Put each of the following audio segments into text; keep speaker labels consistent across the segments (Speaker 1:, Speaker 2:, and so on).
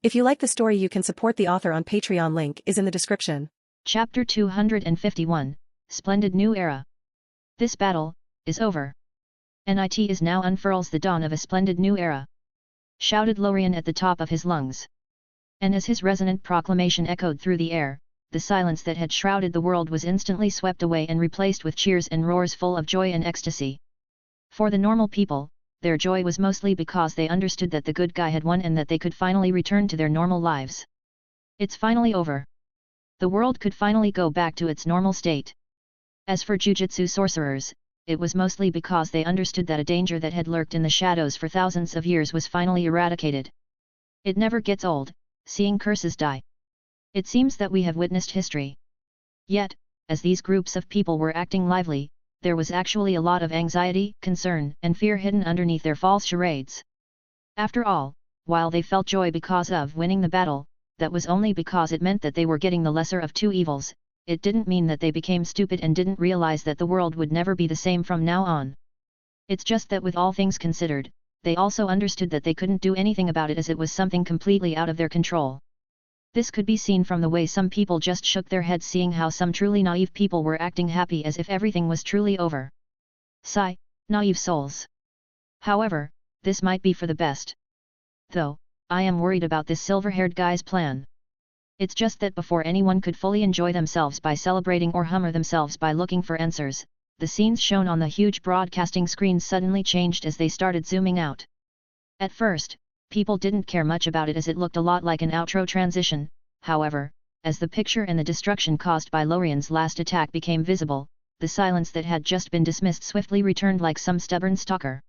Speaker 1: If you like the story, you can support the author on Patreon. Link is in the description.
Speaker 2: Chapter 251, Splendid New Era. This battle is over. NIT is now unfurls the dawn of a splendid new era, shouted Lorien at the top of his lungs. And as his resonant proclamation echoed through the air, the silence that had shrouded the world was instantly swept away and replaced with cheers and roars full of joy and ecstasy. For the normal people, their joy was mostly because they understood that the good guy had won and that they could finally return to their normal lives. It's finally over. The world could finally go back to its normal state. As for Jujutsu sorcerers, it was mostly because they understood that a danger that had lurked in the shadows for thousands of years was finally eradicated. It never gets old, seeing curses die. It seems that we have witnessed history. Yet, as these groups of people were acting lively, there was actually a lot of anxiety, concern, and fear hidden underneath their false charades. After all, while they felt joy because of winning the battle, that was only because it meant that they were getting the lesser of two evils. It didn't mean that they became stupid and didn't realize that the world would never be the same from now on. It's just that with all things considered, they also understood that they couldn't do anything about it as it was something completely out of their control. This could be seen from the way some people just shook their heads seeing how some truly naive people were acting happy as if everything was truly over. Sigh, naive souls. However, this might be for the best. Though, I am worried about this silver-haired guy's plan. It's just that before anyone could fully enjoy themselves by celebrating or humor themselves by looking for answers, the scenes shown on the huge broadcasting screens suddenly changed as they started zooming out. At first, people didn't care much about it as it looked a lot like an outro transition. However, as the picture and the destruction caused by Lorien's last attack became visible, the silence that had just been dismissed swiftly returned like some stubborn stalker.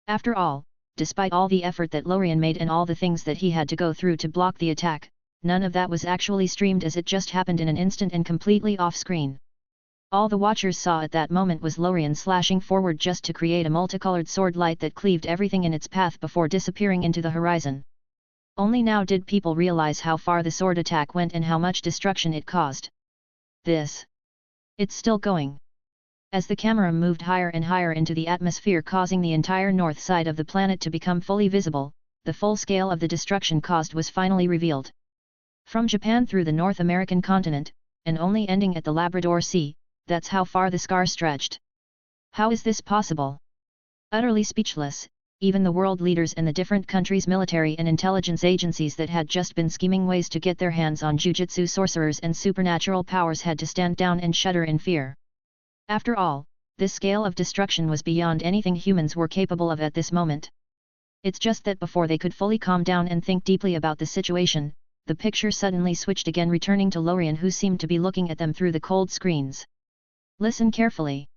Speaker 2: After all, despite all the effort that Lorien made and all the things that he had to go through to block the attack, none of that was actually streamed as it just happened in an instant and completely off-screen. All the watchers saw at that moment was Lorien slashing forward just to create a multicolored sword light that cleaved everything in its path before disappearing into the horizon. Only now did people realize how far the sword attack went and how much destruction it caused. It's still going. As the camera moved higher and higher into the atmosphere causing the entire north side of the planet to become fully visible, the full scale of the destruction caused was finally revealed. From Japan through the North American continent, and only ending at the Labrador Sea, that's how far the scar stretched. How is this possible? Utterly speechless, even the world leaders and the different countries' military and intelligence agencies that had just been scheming ways to get their hands on jujutsu sorcerers and supernatural powers had to stand down and shudder in fear. After all, this scale of destruction was beyond anything humans were capable of at this moment. It's just that before they could fully calm down and think deeply about the situation, the picture suddenly switched again, returning to Lorien, who seemed to be looking at them through the cold screens. Listen carefully,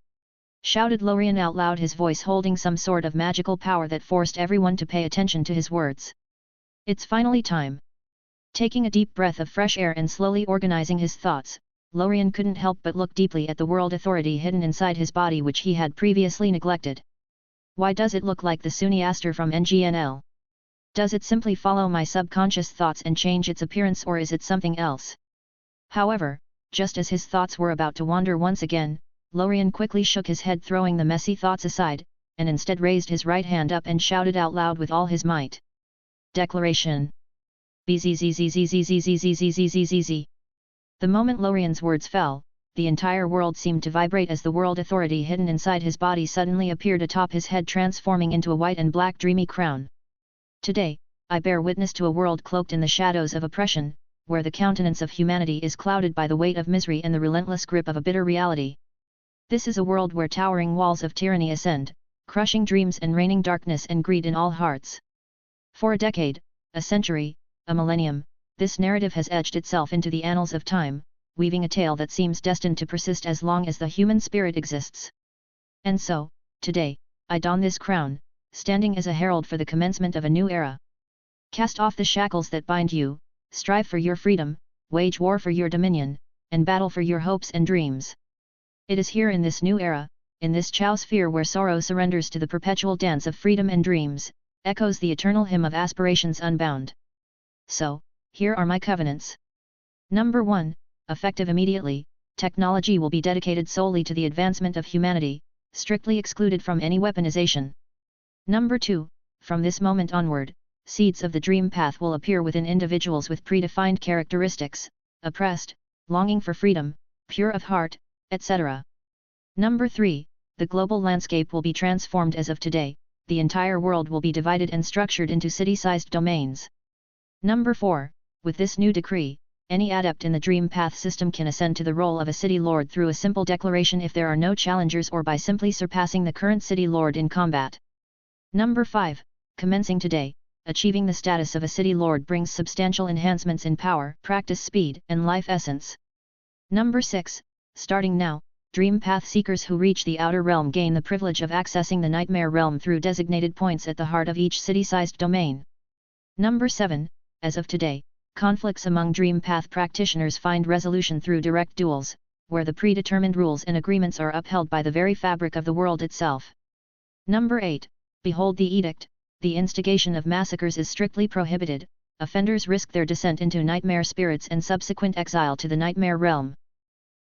Speaker 2: shouted Lorien out loud, his voice holding some sort of magical power that forced everyone to pay attention to his words. It's finally time. Taking a deep breath of fresh air and slowly organizing his thoughts, Lorien couldn't help but look deeply at the world authority hidden inside his body, which he had previously neglected. Why does it look like the Suniaster from NGNL? Does it simply follow my subconscious thoughts and change its appearance, or is it something else? However, just as his thoughts were about to wander once again, Lorien quickly shook his head, throwing the messy thoughts aside, and instead raised his right hand up and shouted out loud with all his might. Declaration. BZZZZZZZZZZZZZZ. The moment Lorien's words fell, the entire world seemed to vibrate as the world authority hidden inside his body suddenly appeared atop his head, transforming into a white and black dreamy crown. Today, I bear witness to a world cloaked in the shadows of oppression, where the countenance of humanity is clouded by the weight of misery and the relentless grip of a bitter reality. This is a world where towering walls of tyranny ascend, crushing dreams and raining darkness and greed in all hearts. For a decade, a century, a millennium, this narrative has etched itself into the annals of time, weaving a tale that seems destined to persist as long as the human spirit exists. And so, today, I don this crown, standing as a herald for the commencement of a new era. Cast off the shackles that bind you, strive for your freedom, wage war for your dominion, and battle for your hopes and dreams. It is here in this new era, in this Chao sphere where sorrow surrenders to the perpetual dance of freedom and dreams, echoes the eternal hymn of aspirations unbound. So, here are my covenants. Number 1, effective immediately, technology will be dedicated solely to the advancement of humanity, strictly excluded from any weaponization. Number 2, from this moment onward, seeds of the dream path will appear within individuals with predefined characteristics, oppressed, longing for freedom, pure of heart, etc. Number 3, the global landscape will be transformed as of today, the entire world will be divided and structured into city-sized domains. Number 4, with this new decree, any adept in the dream path system can ascend to the role of a city lord through a simple declaration if there are no challengers or by simply surpassing the current city lord in combat. Number 5, commencing today, achieving the status of a city lord brings substantial enhancements in power, practice speed, and life essence. Number 6, starting now, dream path seekers who reach the outer realm gain the privilege of accessing the nightmare realm through designated points at the heart of each city-sized domain. Number 7, as of today, conflicts among dream path practitioners find resolution through direct duels, where the predetermined rules and agreements are upheld by the very fabric of the world itself. Number 8, behold the edict, the instigation of massacres is strictly prohibited, offenders risk their descent into nightmare spirits and subsequent exile to the nightmare realm.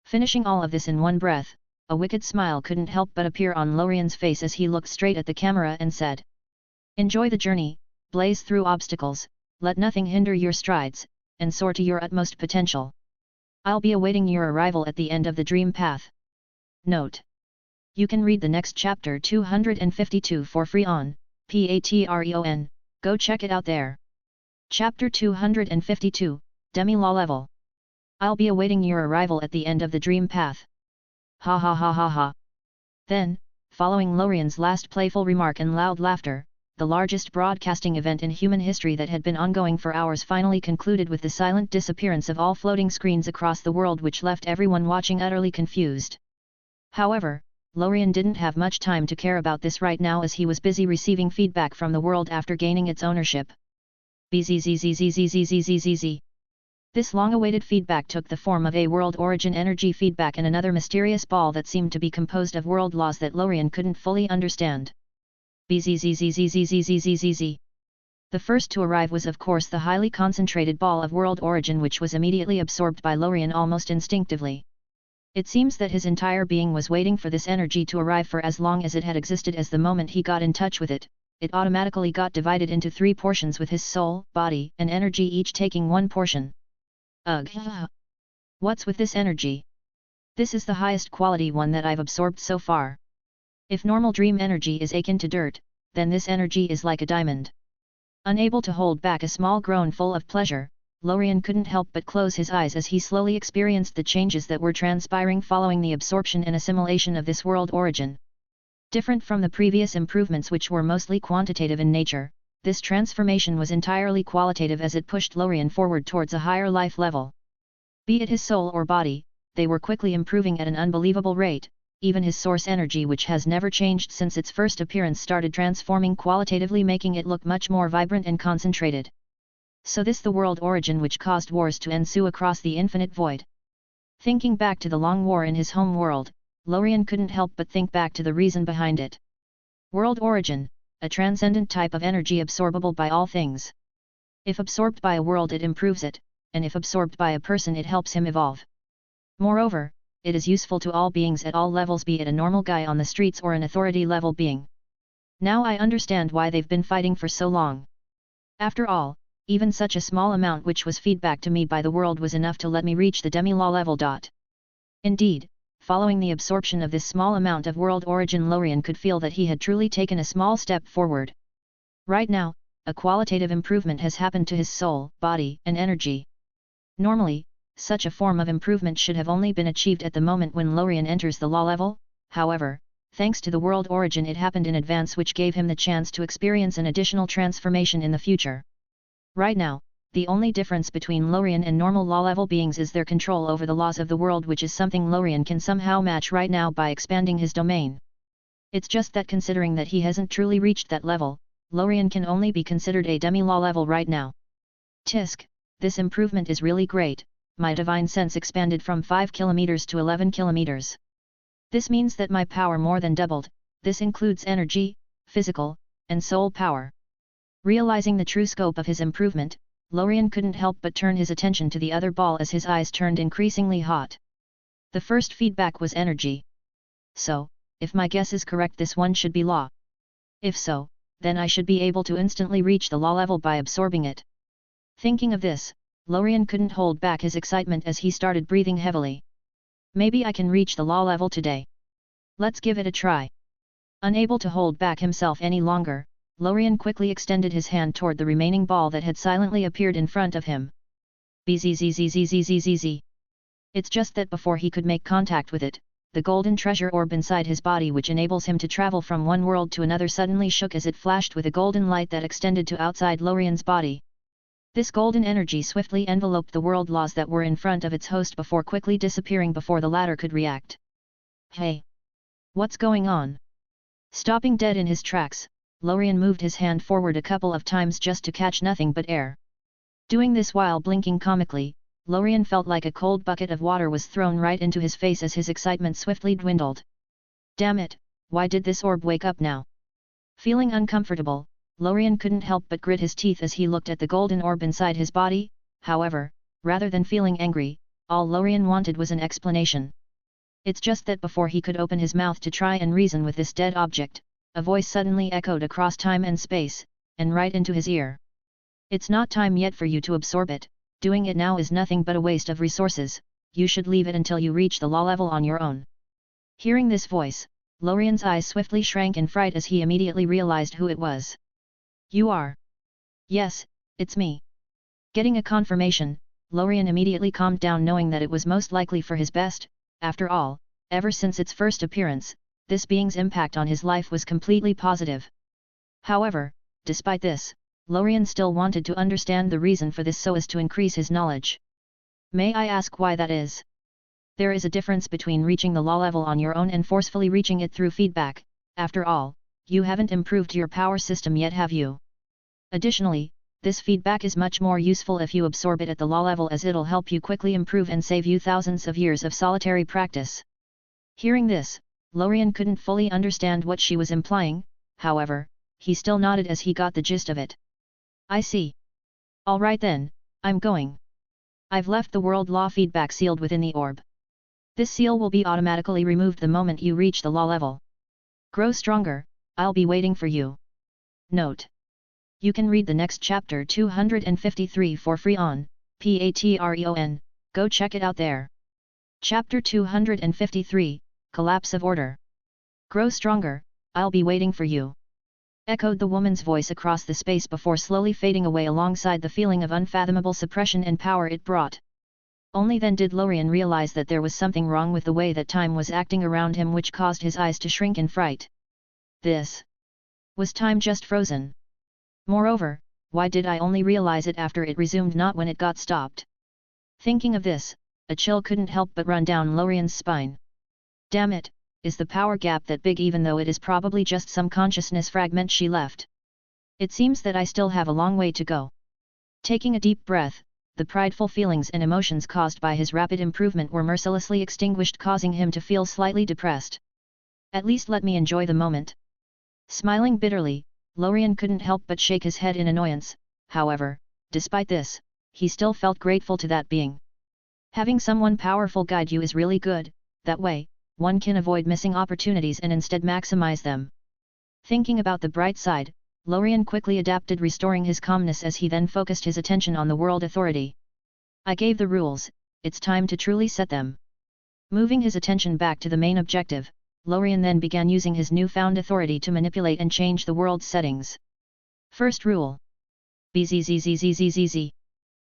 Speaker 2: Finishing all of this in one breath, a wicked smile couldn't help but appear on Lorien's face as he looked straight at the camera and said, "Enjoy the journey, blaze through obstacles, let nothing hinder your strides, and soar to your utmost potential. I'll be awaiting your arrival at the end of the dream path." Note: you can read the next chapter 252 for free on Patreon, go check it out there. Chapter 252, Demi-Law Level. I'll be awaiting your arrival at the end of the dream path. Ha ha ha ha ha. Then, following Lorien's last playful remark and loud laughter, the largest broadcasting event in human history that had been ongoing for hours finally concluded with the silent disappearance of all floating screens across the world, which left everyone watching utterly confused. However, Lorien didn't have much time to care about this right now as he was busy receiving feedback from the world after gaining its ownership. BZZZZZZZZZZ. This long-awaited feedback took the form of a world origin energy feedback and another mysterious ball that seemed to be composed of world laws that Lorien couldn't fully understand. BZZZZZZZZZZ. The first to arrive was of course the highly concentrated ball of world origin, which was immediately absorbed by Lorien almost instinctively. It seems that his entire being was waiting for this energy to arrive for as long as it had existed, as the moment he got in touch with it, it automatically got divided into 3 portions with his soul, body, and energy each taking 1 portion. Ugh! What's with this energy? This is the highest quality one that I've absorbed so far. If normal dream energy is akin to dirt, then this energy is like a diamond. Unable to hold back a small groan full of pleasure, Lorien couldn't help but close his eyes as he slowly experienced the changes that were transpiring following the absorption and assimilation of this world origin. Different from the previous improvements, which were mostly quantitative in nature, this transformation was entirely qualitative as it pushed Lorien forward towards a higher life level. Be it his soul or body, they were quickly improving at an unbelievable rate. Even his source energy, which has never changed since its first appearance, started transforming qualitatively, making it look much more vibrant and concentrated. So this the world origin which caused wars to ensue across the infinite void. Thinking back to the long war in his home world, Lorien couldn't help but think back to the reason behind it. World origin, a transcendent type of energy absorbable by all things. If absorbed by a world, it improves it, and if absorbed by a person, it helps him evolve. Moreover, it is useful to all beings at all levels, be it a normal guy on the streets or an authority level being. Now I understand why they've been fighting for so long. After all, even such a small amount which was feedback to me by the world was enough to let me reach the demi-law level. Indeed, following the absorption of this small amount of world origin, Lorien could feel that he had truly taken a small step forward. Right now, a qualitative improvement has happened to his soul, body, and energy. Normally, such a form of improvement should have only been achieved at the moment when Lorien enters the law level. However, thanks to the world origin, it happened in advance, which gave him the chance to experience an additional transformation in the future. Right now, the only difference between Lorien and normal law level beings is their control over the laws of the world, which is something Lorien can somehow match right now by expanding his domain. It's just that considering that he hasn't truly reached that level, Lorien can only be considered a demi-law level right now. Tisk, this improvement is really great. My divine sense expanded from 5 km to 11 km. This means that my power more than doubled. This includes energy, physical, and soul power. Realizing the true scope of his improvement, Lorien couldn't help but turn his attention to the other ball as his eyes turned increasingly hot. The first feedback was energy. So, if my guess is correct, this one should be law. If so, then I should be able to instantly reach the law level by absorbing it. Thinking of this, Lorien couldn't hold back his excitement as he started breathing heavily. Maybe I can reach the law level today. Let's give it a try. Unable to hold back himself any longer, Lorien quickly extended his hand toward the remaining ball that had silently appeared in front of him. Bzzzzzzzzzzz. It's just that before he could make contact with it, the golden treasure orb inside his body, which enables him to travel from one world to another, suddenly shook as it flashed with a golden light that extended to outside Lorien's body. This golden energy swiftly enveloped the world laws that were in front of its host before quickly disappearing before the latter could react. Hey! What's going on? Stopping dead in his tracks, Lorien moved his hand forward a couple of times just to catch nothing but air. Doing this while blinking comically, Lorien felt like a cold bucket of water was thrown right into his face as his excitement swiftly dwindled. Damn it, why did this orb wake up now? Feeling uncomfortable, Lorien couldn't help but grit his teeth as he looked at the golden orb inside his body. However, rather than feeling angry, all Lorien wanted was an explanation. It's just that before he could open his mouth to try and reason with this dead object, a voice suddenly echoed across time and space, and right into his ear. It's not time yet for you to absorb it, doing it now is nothing but a waste of resources, you should leave it until you reach the law level on your own. Hearing this voice, Lorien's eyes swiftly shrank in fright as he immediately realized who it was. You are? Yes, it's me. Getting a confirmation, Lorien immediately calmed down, knowing that it was most likely for his best. After all, ever since its first appearance, this being's impact on his life was completely positive. However, despite this, Lorien still wanted to understand the reason for this so as to increase his knowledge. May I ask why that is? There is a difference between reaching the law level on your own and forcefully reaching it through feedback. After all, you haven't improved your power system yet, have you? Additionally, this feedback is much more useful if you absorb it at the law level, as it'll help you quickly improve and save you thousands of years of solitary practice. Hearing this, Lorien couldn't fully understand what she was implying. However, he still nodded as he got the gist of it. I see. Alright then, I'm going. I've left the world law feedback sealed within the orb. This seal will be automatically removed the moment you reach the law level. Grow stronger, I'll be waiting for you. Note: you can read the next chapter 253 for free on Patreon, go check it out there. Chapter 253, Collapse of Order. Grow stronger, I'll be waiting for you. Echoed the woman's voice across the space before slowly fading away alongside the feeling of unfathomable suppression and power it brought. Only then did Lorien realize that there was something wrong with the way that time was acting around him, which caused his eyes to shrink in fright. This was time just frozen. Moreover, why did I only realize it after it resumed, not when it got stopped? Thinking of this, a chill couldn't help but run down Lorien's spine. Damn it, is the power gap that big, even though it is probably just some consciousness fragment she left? It seems that I still have a long way to go. Taking a deep breath, the prideful feelings and emotions caused by his rapid improvement were mercilessly extinguished, causing him to feel slightly depressed. At least let me enjoy the moment. Smiling bitterly, Lorien couldn't help but shake his head in annoyance. However, despite this, he still felt grateful to that being. Having someone powerful guide you is really good, that way, one can avoid missing opportunities and instead maximize them. Thinking about the bright side, Lorien quickly adapted, restoring his calmness as he then focused his attention on the World Authority. I gave the rules, it's time to truly set them. Moving his attention back to the main objective, Lorien then began using his newfound authority to manipulate and change the world's settings. First rule: Bzzzzzzzzz.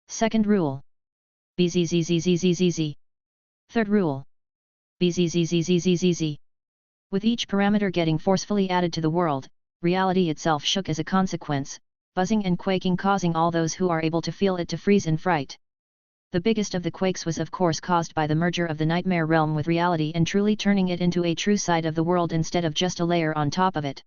Speaker 2: Second rule: Bzzzzzzzzz. Third rule: Bzzzzzzzzz. With each parameter getting forcefully added to the world, reality itself shook as a consequence, buzzing and quaking, causing all those who are able to feel it to freeze in fright. The biggest of the quakes was of course caused by the merger of the nightmare realm with reality and truly turning it into a true side of the world instead of just a layer on top of it.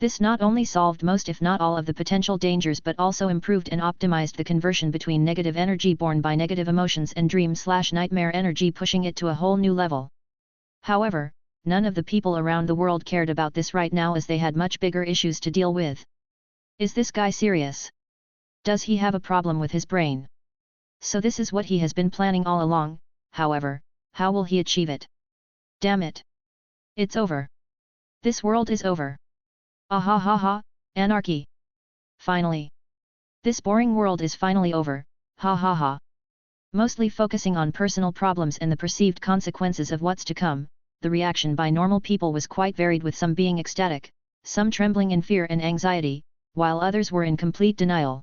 Speaker 2: This not only solved most if not all of the potential dangers, but also improved and optimized the conversion between negative energy born by negative emotions and dream/nightmare energy, pushing it to a whole new level. However, none of the people around the world cared about this right now, as they had much bigger issues to deal with. Is this guy serious? Does he have a problem with his brain? So this is what he has been planning all along. However, how will he achieve it? Damn it! It's over. This world is over. Ah ha ha ha, Anarchy. Finally. This boring world is finally over, ha ha ha. Mostly focusing on personal problems and the perceived consequences of what's to come, the reaction by normal people was quite varied, with some being ecstatic, some trembling in fear and anxiety, while others were in complete denial.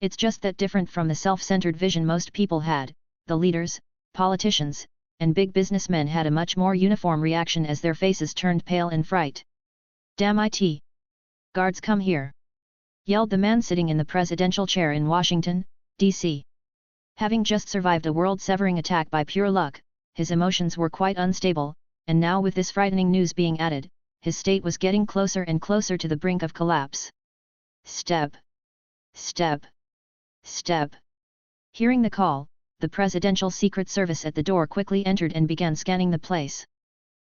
Speaker 2: It's just that different from the self-centered vision most people had, the leaders, politicians, and big businessmen had a much more uniform reaction as their faces turned pale in fright. Damn it! Guards, come here! Yelled the man sitting in the presidential chair in Washington, D.C. Having just survived a world-severing attack by pure luck, his emotions were quite unstable, and now with this frightening news being added, his state was getting closer and closer to the brink of collapse. Step. Step. Step. Hearing the call, the Presidential Secret Service at the door quickly entered and began scanning the place.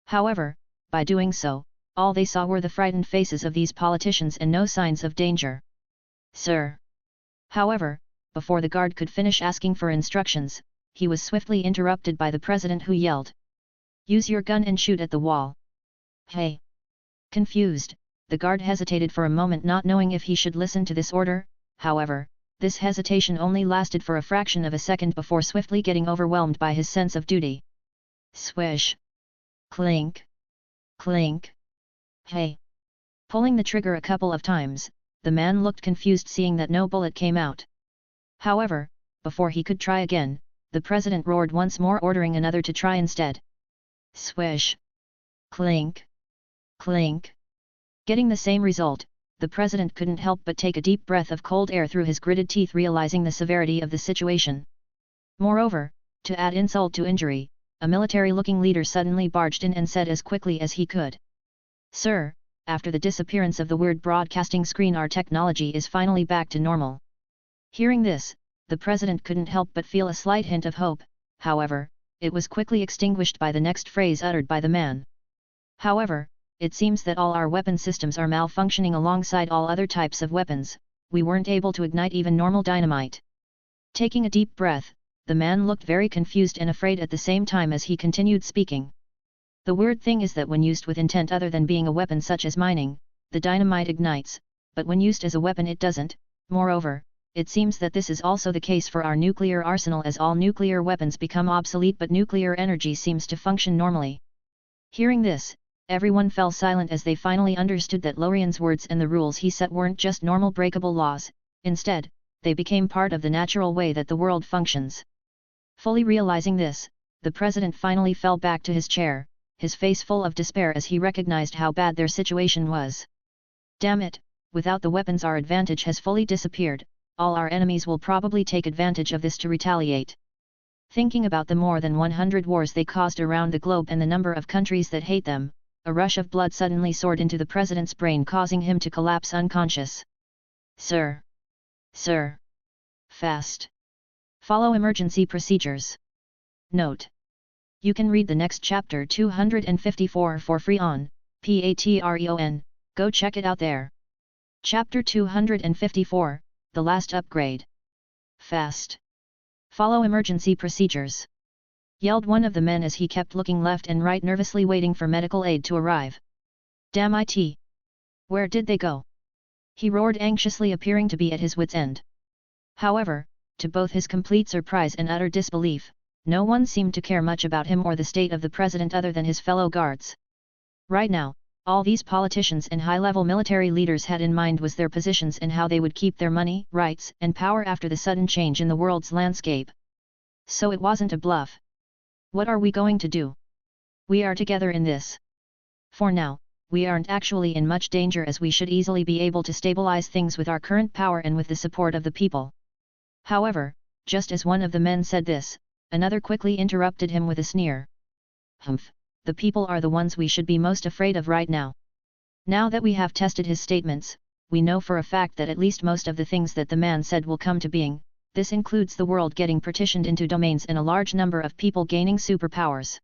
Speaker 2: However, by doing so, all they saw were the frightened faces of these politicians and no signs of danger. Sir. However, before the guard could finish asking for instructions, he was swiftly interrupted by the president, who yelled, "Use your gun and shoot at the wall." Hey! Confused, the guard hesitated for a moment, not knowing if he should listen to this order. However, this hesitation only lasted for a fraction of a second before swiftly getting overwhelmed by his sense of duty. Swish! Clink! Clink! Hey! Pulling the trigger a couple of times, the man looked confused, seeing that no bullet came out. However, before he could try again, the president roared once more, ordering another to try instead. Swish! Clink! Clink! Getting the same result, the president couldn't help but take a deep breath of cold air through his gritted teeth, realizing the severity of the situation. Moreover, to add insult to injury, a military-looking leader suddenly barged in and said as quickly as he could, "Sir, after the disappearance of the weird broadcasting screen, our technology is finally back to normal." Hearing this, the president couldn't help but feel a slight hint of hope. However, it was quickly extinguished by the next phrase uttered by the man. "However, it seems that all our weapon systems are malfunctioning alongside all other types of weapons. We weren't able to ignite even normal dynamite." Taking a deep breath, the man looked very confused and afraid at the same time as he continued speaking. "The weird thing is that when used with intent other than being a weapon such as mining, the dynamite ignites, but when used as a weapon it doesn't. Moreover, it seems that this is also the case for our nuclear arsenal, as all nuclear weapons become obsolete but nuclear energy seems to function normally." Hearing this, everyone fell silent as they finally understood that Lorien's words and the rules he set weren't just normal breakable laws. Instead, they became part of the natural way that the world functions. Fully realizing this, the president finally fell back to his chair, his face full of despair as he recognized how bad their situation was. "Damn it, without the weapons our advantage has fully disappeared. All our enemies will probably take advantage of this to retaliate." Thinking about the more than 100 wars they caused around the globe and the number of countries that hate them, a rush of blood suddenly soared into the president's brain, causing him to collapse unconscious. "Sir! Sir! Fast! Follow emergency procedures." Note: you can read the next chapter 254 for free on Patreon, go check it out there. Chapter 254, The Last Upgrade. "Fast! Follow emergency procedures!" yelled one of the men as he kept looking left and right, nervously waiting for medical aid to arrive. "Damn it! Where did they go?" he roared anxiously, appearing to be at his wit's end. However, to both his complete surprise and utter disbelief, no one seemed to care much about him or the state of the president other than his fellow guards. Right now, all these politicians and high-level military leaders had in mind was their positions and how they would keep their money, rights, and power after the sudden change in the world's landscape. So it wasn't a bluff. "What are we going to do? We are together in this. For now, we aren't actually in much danger, as we should easily be able to stabilize things with our current power and with the support of the people." However, just as one of the men said this, another quickly interrupted him with a sneer. "Humph, the people are the ones we should be most afraid of right now. Now that we have tested his statements, we know for a fact that at least most of the things that the man said will come to being. This includes the world getting partitioned into domains and a large number of people gaining superpowers.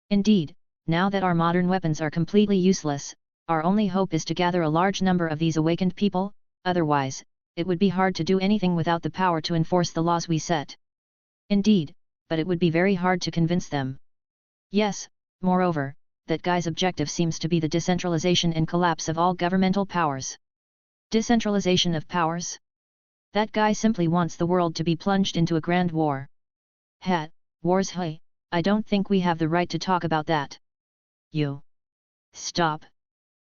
Speaker 2: Indeed, now that our modern weapons are completely useless, our only hope is to gather a large number of these awakened people. Otherwise, it would be hard to do anything without the power to enforce the laws we set. Indeed, but it would be very hard to convince them. Yes, moreover, that guy's objective seems to be the decentralization and collapse of all governmental powers. Decentralization of powers? That guy simply wants the world to be plunged into a grand war. Wars hey, I don't think we have the right to talk about that. You. Stop.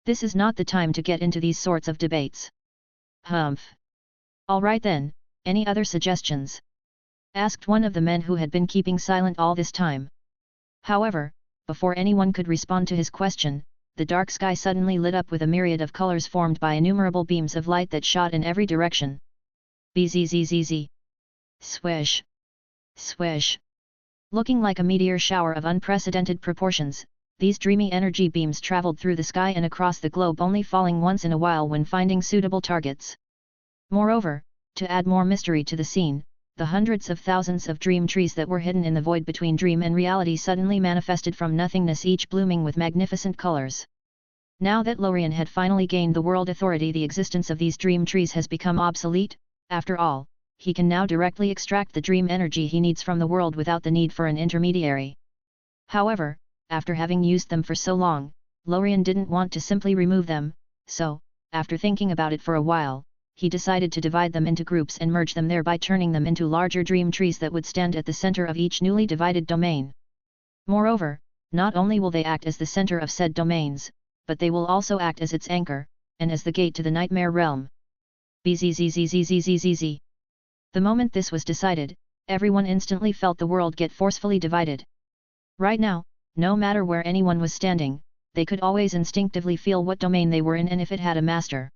Speaker 2: This is not the time to get into these sorts of debates. Humph. Alright then, any other suggestions? Asked one of the men who had been keeping silent all this time. However, before anyone could respond to his question, the dark sky suddenly lit up with a myriad of colors formed by innumerable beams of light that shot in every direction. Bzzz. Swish. Swish. Looking like a meteor shower of unprecedented proportions, these dreamy energy beams traveled through the sky and across the globe, only falling once in a while when finding suitable targets. Moreover, to add more mystery to the scene, the hundreds of thousands of dream trees that were hidden in the void between dream and reality suddenly manifested from nothingness, each blooming with magnificent colors. Now that Lorien had finally gained the world authority, the existence of these dream trees has become obsolete. After all, he can now directly extract the dream energy he needs from the world without the need for an intermediary. However, after having used them for so long, Lorien didn't want to simply remove them, so, after thinking about it for a while, he decided to divide them into groups and merge them, thereby turning them into larger dream trees that would stand at the center of each newly divided domain. Moreover, not only will they act as the center of said domains, but they will also act as its anchor, and as the gate to the nightmare realm. Bzzzzzzzzzzzzz. The moment this was decided, everyone instantly felt the world get forcefully divided. Right now, no matter where anyone was standing, they could always instinctively feel what domain they were in and if it had a master.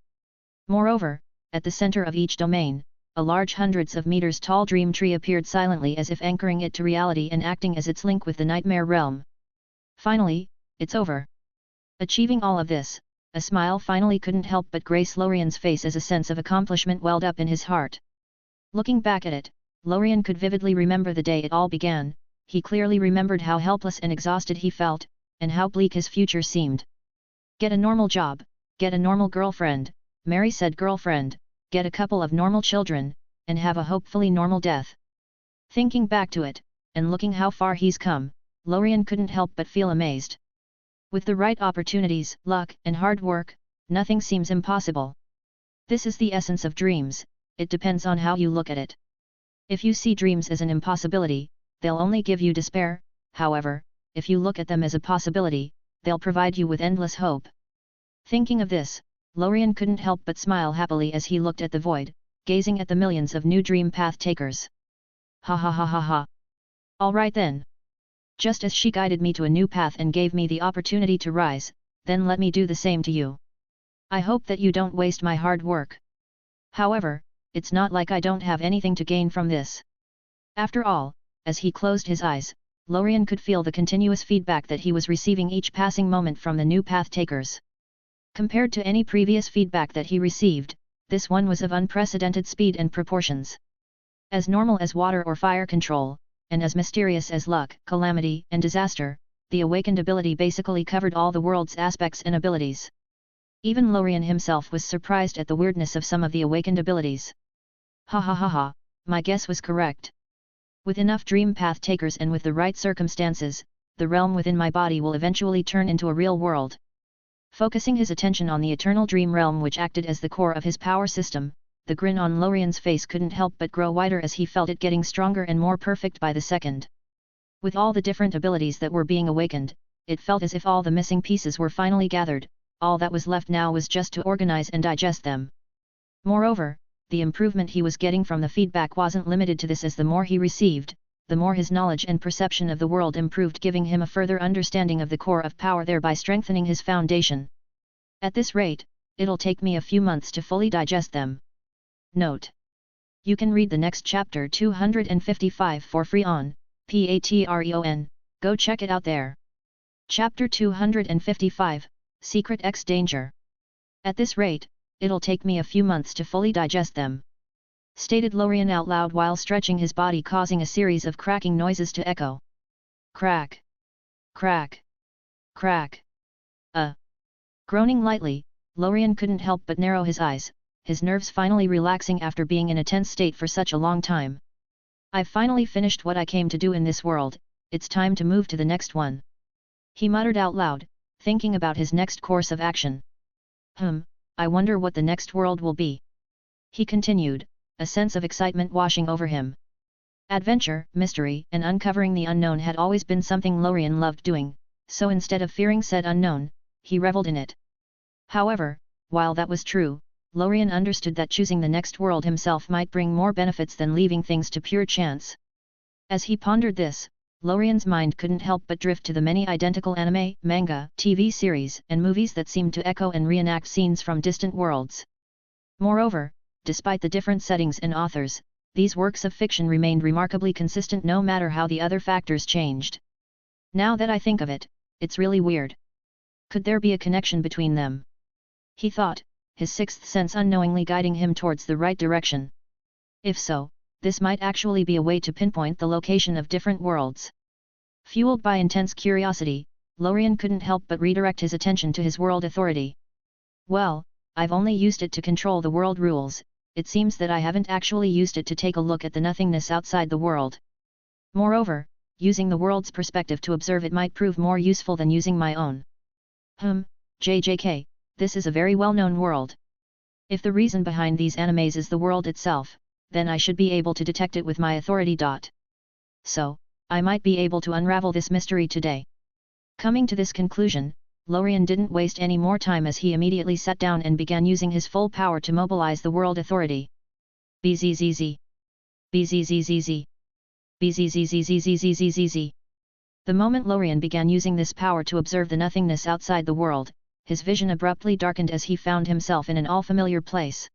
Speaker 2: Moreover, at the center of each domain, a large hundreds of meters tall dream tree appeared silently, as if anchoring it to reality and acting as its link with the nightmare realm. Finally, it's over. Achieving all of this, a smile finally couldn't help but grace Lorien's face as a sense of accomplishment welled up in his heart. Looking back at it, Lorien could vividly remember the day it all began. He clearly remembered how helpless and exhausted he felt, and how bleak his future seemed. Get a normal job, get a normal girlfriend, marry said girlfriend, get a couple of normal children, and have a hopefully normal death. Thinking back to it, and looking how far he's come, Lorien couldn't help but feel amazed. With the right opportunities, luck, and hard work, nothing seems impossible. This is the essence of dreams, it depends on how you look at it. If you see dreams as an impossibility, they'll only give you despair. However, if you look at them as a possibility, they'll provide you with endless hope. Thinking of this, Lorien couldn't help but smile happily as he looked at the void, gazing at the millions of new dream path takers. Ha ha ha ha ha. Alright then. Just as she guided me to a new path and gave me the opportunity to rise, then let me do the same to you. I hope that you don't waste my hard work. However, it's not like I don't have anything to gain from this. After all, as he closed his eyes, Lorien could feel the continuous feedback that he was receiving each passing moment from the new path takers. Compared to any previous feedback that he received, this one was of unprecedented speed and proportions. As normal as water or fire control, and as mysterious as luck, calamity, and disaster, the awakened ability basically covered all the world's aspects and abilities. Even Lorien himself was surprised at the weirdness of some of the awakened abilities. Ha ha ha ha, my guess was correct. With enough dream path takers and with the right circumstances, the realm within my body will eventually turn into a real world. Focusing his attention on the eternal dream realm, which acted as the core of his power system, the grin on Lorien's face couldn't help but grow wider as he felt it getting stronger and more perfect by the second. With all the different abilities that were being awakened, it felt as if all the missing pieces were finally gathered. All that was left now was just to organize and digest them. Moreover, the improvement he was getting from the feedback wasn't limited to this, as the more he received, the more his knowledge and perception of the world improved, giving him a further understanding of the core of power, thereby strengthening his foundation. At this rate, it'll take me a few months to fully digest them. Note: you can read the next chapter 255 for free on Patreon, go check it out there. Chapter 255, Secret X Danger. At this rate, it'll take me a few months to fully digest them. Stated Lorien out loud while stretching his body, causing a series of cracking noises to echo. Crack. Crack. Crack. Groaning lightly, Lorien couldn't help but narrow his eyes, his nerves finally relaxing after being in a tense state for such a long time. I've finally finished what I came to do in this world, it's time to move to the next one. He muttered out loud, thinking about his next course of action. I wonder what the next world will be. He continued, a sense of excitement washing over him. Adventure, mystery, and uncovering the unknown had always been something Lorien loved doing, so instead of fearing said unknown, he reveled in it. However, while that was true, Lorien understood that choosing the next world himself might bring more benefits than leaving things to pure chance. As he pondered this, Lorien's mind couldn't help but drift to the many identical anime, manga, TV series, and movies that seemed to echo and reenact scenes from distant worlds. Moreover, despite the different settings and authors, these works of fiction remained remarkably consistent no matter how the other factors changed. Now that I think of it, it's really weird. Could there be a connection between them? He thought, his sixth sense unknowingly guiding him towards the right direction. If so, this might actually be a way to pinpoint the location of different worlds. Fueled by intense curiosity, Lorien couldn't help but redirect his attention to his world authority. Well, I've only used it to control the world rules, it seems that I haven't actually used it to take a look at the nothingness outside the world. Moreover, using the world's perspective to observe it might prove more useful than using my own. JJK, this is a very well-known world. If the reason behind these animes is the world itself, then I should be able to detect it with my authority. So, I might be able to unravel this mystery today. Coming to this conclusion, Lorien didn't waste any more time as he immediately sat down and began using his full power to mobilize the world authority. BZZZ. BZZZZ. BZZZZZZZZ. The moment Lorien began using this power to observe the nothingness outside the world, his vision abruptly darkened as he found himself in an all-familiar place.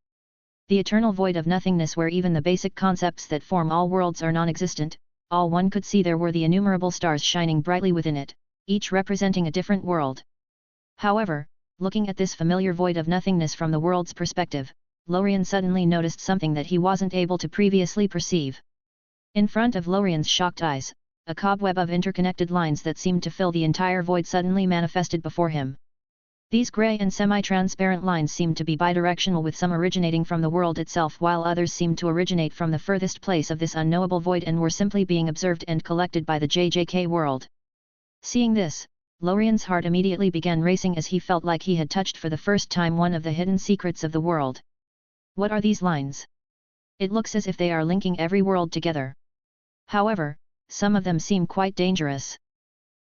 Speaker 2: The eternal void of nothingness where even the basic concepts that form all worlds are non-existent, all one could see there were the innumerable stars shining brightly within it, each representing a different world. However, looking at this familiar void of nothingness from the world's perspective, Lorien suddenly noticed something that he wasn't able to previously perceive. In front of Lorien's shocked eyes, a cobweb of interconnected lines that seemed to fill the entire void suddenly manifested before him. These grey and semi-transparent lines seemed to be bidirectional, with some originating from the world itself while others seemed to originate from the furthest place of this unknowable void and were simply being observed and collected by the JJK world. Seeing this, Lorien's heart immediately began racing as he felt like he had touched for the first time one of the hidden secrets of the world. What are these lines? It looks as if they are linking every world together. However, some of them seem quite dangerous.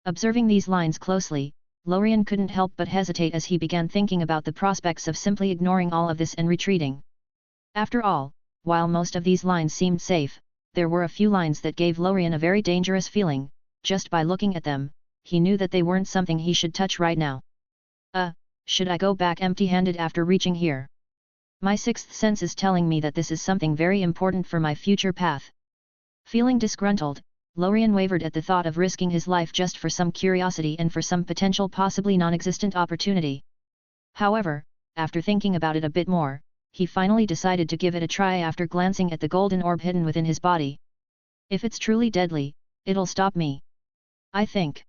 Speaker 2: Observing these lines closely, Lorien couldn't help but hesitate as he began thinking about the prospects of simply ignoring all of this and retreating. After all, while most of these lines seemed safe, there were a few lines that gave Lorien a very dangerous feeling. Just by looking at them, he knew that they weren't something he should touch right now. Should I go back empty-handed after reaching here? My sixth sense is telling me that this is something very important for my future path. Feeling disgruntled, Lorien wavered at the thought of risking his life just for some curiosity and for some potential possibly non-existent opportunity. However, after thinking about it a bit more, he finally decided to give it a try after glancing at the golden orb hidden within his body. If it's truly deadly, it'll stop me, I think.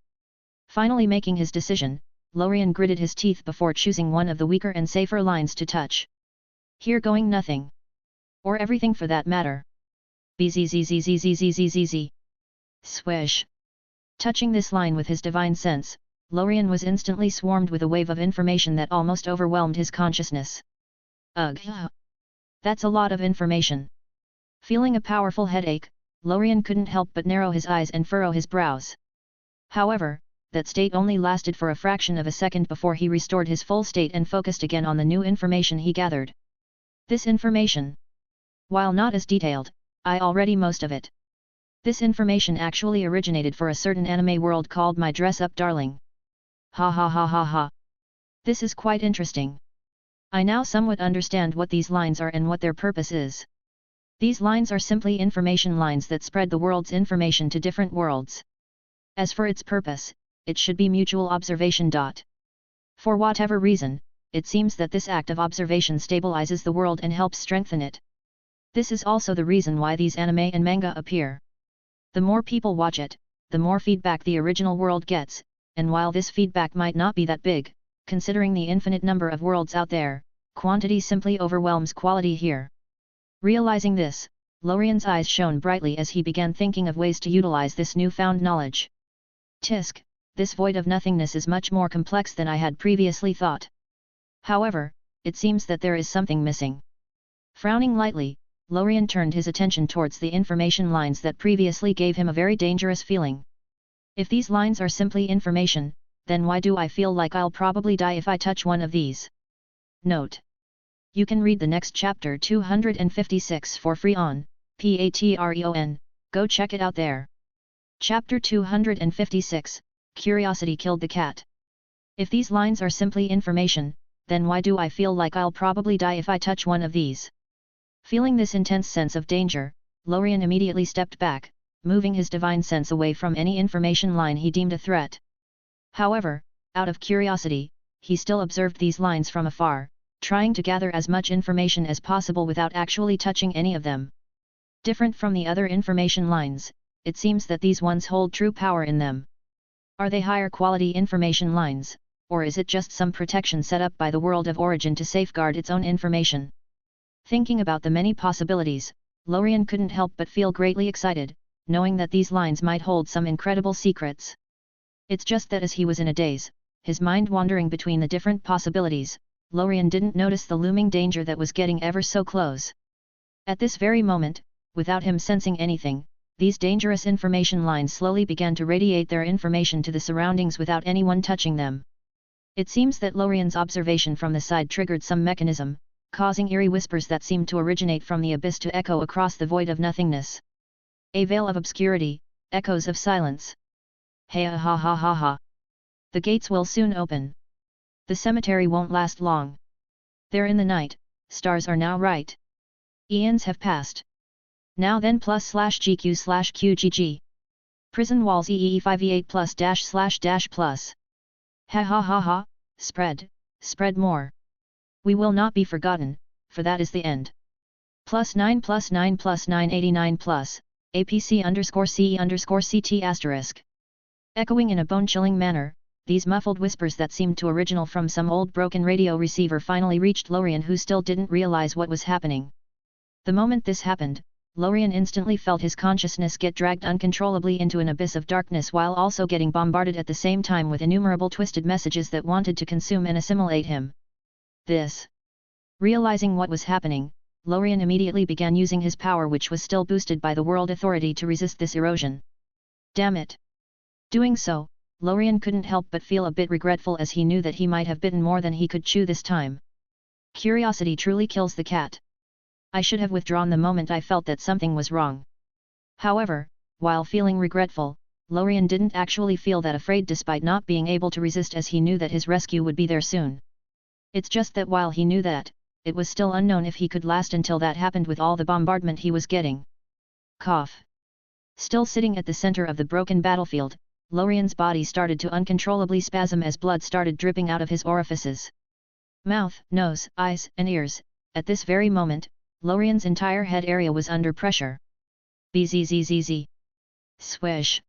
Speaker 2: Finally making his decision, Lorien gritted his teeth before choosing one of the weaker and safer lines to touch. Here going nothing. Or everything for that matter. BZZZZZZZZZ. Swish. Touching this line with his divine sense, Lorien was instantly swarmed with a wave of information that almost overwhelmed his consciousness. Ugh. That's a lot of information. Feeling a powerful headache, Lorien couldn't help but narrow his eyes and furrow his brows. However, that state only lasted for a fraction of a second before he restored his full state and focused again on the new information he gathered. This information, while not as detailed, I already most of it. This information actually originated for a certain anime world called My Dress Up Darling. Ha ha ha ha ha. This is quite interesting. I now somewhat understand what these lines are and what their purpose is. These lines are simply information lines that spread the world's information to different worlds. As for its purpose, it should be mutual observation. For whatever reason, it seems that this act of observation stabilizes the world and helps strengthen it. This is also the reason why these anime and manga appear. The more people watch it, the more feedback the original world gets, and while this feedback might not be that big, considering the infinite number of worlds out there, quantity simply overwhelms quality here. Realizing this, Lorien's eyes shone brightly as he began thinking of ways to utilize this newfound knowledge. Tisk, this void of nothingness is much more complex than I had previously thought. However, it seems that there is something missing. Frowning lightly, Lorien turned his attention towards the information lines that previously gave him a very dangerous feeling. If these lines are simply information, then why do I feel like I'll probably die if I touch one of these? Note: you can read the next chapter 256 for free on Patreon, go check it out there. Chapter 256, Curiosity Killed the Cat. If these lines are simply information, then why do I feel like I'll probably die if I touch one of these? Feeling this intense sense of danger, Lorien immediately stepped back, moving his divine sense away from any information line he deemed a threat. However, out of curiosity, he still observed these lines from afar, trying to gather as much information as possible without actually touching any of them. Different from the other information lines, it seems that these ones hold true power in them. Are they higher quality information lines, or is it just some protection set up by the world of origin to safeguard its own information? Thinking about the many possibilities, Lorien couldn't help but feel greatly excited, knowing that these lines might hold some incredible secrets. It's just that as he was in a daze, his mind wandering between the different possibilities, Lorien didn't notice the looming danger that was getting ever so close. At this very moment, without him sensing anything, these dangerous information lines slowly began to radiate their information to the surroundings without anyone touching them. It seems that Lorien's observation from the side triggered some mechanism, causing eerie whispers that seemed to originate from the abyss to echo across the void of nothingness. A veil of obscurity, echoes of silence. Hey ha ha ha ha ha. The gates will soon open. The cemetery won't last long. There in the night, stars are now right. Eons have passed. Now then +/GQ/QGG. Prison walls EE5E8 plus -- plus. Ha ha ha ha, spread more. We will not be forgotten, for that is the end. +9 +9 +9 89 plus, APC_CE_CT*. Echoing in a bone-chilling manner, these muffled whispers that seemed to original from some old broken radio receiver finally reached Lorien, who still didn't realize what was happening. The moment this happened, Lorien instantly felt his consciousness get dragged uncontrollably into an abyss of darkness while also getting bombarded at the same time with innumerable twisted messages that wanted to consume and assimilate him. Realizing what was happening, Lorien immediately began using his power, which was still boosted by the World Authority, to resist this erosion. Damn it! Doing so, Lorien couldn't help but feel a bit regretful, as he knew that he might have bitten more than he could chew this time. Curiosity truly kills the cat. I should have withdrawn the moment I felt that something was wrong. However, while feeling regretful, Lorien didn't actually feel that afraid, despite not being able to resist, as he knew that his rescue would be there soon. It's just that while he knew that, it was still unknown if he could last until that happened with all the bombardment he was getting. Cough. Still sitting at the center of the broken battlefield, Lorien's body started to uncontrollably spasm as blood started dripping out of his orifices. Mouth, nose, eyes, and ears. At this very moment, Lorien's entire head area was under pressure. Bzzz. Swish.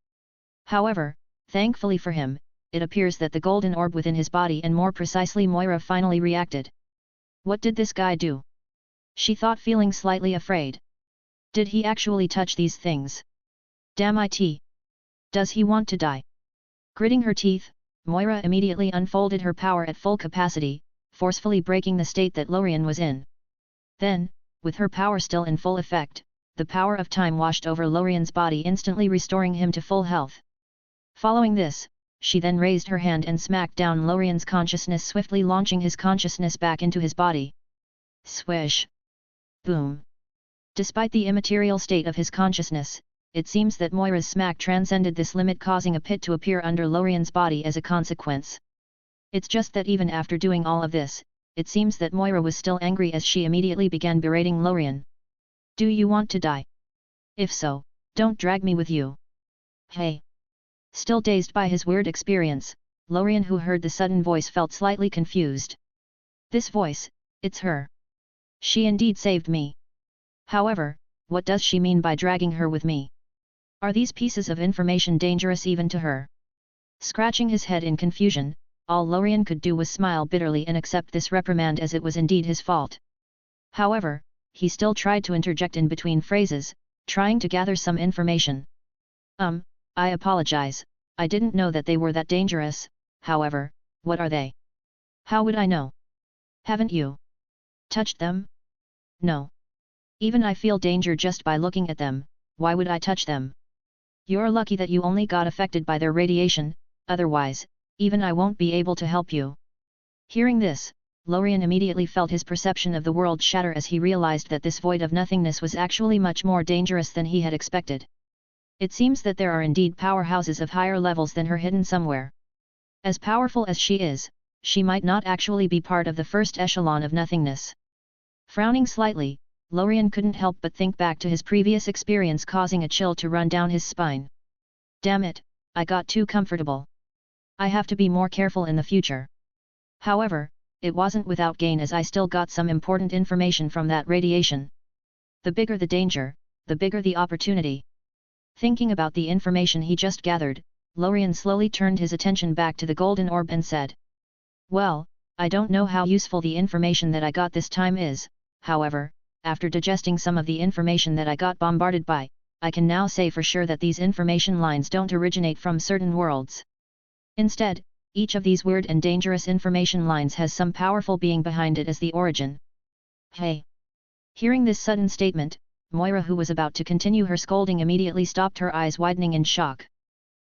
Speaker 2: However, thankfully for him, it appears that the golden orb within his body, and more precisely Moira, finally reacted. What did this guy do? She thought, feeling slightly afraid. Did he actually touch these things? Damn it! Does he want to die? Gritting her teeth, Moira immediately unfolded her power at full capacity, forcefully breaking the state that Lorien was in. Then, with her power still in full effect, the power of time washed over Lorien's body, instantly restoring him to full health. Following this, she then raised her hand and smacked down Lorien's consciousness, swiftly launching his consciousness back into his body. Swish! Boom! Despite the immaterial state of his consciousness, it seems that Moira's smack transcended this limit, causing a pit to appear under Lorien's body as a consequence. It's just that even after doing all of this, it seems that Moira was still angry, as she immediately began berating Lorien. Do you want to die? If so, don't drag me with you. Hey! Still dazed by his weird experience, Lorien, who heard the sudden voice, felt slightly confused. This voice, it's her. She indeed saved me. However, what does she mean by dragging her with me? Are these pieces of information dangerous even to her? Scratching his head in confusion, all Lorien could do was smile bitterly and accept this reprimand, as it was indeed his fault. However, he still tried to interject in between phrases, trying to gather some information. I apologize, I didn't know that they were that dangerous. However, what are they? How would I know? Haven't you touched them? No. Even I feel danger just by looking at them, why would I touch them? You're lucky that you only got affected by their radiation, otherwise, even I won't be able to help you. Hearing this, Lorien immediately felt his perception of the world shatter as he realized that this void of nothingness was actually much more dangerous than he had expected. It seems that there are indeed powerhouses of higher levels than her hidden somewhere. As powerful as she is, she might not actually be part of the first echelon of nothingness. Frowning slightly, Lorien couldn't help but think back to his previous experience, causing a chill to run down his spine. Damn it, I got too comfortable. I have to be more careful in the future. However, it wasn't without gain, as I still got some important information from that radiation. The bigger the danger, the bigger the opportunity. Thinking about the information he just gathered, Lorien slowly turned his attention back to the golden orb and said, "Well, I don't know how useful the information that I got this time is, however, after digesting some of the information that I got bombarded by, I can now say for sure that these information lines don't originate from certain worlds. Instead, each of these weird and dangerous information lines has some powerful being behind it as the origin." Hey! Hearing this sudden statement, Moira, who was about to continue her scolding, immediately stopped, her eyes widening in shock.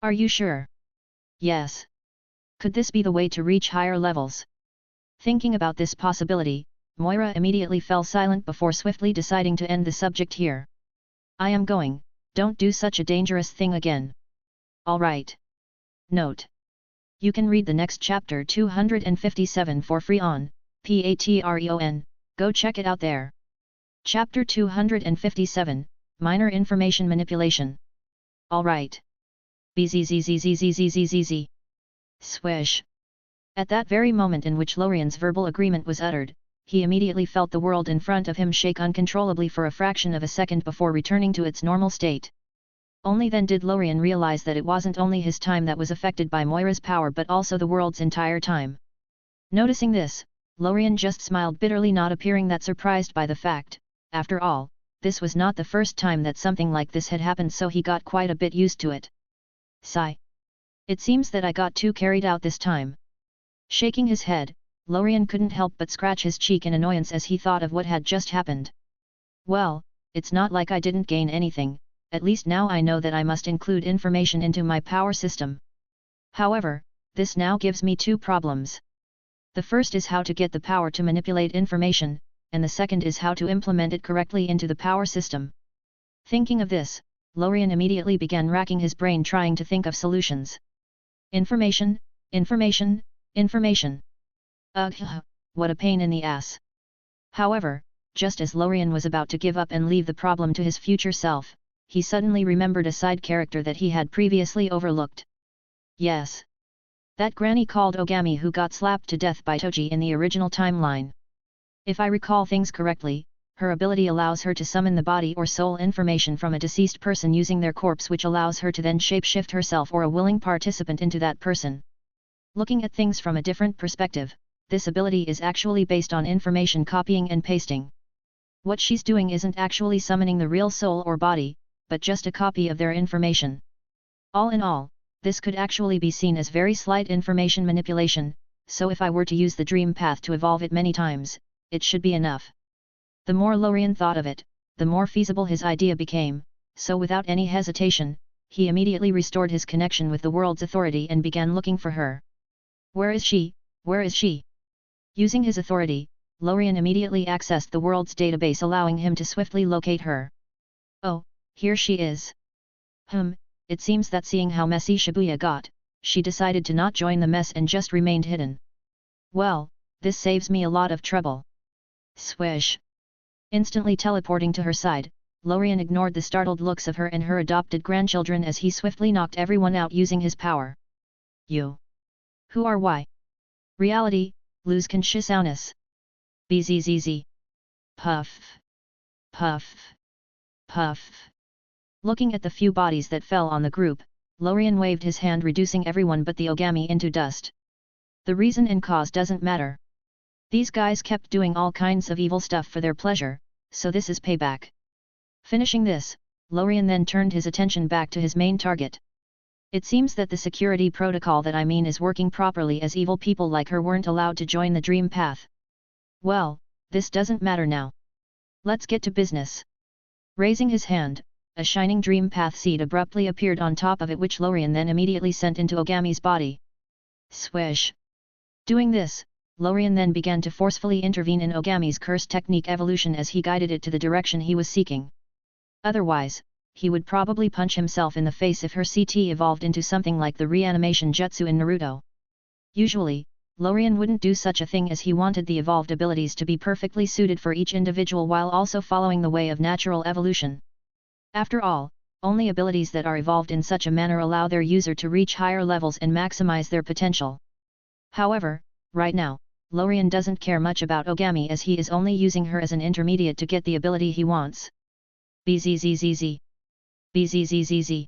Speaker 2: "Are you sure?" "Yes. Could this be the way to reach higher levels?" Thinking about this possibility, Moira immediately fell silent before swiftly deciding to end the subject here. "I am going, don't do such a dangerous thing again." "Alright." Note: you can read the next chapter 257 for free on Patreon, go check it out there. Chapter 257, Minor Information Manipulation. Alright. Bzzzzzzzzzzzzz. Swish. At that very moment in which Lorien's verbal agreement was uttered, he immediately felt the world in front of him shake uncontrollably for a fraction of a second before returning to its normal state. Only then did Lorien realize that it wasn't only his time that was affected by Moira's power but also the world's entire time. Noticing this, Lorien just smiled bitterly, not appearing that surprised by the fact. After all, this was not the first time that something like this had happened, so he got quite a bit used to it. Sigh. It seems that I got too carried out this time. Shaking his head, Lorien couldn't help but scratch his cheek in annoyance as he thought of what had just happened. Well, it's not like I didn't gain anything, at least now I know that I must include information into my power system. However, this now gives me two problems. The first is how to get the power to manipulate information, and the second is how to implement it correctly into the power system. Thinking of this, Lorien immediately began racking his brain trying to think of solutions. Information, information, information. Ugh, what a pain in the ass. However, just as Lorien was about to give up and leave the problem to his future self, he suddenly remembered a side character that he had previously overlooked. Yes. That granny called Ogami who got slapped to death by Toji in the original timeline. If I recall things correctly, her ability allows her to summon the body or soul information from a deceased person using their corpse, which allows her to then shapeshift herself or a willing participant into that person. Looking at things from a different perspective, this ability is actually based on information copying and pasting. What she's doing isn't actually summoning the real soul or body, but just a copy of their information. All in all, this could actually be seen as very slight information manipulation, so if I were to use the dream path to evolve it many times, it should be enough. The more Lorien thought of it, the more feasible his idea became, so without any hesitation, he immediately restored his connection with the world's authority and began looking for her. Where is she? Where is she? Using his authority, Lorien immediately accessed the world's database, allowing him to swiftly locate her. Oh, here she is. It seems that seeing how messy Shibuya got, she decided to not join the mess and just remained hidden. Well, this saves me a lot of trouble. Swish. Instantly teleporting to her side, Lorien ignored the startled looks of her and her adopted grandchildren as he swiftly knocked everyone out using his power. You. Who are why? Reality, lose consciousness. Bzzz. Puff. Puff. Puff. Looking at the few bodies that fell on the group, Lorien waved his hand, reducing everyone but the Ogami into dust. The reason and cause doesn't matter. These guys kept doing all kinds of evil stuff for their pleasure, so this is payback. Finishing this, Lorien then turned his attention back to his main target. It seems that the security protocol that I mean is working properly, as evil people like her weren't allowed to join the dream path. Well, this doesn't matter now. Let's get to business. Raising his hand, a shining dream path seed abruptly appeared on top of it, which Lorien then immediately sent into Ogami's body. Swish! Doing this, Lorien then began to forcefully intervene in Ogami's curse technique evolution as he guided it to the direction he was seeking. Otherwise, he would probably punch himself in the face if her CT evolved into something like the reanimation jutsu in Naruto. Usually, Lorien wouldn't do such a thing, as he wanted the evolved abilities to be perfectly suited for each individual while also following the way of natural evolution. After all, only abilities that are evolved in such a manner allow their user to reach higher levels and maximize their potential. However, right now, Lorien doesn't care much about Ogami, as he is only using her as an intermediate to get the ability he wants. Bzzz. Bzzz.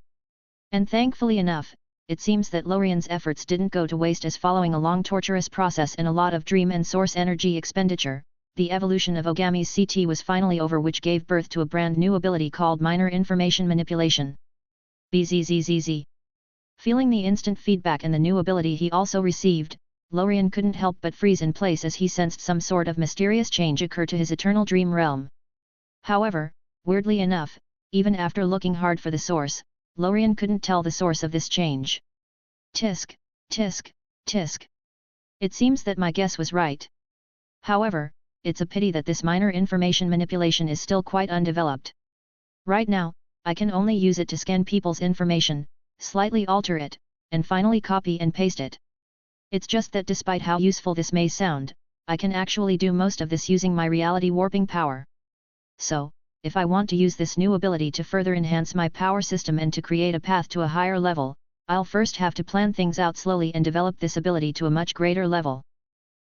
Speaker 2: And thankfully enough, it seems that Lorien's efforts didn't go to waste, as following a long torturous process and a lot of dream and source energy expenditure, the evolution of Ogami's CT was finally over, which gave birth to a brand new ability called Minor Information Manipulation. Bzzz. Feeling the instant feedback and the new ability he also received, Lorien couldn't help but freeze in place as he sensed some sort of mysterious change occur to his eternal dream realm. However, weirdly enough, even after looking hard for the source, Lorien couldn't tell the source of this change. Tisk, tisk, tisk. It seems that my guess was right. However, it's a pity that this minor information manipulation is still quite undeveloped. Right now, I can only use it to scan people's information, slightly alter it, and finally copy and paste it. It's just that despite how useful this may sound, I can actually do most of this using my reality warping power. So, if I want to use this new ability to further enhance my power system and to create a path to a higher level, I'll first have to plan things out slowly and develop this ability to a much greater level.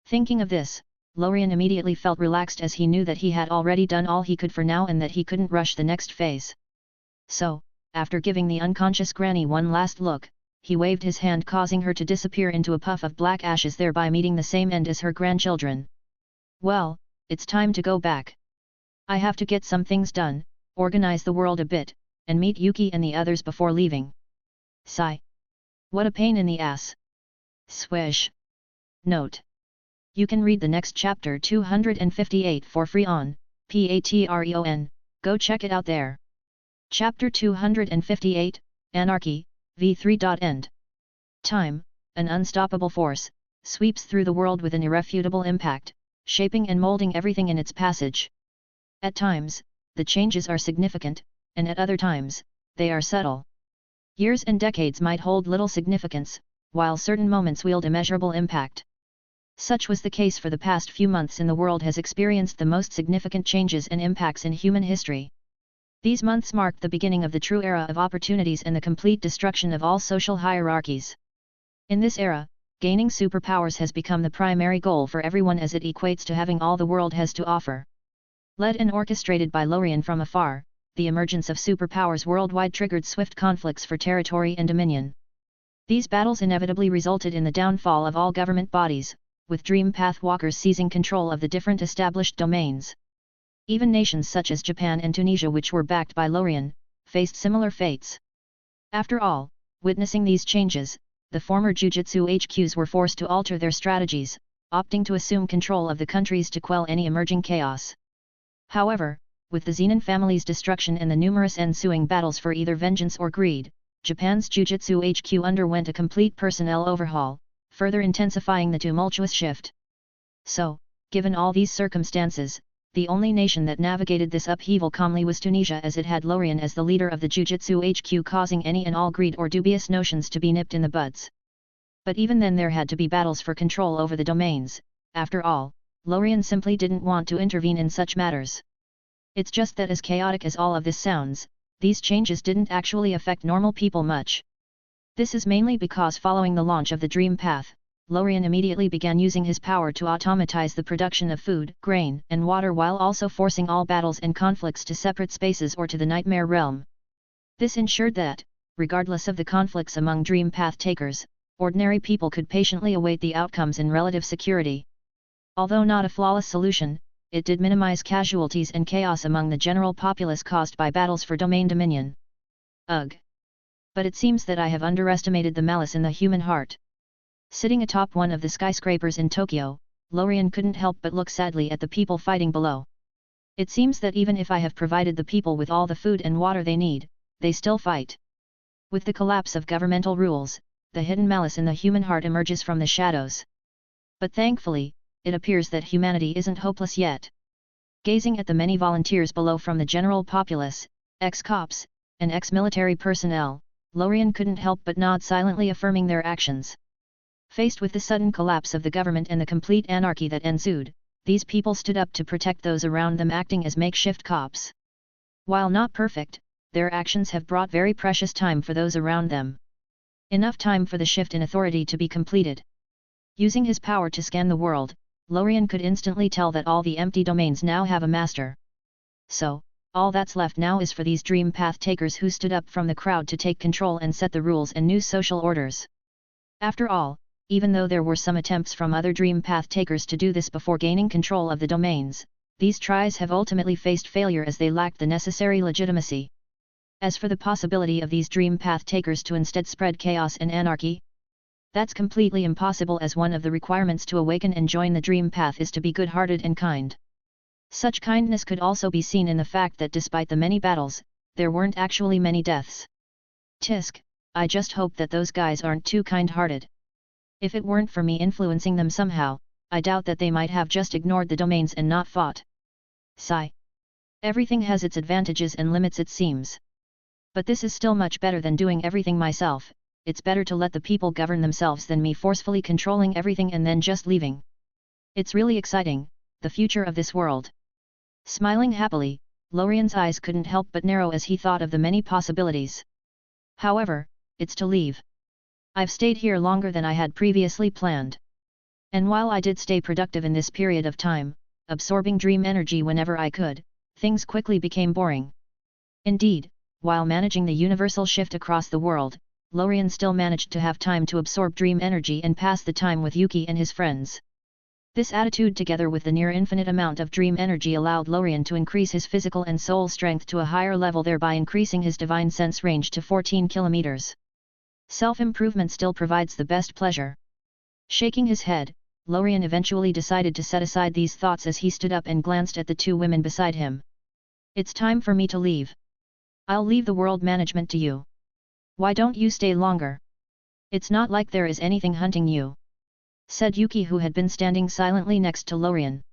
Speaker 2: Thinking of this, Lorien immediately felt relaxed, as he knew that he had already done all he could for now and that he couldn't rush the next phase. So, after giving the unconscious granny one last look, he waved his hand, causing her to disappear into a puff of black ashes, thereby meeting the same end as her grandchildren. Well, it's time to go back. I have to get some things done, organize the world a bit, and meet Yuki and the others before leaving. Sigh. What a pain in the ass. Swish. Note. You can read the next chapter 258 for free on Patreon, go check it out there. Chapter 258, Anarchy, v3. End. Time, an unstoppable force, sweeps through the world with an irrefutable impact, shaping and molding everything in its passage. At times, the changes are significant, and at other times, they are subtle. Years and decades might hold little significance, while certain moments wield immeasurable impact. Such was the case for the past few months. The world has experienced the most significant changes and impacts in human history. These months marked the beginning of the true era of opportunities and the complete destruction of all social hierarchies. In this era, gaining superpowers has become the primary goal for everyone, as it equates to having all the world has to offer. Led and orchestrated by Lorien from afar, the emergence of superpowers worldwide triggered swift conflicts for territory and dominion. These battles inevitably resulted in the downfall of all government bodies, with dream path walkers seizing control of the different established domains. Even nations such as Japan and Tunisia, which were backed by Lorien, faced similar fates. After all, witnessing these changes, the former Jujutsu HQs were forced to alter their strategies, opting to assume control of the countries to quell any emerging chaos. However, with the Zenin family's destruction and the numerous ensuing battles for either vengeance or greed, Japan's Jujutsu HQ underwent a complete personnel overhaul, further intensifying the tumultuous shift. So, given all these circumstances, the only nation that navigated this upheaval calmly was Tunisia, as it had Lorien as the leader of the Jujutsu HQ, causing any and all greed or dubious notions to be nipped in the buds. But even then there had to be battles for control over the domains. After all, Lorien simply didn't want to intervene in such matters. It's just that as chaotic as all of this sounds, these changes didn't actually affect normal people much. This is mainly because following the launch of the Dream Path, Lorien immediately began using his power to automatize the production of food, grain, and water, while also forcing all battles and conflicts to separate spaces or to the Nightmare Realm. This ensured that, regardless of the conflicts among Dream Path takers, ordinary people could patiently await the outcomes in relative security. Although not a flawless solution, it did minimize casualties and chaos among the general populace caused by battles for domain dominion. Ugh! But it seems that I have underestimated the malice in the human heart. Sitting atop one of the skyscrapers in Tokyo, Lorien couldn't help but look sadly at the people fighting below. It seems that even if I have provided the people with all the food and water they need, they still fight. With the collapse of governmental rules, the hidden malice in the human heart emerges from the shadows. But thankfully, it appears that humanity isn't hopeless yet. Gazing at the many volunteers below from the general populace, ex-cops, and ex-military personnel, Lorien couldn't help but nod silently, affirming their actions. Faced with the sudden collapse of the government and the complete anarchy that ensued, these people stood up to protect those around them, acting as makeshift cops. While not perfect, their actions have brought very precious time for those around them. Enough time for the shift in authority to be completed. Using his power to scan the world, Lorien could instantly tell that all the empty domains now have a master. So, all that's left now is for these dream path takers who stood up from the crowd to take control and set the rules and new social orders. After all, even though there were some attempts from other dream path takers to do this before gaining control of the domains, these tries have ultimately faced failure as they lacked the necessary legitimacy. As for the possibility of these dream path takers to instead spread chaos and anarchy, that's completely impossible, as one of the requirements to awaken and join the dream path is to be good-hearted and kind. Such kindness could also be seen in the fact that despite the many battles, there weren't actually many deaths. Tisk, I just hope that those guys aren't too kind-hearted. If it weren't for me influencing them somehow, I doubt that they might have just ignored the domains and not fought. Sigh. Everything has its advantages and limits, it seems. But this is still much better than doing everything myself. It's better to let the people govern themselves than me forcefully controlling everything and then just leaving. It's really exciting, the future of this world. Smiling happily, Lorien's eyes couldn't help but narrow as he thought of the many possibilities. However, it's to leave. I've stayed here longer than I had previously planned. And while I did stay productive in this period of time, absorbing dream energy whenever I could, things quickly became boring. Indeed, while managing the universal shift across the world, Lorien still managed to have time to absorb dream energy and pass the time with Yuki and his friends. This attitude together with the near-infinite amount of dream energy allowed Lorien to increase his physical and soul strength to a higher level, thereby increasing his divine sense range to 14 kilometers. Self-improvement still provides the best pleasure. Shaking his head, Lorien eventually decided to set aside these thoughts as he stood up and glanced at the two women beside him. It's time for me to leave. I'll leave the world management to you. Why don't you stay longer? It's not like there is anything hunting you, said Yuki, who had been standing silently next to Lorien.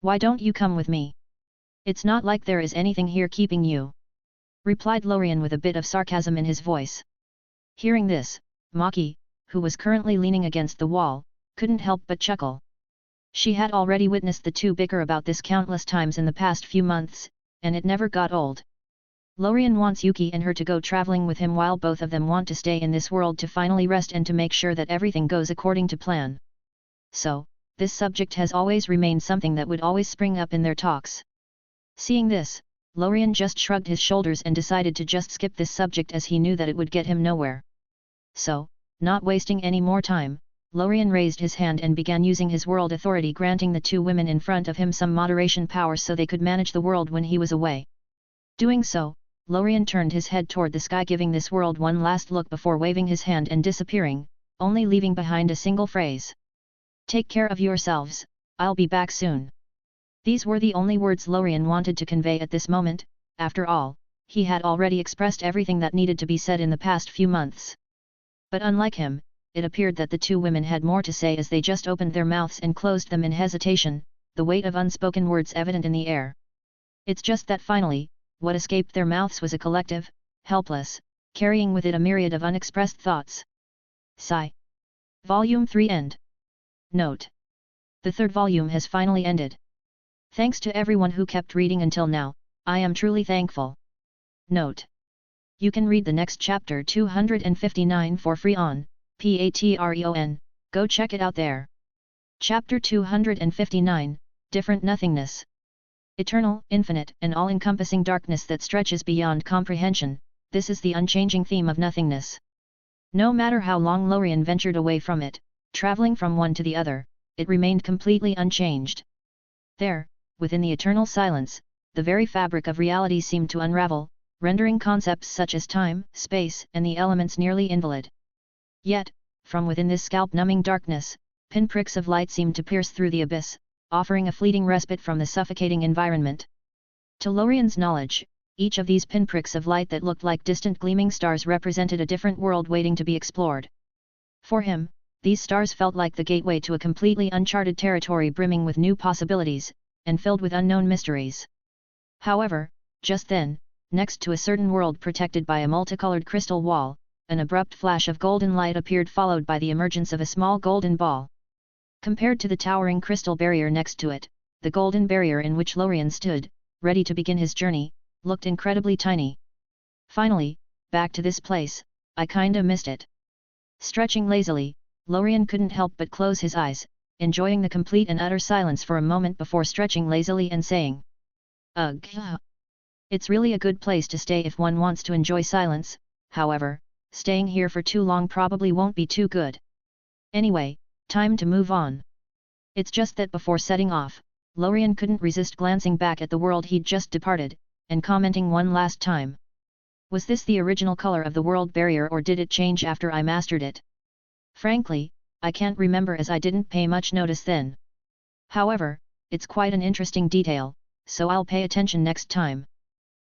Speaker 2: Why don't you come with me? It's not like there is anything here keeping you, replied Lorien with a bit of sarcasm in his voice. Hearing this, Maki, who was currently leaning against the wall, couldn't help but chuckle. She had already witnessed the two bicker about this countless times in the past few months, and it never got old. Lorien wants Yuki and her to go traveling with him, while both of them want to stay in this world to finally rest and to make sure that everything goes according to plan. So, this subject has always remained something that would always spring up in their talks. Seeing this, Lorien just shrugged his shoulders and decided to just skip this subject, as he knew that it would get him nowhere. So, not wasting any more time, Lorien raised his hand and began using his world authority, granting the two women in front of him some moderation power so they could manage the world when he was away. Doing so, Lorien turned his head toward the sky, giving this world one last look before waving his hand and disappearing, only leaving behind a single phrase. Take care of yourselves, I'll be back soon. These were the only words Lorien wanted to convey at this moment. After all, he had already expressed everything that needed to be said in the past few months. But unlike him, it appeared that the two women had more to say as they just opened their mouths and closed them in hesitation, the weight of unspoken words evident in the air. It's just that finally, what escaped their mouths was a collective, helpless, carrying with it a myriad of unexpressed thoughts. Sigh. Volume 3 End. Note. The third volume has finally ended. Thanks to everyone who kept reading until now, I am truly thankful. Note. You can read the next chapter 259 for free on Patreon, go check it out there. Chapter 259, Different Nothingness. Eternal, infinite, and all-encompassing darkness that stretches beyond comprehension, this is the unchanging theme of nothingness. No matter how long Lorien ventured away from it, traveling from one to the other, it remained completely unchanged. There, within the eternal silence, the very fabric of reality seemed to unravel, rendering concepts such as time, space, and the elements nearly invalid. Yet, from within this scalp-numbing darkness, pinpricks of light seemed to pierce through the abyss, offering a fleeting respite from the suffocating environment. To Lorien's knowledge, each of these pinpricks of light that looked like distant gleaming stars represented a different world waiting to be explored. For him, these stars felt like the gateway to a completely uncharted territory brimming with new possibilities, and filled with unknown mysteries. However, just then, next to a certain world protected by a multicolored crystal wall, an abrupt flash of golden light appeared, followed by the emergence of a small golden ball. Compared to the towering crystal barrier next to it, the golden barrier in which Lorien stood, ready to begin his journey, looked incredibly tiny. Finally, back to this place, I kinda missed it. Stretching lazily, Lorien couldn't help but close his eyes, enjoying the complete and utter silence for a moment before stretching lazily and saying, "Ugh. It's really a good place to stay if one wants to enjoy silence, however, staying here for too long probably won't be too good. Anyway, time to move on." It's just that before setting off, Lorien couldn't resist glancing back at the world he'd just departed, and commenting one last time. Was this the original color of the world barrier, or did it change after I mastered it? Frankly, I can't remember, as I didn't pay much notice then. However, it's quite an interesting detail, so I'll pay attention next time.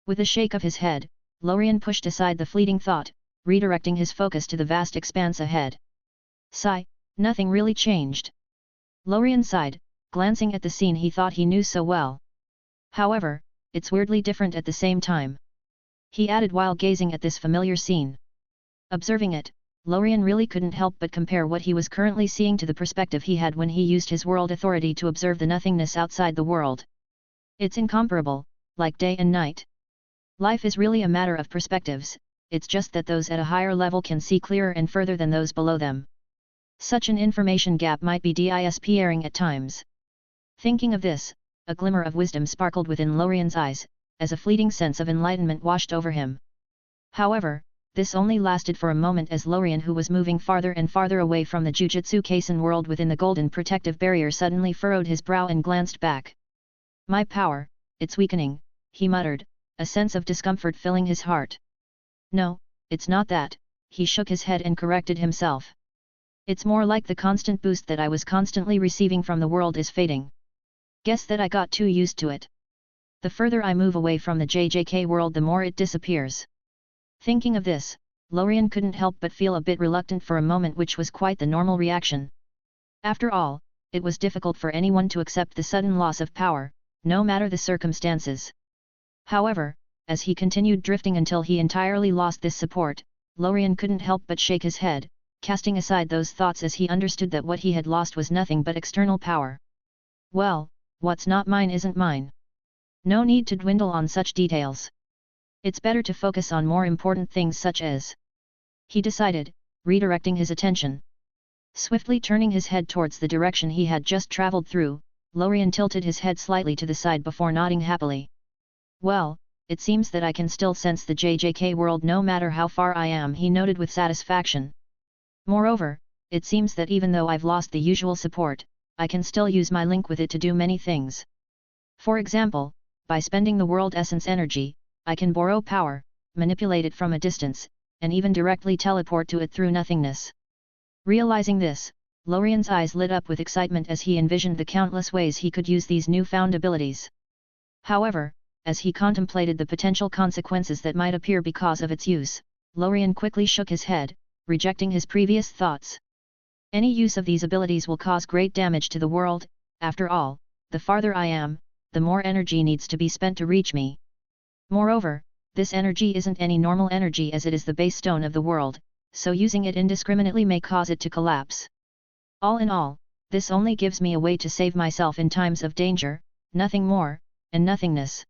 Speaker 2: With a shake of his head, Lorien pushed aside the fleeting thought, redirecting his focus to the vast expanse ahead. Sigh, nothing really changed. Lorien sighed, glancing at the scene he thought he knew so well. However, it's weirdly different at the same time. He added while gazing at this familiar scene. Observing it, Lorien really couldn't help but compare what he was currently seeing to the perspective he had when he used his world authority to observe the nothingness outside the world. It's incomparable, like day and night. Life is really a matter of perspectives, it's just that those at a higher level can see clearer and further than those below them. Such an information gap might be disappearing at times. Thinking of this, a glimmer of wisdom sparkled within Lorien's eyes, as a fleeting sense of enlightenment washed over him. However, this only lasted for a moment, as Lorien, who was moving farther and farther away from the Jujutsu Kaisen world within the golden protective barrier, suddenly furrowed his brow and glanced back. "My power, it's weakening," he muttered, a sense of discomfort filling his heart. "No, it's not that," he shook his head and corrected himself. "It's more like the constant boost that I was constantly receiving from the world is fading. Guess that I got too used to it. The further I move away from the JJK world, the more it disappears." Thinking of this, Lorien couldn't help but feel a bit reluctant for a moment, which was quite the normal reaction. After all, it was difficult for anyone to accept the sudden loss of power, no matter the circumstances. However, as he continued drifting until he entirely lost this support, Lorien couldn't help but shake his head, casting aside those thoughts as he understood that what he had lost was nothing but external power. Well, what's not mine isn't mine. No need to dwindle on such details. It's better to focus on more important things, such as, he decided, redirecting his attention. Swiftly turning his head towards the direction he had just traveled through, Lorien tilted his head slightly to the side before nodding happily. "Well, it seems that I can still sense the JJK world no matter how far I am," he noted with satisfaction. "Moreover, it seems that even though I've lost the usual support, I can still use my link with it to do many things. For example, by spending the world essence energy, I can borrow power, manipulate it from a distance, and even directly teleport to it through nothingness." Realizing this, Lorien's eyes lit up with excitement as he envisioned the countless ways he could use these newfound abilities. However, as he contemplated the potential consequences that might appear because of its use, Lorien quickly shook his head, rejecting his previous thoughts. Any use of these abilities will cause great damage to the world. After all, the farther I am, the more energy needs to be spent to reach me. Moreover, this energy isn't any normal energy, as it is the base stone of the world, so using it indiscriminately may cause it to collapse. All in all, this only gives me a way to save myself in times of danger, nothing more, and nothingness.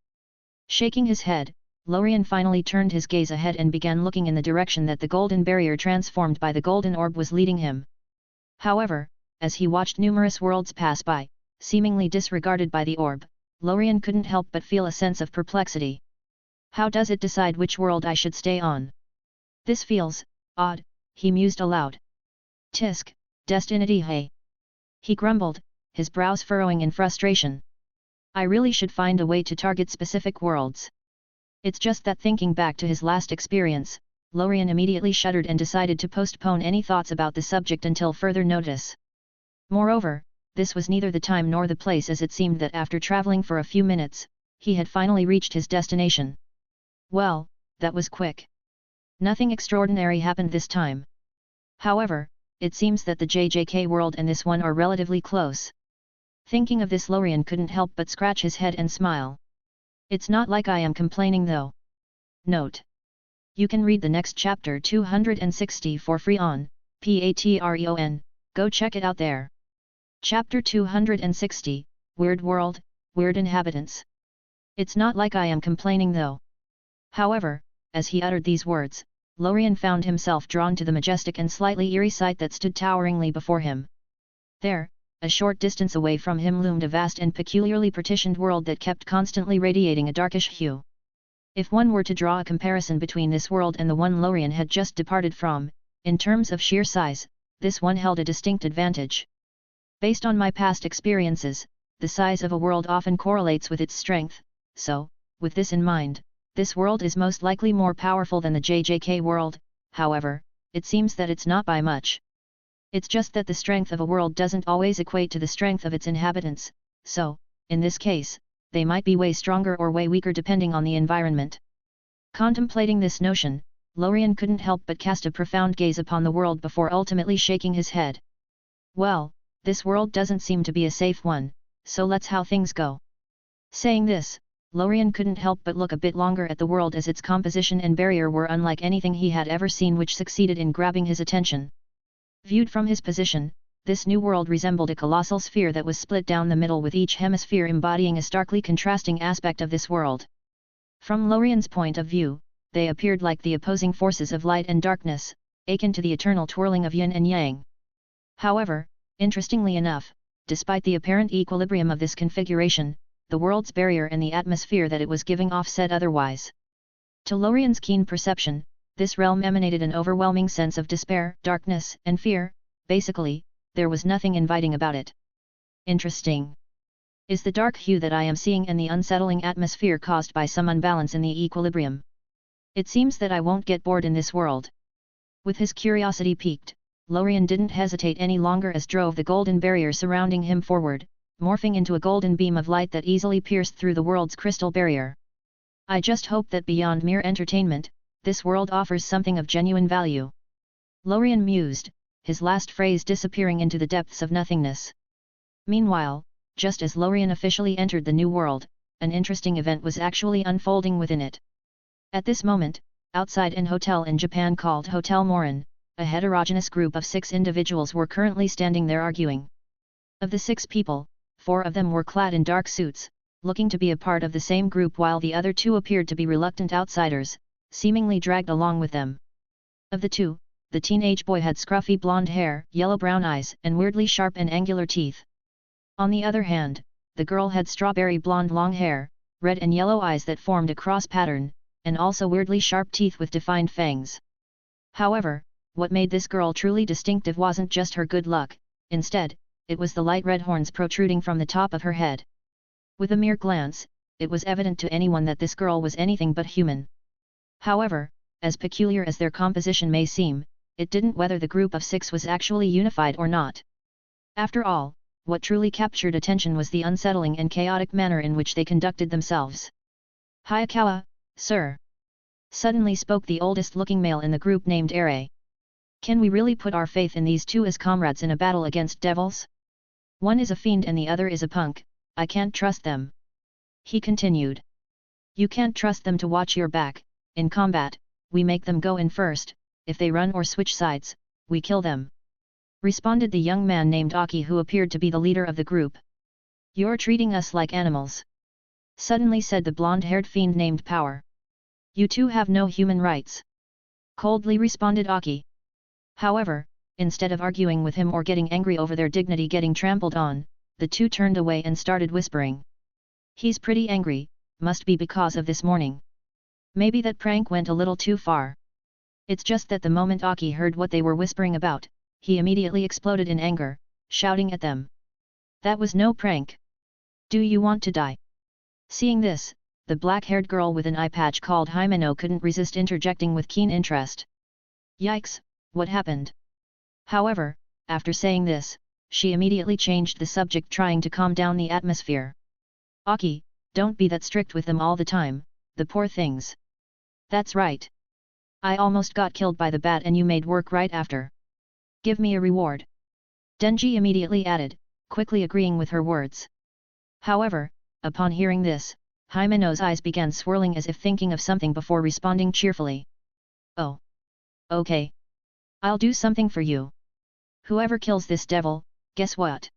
Speaker 2: Shaking his head, Lorien finally turned his gaze ahead and began looking in the direction that the golden barrier transformed by the golden orb was leading him. However, as he watched numerous worlds pass by, seemingly disregarded by the orb, Lorien couldn't help but feel a sense of perplexity. How does it decide which world I should stay on? This feels odd, he mused aloud. Tisk, destiny hey. He grumbled, his brows furrowing in frustration. I really should find a way to target specific worlds. It's just that thinking back to his last experience, Lorien immediately shuddered and decided to postpone any thoughts about the subject until further notice. Moreover, this was neither the time nor the place, as it seemed that after traveling for a few minutes, he had finally reached his destination. Well, that was quick. Nothing extraordinary happened this time. However, it seems that the JJK world and this one are relatively close. Thinking of this, Lorien couldn't help but scratch his head and smile. It's not like I am complaining though. Note. You can read the next chapter 260 for free on Patreon, go check it out there. Chapter 260, Weird World, Weird Inhabitants. It's not like I am complaining though. However, as he uttered these words, Lorien found himself drawn to the majestic and slightly eerie sight that stood toweringly before him. There, a short distance away from him loomed a vast and peculiarly partitioned world that kept constantly radiating a darkish hue. If one were to draw a comparison between this world and the one Lorien had just departed from, in terms of sheer size, this one held a distinct advantage. Based on my past experiences, the size of a world often correlates with its strength, so, with this in mind, this world is most likely more powerful than the JJK world. However, it seems that it's not by much. It's just that the strength of a world doesn't always equate to the strength of its inhabitants, so, in this case, they might be way stronger or way weaker depending on the environment. Contemplating this notion, Lorien couldn't help but cast a profound gaze upon the world before ultimately shaking his head. Well, this world doesn't seem to be a safe one, so let's how things go. Saying this, Lorien couldn't help but look a bit longer at the world, as its composition and barrier were unlike anything he had ever seen, which succeeded in grabbing his attention. Viewed from his position, this new world resembled a colossal sphere that was split down the middle, with each hemisphere embodying a starkly contrasting aspect of this world. From Lorien's point of view, they appeared like the opposing forces of light and darkness, akin to the eternal twirling of yin and yang. However, interestingly enough, despite the apparent equilibrium of this configuration, the world's barrier and the atmosphere that it was giving off said otherwise. To Lorien's keen perception, this realm emanated an overwhelming sense of despair, darkness, and fear. Basically, there was nothing inviting about it. Interesting. Is the dark hue that I am seeing and the unsettling atmosphere caused by some unbalance in the equilibrium? It seems that I won't get bored in this world. With his curiosity piqued, Lorien didn't hesitate any longer, as drove the golden barrier surrounding him forward, morphing into a golden beam of light that easily pierced through the world's crystal barrier. I just hope that beyond mere entertainment, this world offers something of genuine value. Lorien mused, his last phrase disappearing into the depths of nothingness. Meanwhile, just as Lorien officially entered the new world, an interesting event was actually unfolding within it. At this moment, outside an hotel in Japan called Hotel Morin, a heterogeneous group of 6 individuals were currently standing there arguing. Of the 6 people, 4 of them were clad in dark suits, looking to be a part of the same group, while the other 2 appeared to be reluctant outsiders, seemingly dragged along with them. Of the 2, the teenage boy had scruffy blonde hair, yellow-brown eyes, and weirdly sharp and angular teeth. On the other hand, the girl had strawberry blonde long hair, red and yellow eyes that formed a cross pattern, and also weirdly sharp teeth with defined fangs. However, what made this girl truly distinctive wasn't just her good luck, instead, it was the light red horns protruding from the top of her head. With a mere glance, it was evident to anyone that this girl was anything but human. However, as peculiar as their composition may seem, it didn't whether the group of 6 was actually unified or not. After all, what truly captured attention was the unsettling and chaotic manner in which they conducted themselves. "Hayakawa, sir," suddenly spoke the oldest-looking male in the group, named Ere. "Can we really put our faith in these 2 as comrades in a battle against devils? One is a fiend and the other is a punk, I can't trust them." He continued. "You can't trust them to watch your back. In combat, we make them go in first. If they run or switch sides, we kill them," responded the young man named Aki, who appeared to be the leader of the group. "You're treating us like animals," suddenly said the blonde-haired fiend named Power. "You 2 have no human rights," coldly responded Aki. However, instead of arguing with him or getting angry over their dignity getting trampled on, the 2 turned away and started whispering. "He's pretty angry, must be because of this morning. Maybe that prank went a little too far." It's just that the moment Aki heard what they were whispering about, he immediately exploded in anger, shouting at them. "That was no prank. Do you want to die?" Seeing this, the black-haired girl with an eye patch called Himeno couldn't resist interjecting with keen interest. "Yikes, what happened?" However, after saying this, she immediately changed the subject, trying to calm down the atmosphere. Aki, don't be that strict with them all the time, the poor things. That's right. I almost got killed by the bat and you made work right after. Give me a reward. Denji immediately added, quickly agreeing with her words. However, upon hearing this, Himeno's eyes began swirling as if thinking of something before responding cheerfully. Oh. Okay. I'll do something for you. Whoever kills this devil, guess what?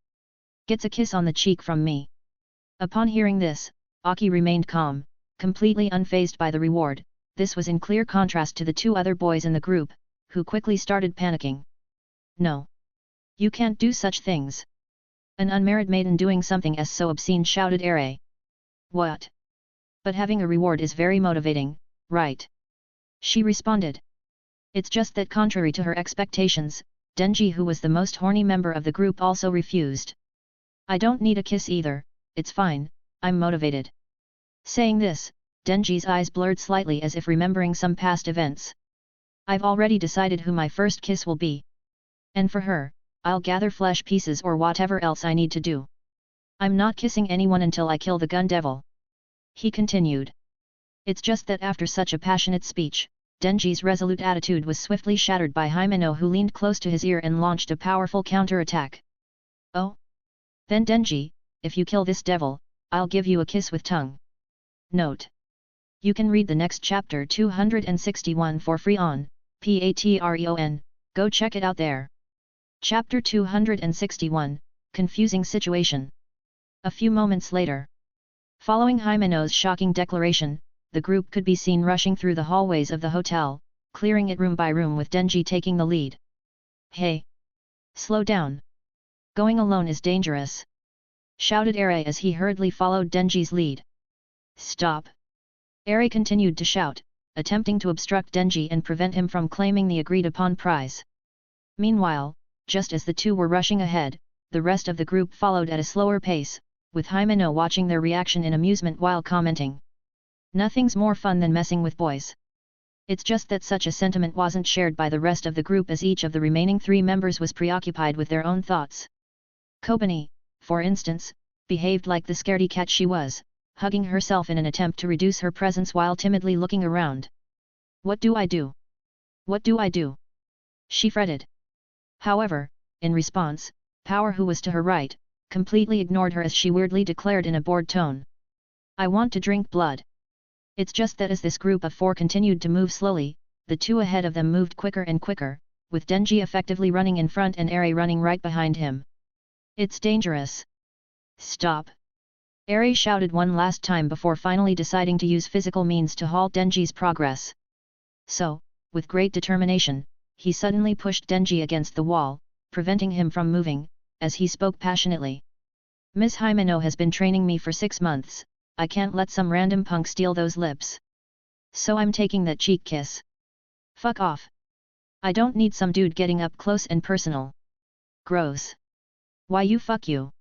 Speaker 2: Gets a kiss on the cheek from me. Upon hearing this, Aki remained calm, completely unfazed by the reward. This was in clear contrast to the two other boys in the group, who quickly started panicking. No. You can't do such things. An unmarried maiden doing something as so obscene, shouted Ere. What? But having a reward is very motivating, right? She responded. It's just that contrary to her expectations, Denji, who was the most horny member of the group, also refused. I don't need a kiss either, it's fine, I'm motivated. Saying this, Denji's eyes blurred slightly as if remembering some past events. I've already decided who my first kiss will be. And for her, I'll gather flesh pieces or whatever else I need to do. I'm not kissing anyone until I kill the gun devil. He continued. It's just that after such a passionate speech, Denji's resolute attitude was swiftly shattered by Himeno, who leaned close to his ear and launched a powerful counter-attack. Oh? Then Denji, if you kill this devil, I'll give you a kiss with tongue. Note. You can read the next chapter 261 for free on Patreon, go check it out there. Chapter 261, Confusing Situation. A few moments later. Following Himeno's shocking declaration, the group could be seen rushing through the hallways of the hotel, clearing it room by room with Denji taking the lead. Hey! Slow down! Going alone is dangerous! Shouted Ere as he hurriedly followed Denji's lead. Stop! Ere continued to shout, attempting to obstruct Denji and prevent him from claiming the agreed-upon prize. Meanwhile, just as the two were rushing ahead, the rest of the group followed at a slower pace, with Himeno watching their reaction in amusement while commenting. Nothing's more fun than messing with boys. It's just that such a sentiment wasn't shared by the rest of the group, as each of the remaining 3 members was preoccupied with their own thoughts. Kobani, for instance, behaved like the scaredy cat she was, hugging herself in an attempt to reduce her presence while timidly looking around. What do I do? What do I do? She fretted. However, in response, Power, who was to her right, completely ignored her as she weirdly declared in a bored tone. I want to drink blood. It's just that as this group of 4 continued to move slowly, the 2 ahead of them moved quicker and quicker, with Denji effectively running in front and Eri running right behind him. It's dangerous. Stop! Eri shouted one last time before finally deciding to use physical means to halt Denji's progress. So, with great determination, he suddenly pushed Denji against the wall, preventing him from moving, as he spoke passionately. Miss Himeno has been training me for 6 months, I can't let some random punk steal those lips. So I'm taking that cheek kiss. Fuck off. I don't need some dude getting up close and personal. Gross. Why you fuck you?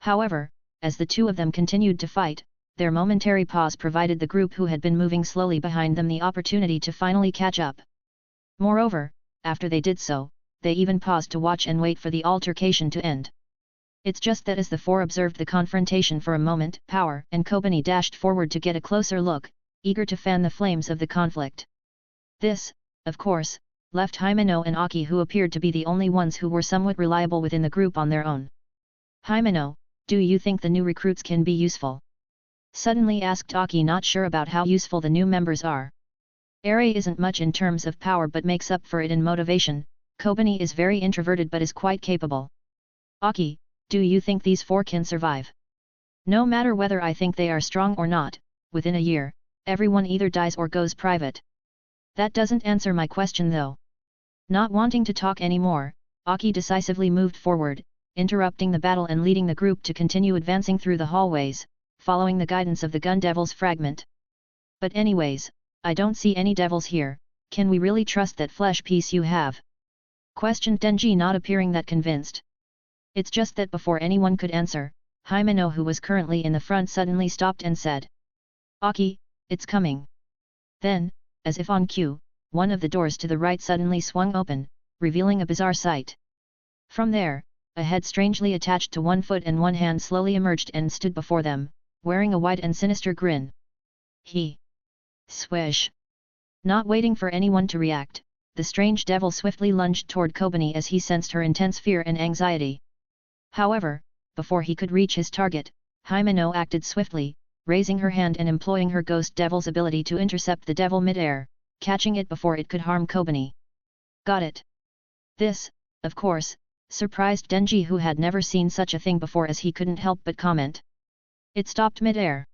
Speaker 2: However, as the 2 of them continued to fight, their momentary pause provided the group who had been moving slowly behind them the opportunity to finally catch up. Moreover, after they did so, they even paused to watch and wait for the altercation to end. It's just that as the 4 observed the confrontation for a moment, Power and Kobani dashed forward to get a closer look, eager to fan the flames of the conflict. This, of course, left Himeno and Aki, who appeared to be the only ones who were somewhat reliable within the group, on their own. Himeno, do you think the new recruits can be useful? Suddenly asked Aki, not sure about how useful the new members are. Eri isn't much in terms of power but makes up for it in motivation. Kobani is very introverted but is quite capable. Aki, do you think these 4 can survive? No matter whether I think they are strong or not, within a year, everyone either dies or goes private. That doesn't answer my question though. Not wanting to talk anymore, Aki decisively moved forward, interrupting the battle and leading the group to continue advancing through the hallways, following the guidance of the Gun Devil's fragment. But anyways, I don't see any devils here, can we really trust that flesh piece you have? Questioned Denji, not appearing that convinced. It's just that before anyone could answer, Himeno, who was currently in the front, suddenly stopped and said, Aki, it's coming. Then, as if on cue, one of the doors to the right suddenly swung open, revealing a bizarre sight. From there, a head strangely attached to one foot and one hand slowly emerged and stood before them, wearing a wide and sinister grin. He. Swish. Not waiting for anyone to react, the strange devil swiftly lunged toward Kobani as he sensed her intense fear and anxiety. However, before he could reach his target, Himeno acted swiftly, raising her hand and employing her ghost devil's ability to intercept the devil mid-air, catching it before it could harm Kobani. Got it. This, of course, surprised Denji, who had never seen such a thing before, as he couldn't help but comment. It stopped mid-air.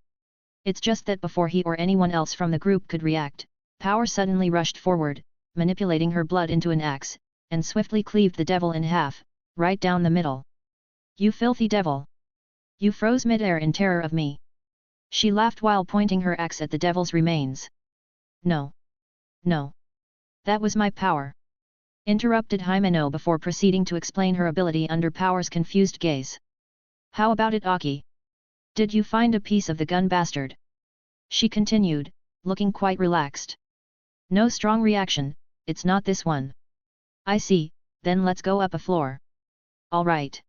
Speaker 2: It's just that before he or anyone else from the group could react, Power suddenly rushed forward, manipulating her blood into an axe, and swiftly cleaved the devil in half, right down the middle. You filthy devil! You froze mid-air in terror of me. She laughed while pointing her axe at the devil's remains. No. No. That was my power. Interrupted Himeno before proceeding to explain her ability under Power's confused gaze. How about it, Aki? Did you find a piece of the gun, bastard? She continued, looking quite relaxed. No strong reaction, it's not this one. I see, then let's go up a floor. All right.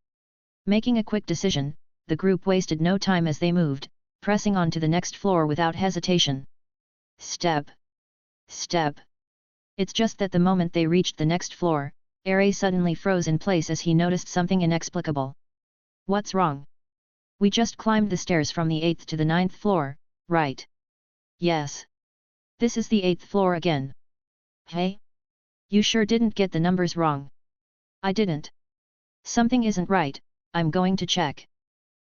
Speaker 2: Making a quick decision, the group wasted no time as they moved, pressing on to the next floor without hesitation. Step. Step. It's just that the moment they reached the next floor, Ere suddenly froze in place as he noticed something inexplicable. What's wrong? We just climbed the stairs from the 8th to the 9th floor, right? Yes. This is the 8th floor again. Hey? You sure didn't get the numbers wrong? I didn't. Something isn't right, I'm going to check.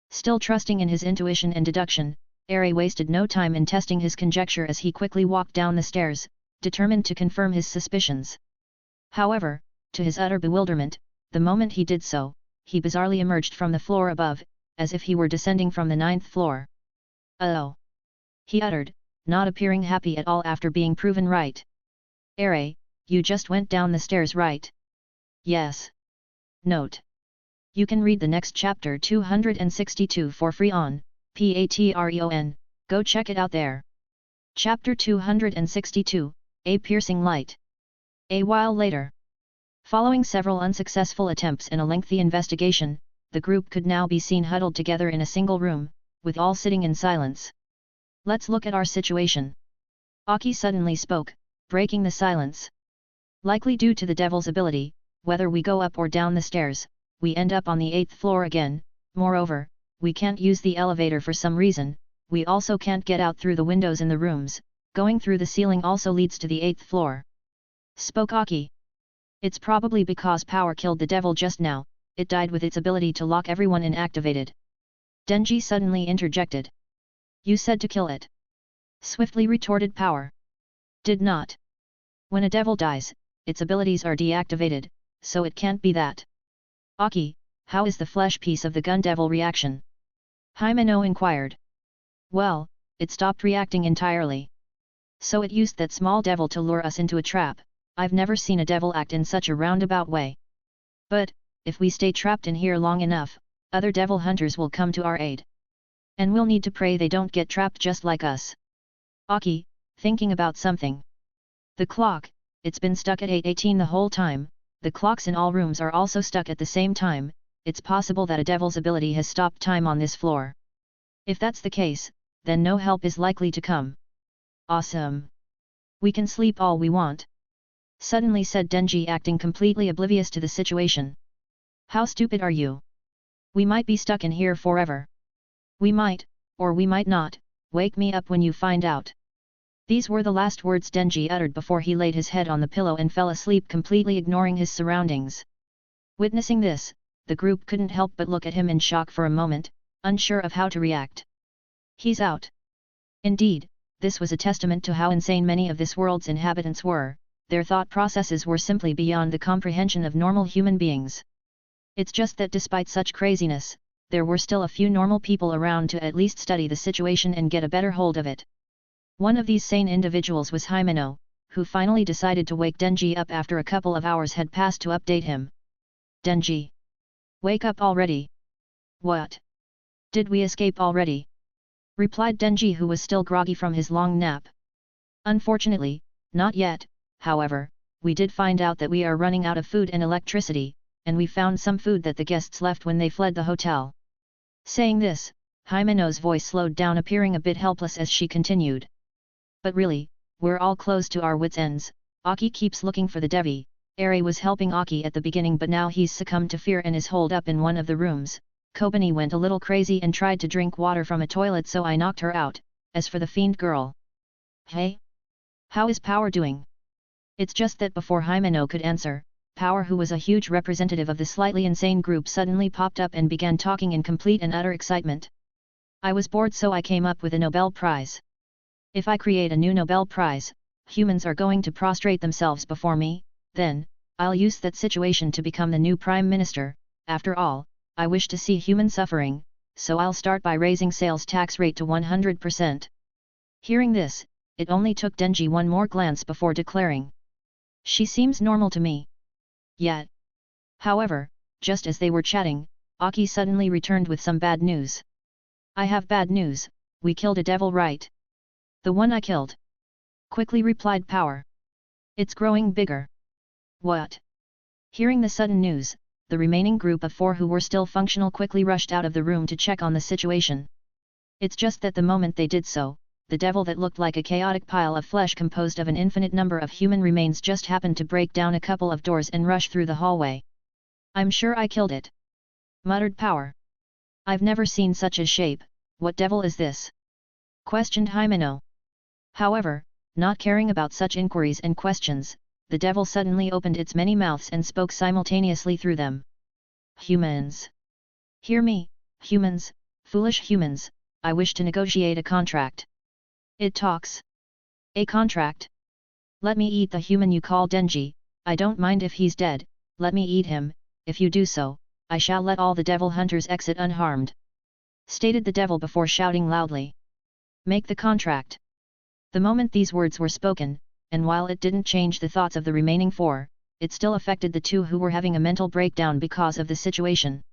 Speaker 2: Still trusting in his intuition and deduction, Ere wasted no time in testing his conjecture as he quickly walked down the stairs, determined to confirm his suspicions. However, to his utter bewilderment, the moment he did so, he bizarrely emerged from the floor above, as if he were descending from the 9th floor. Oh! He uttered, not appearing happy at all after being proven right. Ere, you just went down the stairs, right? Yes. Note. You can read the next chapter 262 for free on Patreon, go check it out there. Chapter 262, A Piercing Light. A while later. Following several unsuccessful attempts and a lengthy investigation, the group could now be seen huddled together in a single room, with all sitting in silence. Let's look at our situation. Aki suddenly spoke, breaking the silence. Likely due to the devil's ability, whether we go up or down the stairs, we end up on the 8th floor again. Moreover, we can't use the elevator for some reason, we also can't get out through the windows in the rooms, going through the ceiling also leads to the 8th floor. Spoke Aki. It's probably because Power killed the devil just now, it died with its ability to lock everyone inactivated. Denji suddenly interjected. You said to kill it. Swiftly retorted Power. Did not. When a devil dies, its abilities are deactivated, so it can't be that. Aki, how is the flesh piece of the gun devil reaction? Himeno inquired. Well, it stopped reacting entirely. So it used that small devil to lure us into a trap. I've never seen a devil act in such a roundabout way. But, if we stay trapped in here long enough, other devil hunters will come to our aid. And we'll need to pray they don't get trapped just like us. Aki, thinking about something. The clock, it's been stuck at 8:18 the whole time, the clocks in all rooms are also stuck at the same time, it's possible that a devil's ability has stopped time on this floor. If that's the case, then no help is likely to come. Awesome. We can sleep all we want. Suddenly said Denji, acting completely oblivious to the situation. How stupid are you? We might be stuck in here forever. We might, or we might not, wake me up when you find out. These were the last words Denji uttered before he laid his head on the pillow and fell asleep, completely ignoring his surroundings. Witnessing this, the group couldn't help but look at him in shock for a moment, unsure of how to react. He's out. Indeed, this was a testament to how insane many of this world's inhabitants were, their thought processes were simply beyond the comprehension of normal human beings. It's just that despite such craziness, there were still a few normal people around to at least study the situation and get a better hold of it. One of these sane individuals was Himeno, who finally decided to wake Denji up after a couple of hours had passed to update him. Denji! Wake up already! What? Did we escape already? Replied Denji, who was still groggy from his long nap. Unfortunately, not yet, however, we did find out that we are running out of food and electricity, and we found some food that the guests left when they fled the hotel. Saying this, Himeno's voice slowed down, appearing a bit helpless as she continued. But really, we're all close to our wits' ends. Aki keeps looking for the Devi. Eri was helping Aki at the beginning, but now he's succumbed to fear and is holed up in one of the rooms. Kobani went a little crazy and tried to drink water from a toilet, so I knocked her out. As for the fiend girl. Hey? How is Power doing? It's just that before Himeno could answer, Power, who was a huge representative of the slightly insane group, suddenly popped up and began talking in complete and utter excitement. I was bored, so I came up with a Nobel Prize. If I create a new Nobel Prize, humans are going to prostrate themselves before me, then, I'll use that situation to become the new Prime Minister. After all, I wish to see human suffering, so I'll start by raising sales tax rate to 100%. Hearing this, it only took Denji one more glance before declaring. She seems normal to me. Yet. However, just as they were chatting, Aki suddenly returned with some bad news. I have bad news, we killed a devil, right? The one I killed. Quickly replied Power. It's growing bigger. What? Hearing the sudden news, the remaining group of 4 who were still functional quickly rushed out of the room to check on the situation. It's just that the moment they did so, the devil that looked like a chaotic pile of flesh composed of an infinite number of human remains just happened to break down a couple of doors and rush through the hallway. I'm sure I killed it. Muttered Power. I've never seen such a shape. What devil is this? Questioned Himeno. However, not caring about such inquiries and questions, the devil suddenly opened its many mouths and spoke simultaneously through them. Humans. Hear me, humans, foolish humans, I wish to negotiate a contract. It talks. A contract? Let me eat the human you call Denji. I don't mind if he's dead, let me eat him. If you do so, I shall let all the devil hunters exit unharmed. Stated the devil before shouting loudly. Make the contract. The moment these words were spoken, and while it didn't change the thoughts of the remaining 4, it still affected the 2 who were having a mental breakdown because of the situation.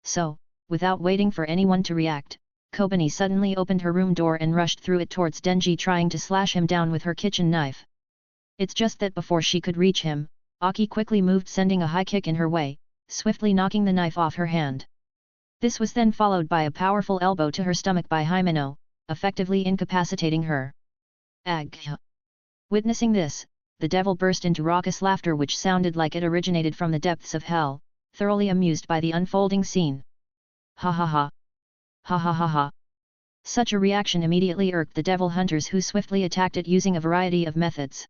Speaker 2: So, without waiting for anyone to react, Kobani suddenly opened her room door and rushed through it towards Denji, trying to slash him down with her kitchen knife. It's just that before she could reach him, Aki quickly moved, sending a high kick in her way, swiftly knocking the knife off her hand. This was then followed by a powerful elbow to her stomach by Himeno, effectively incapacitating her. Ag. Witnessing this, the devil burst into raucous laughter which sounded like it originated from the depths of hell, thoroughly amused by the unfolding scene. Ha ha ha. Ha ha ha ha. Such a reaction immediately irked the devil hunters, who swiftly attacked it using a variety of methods.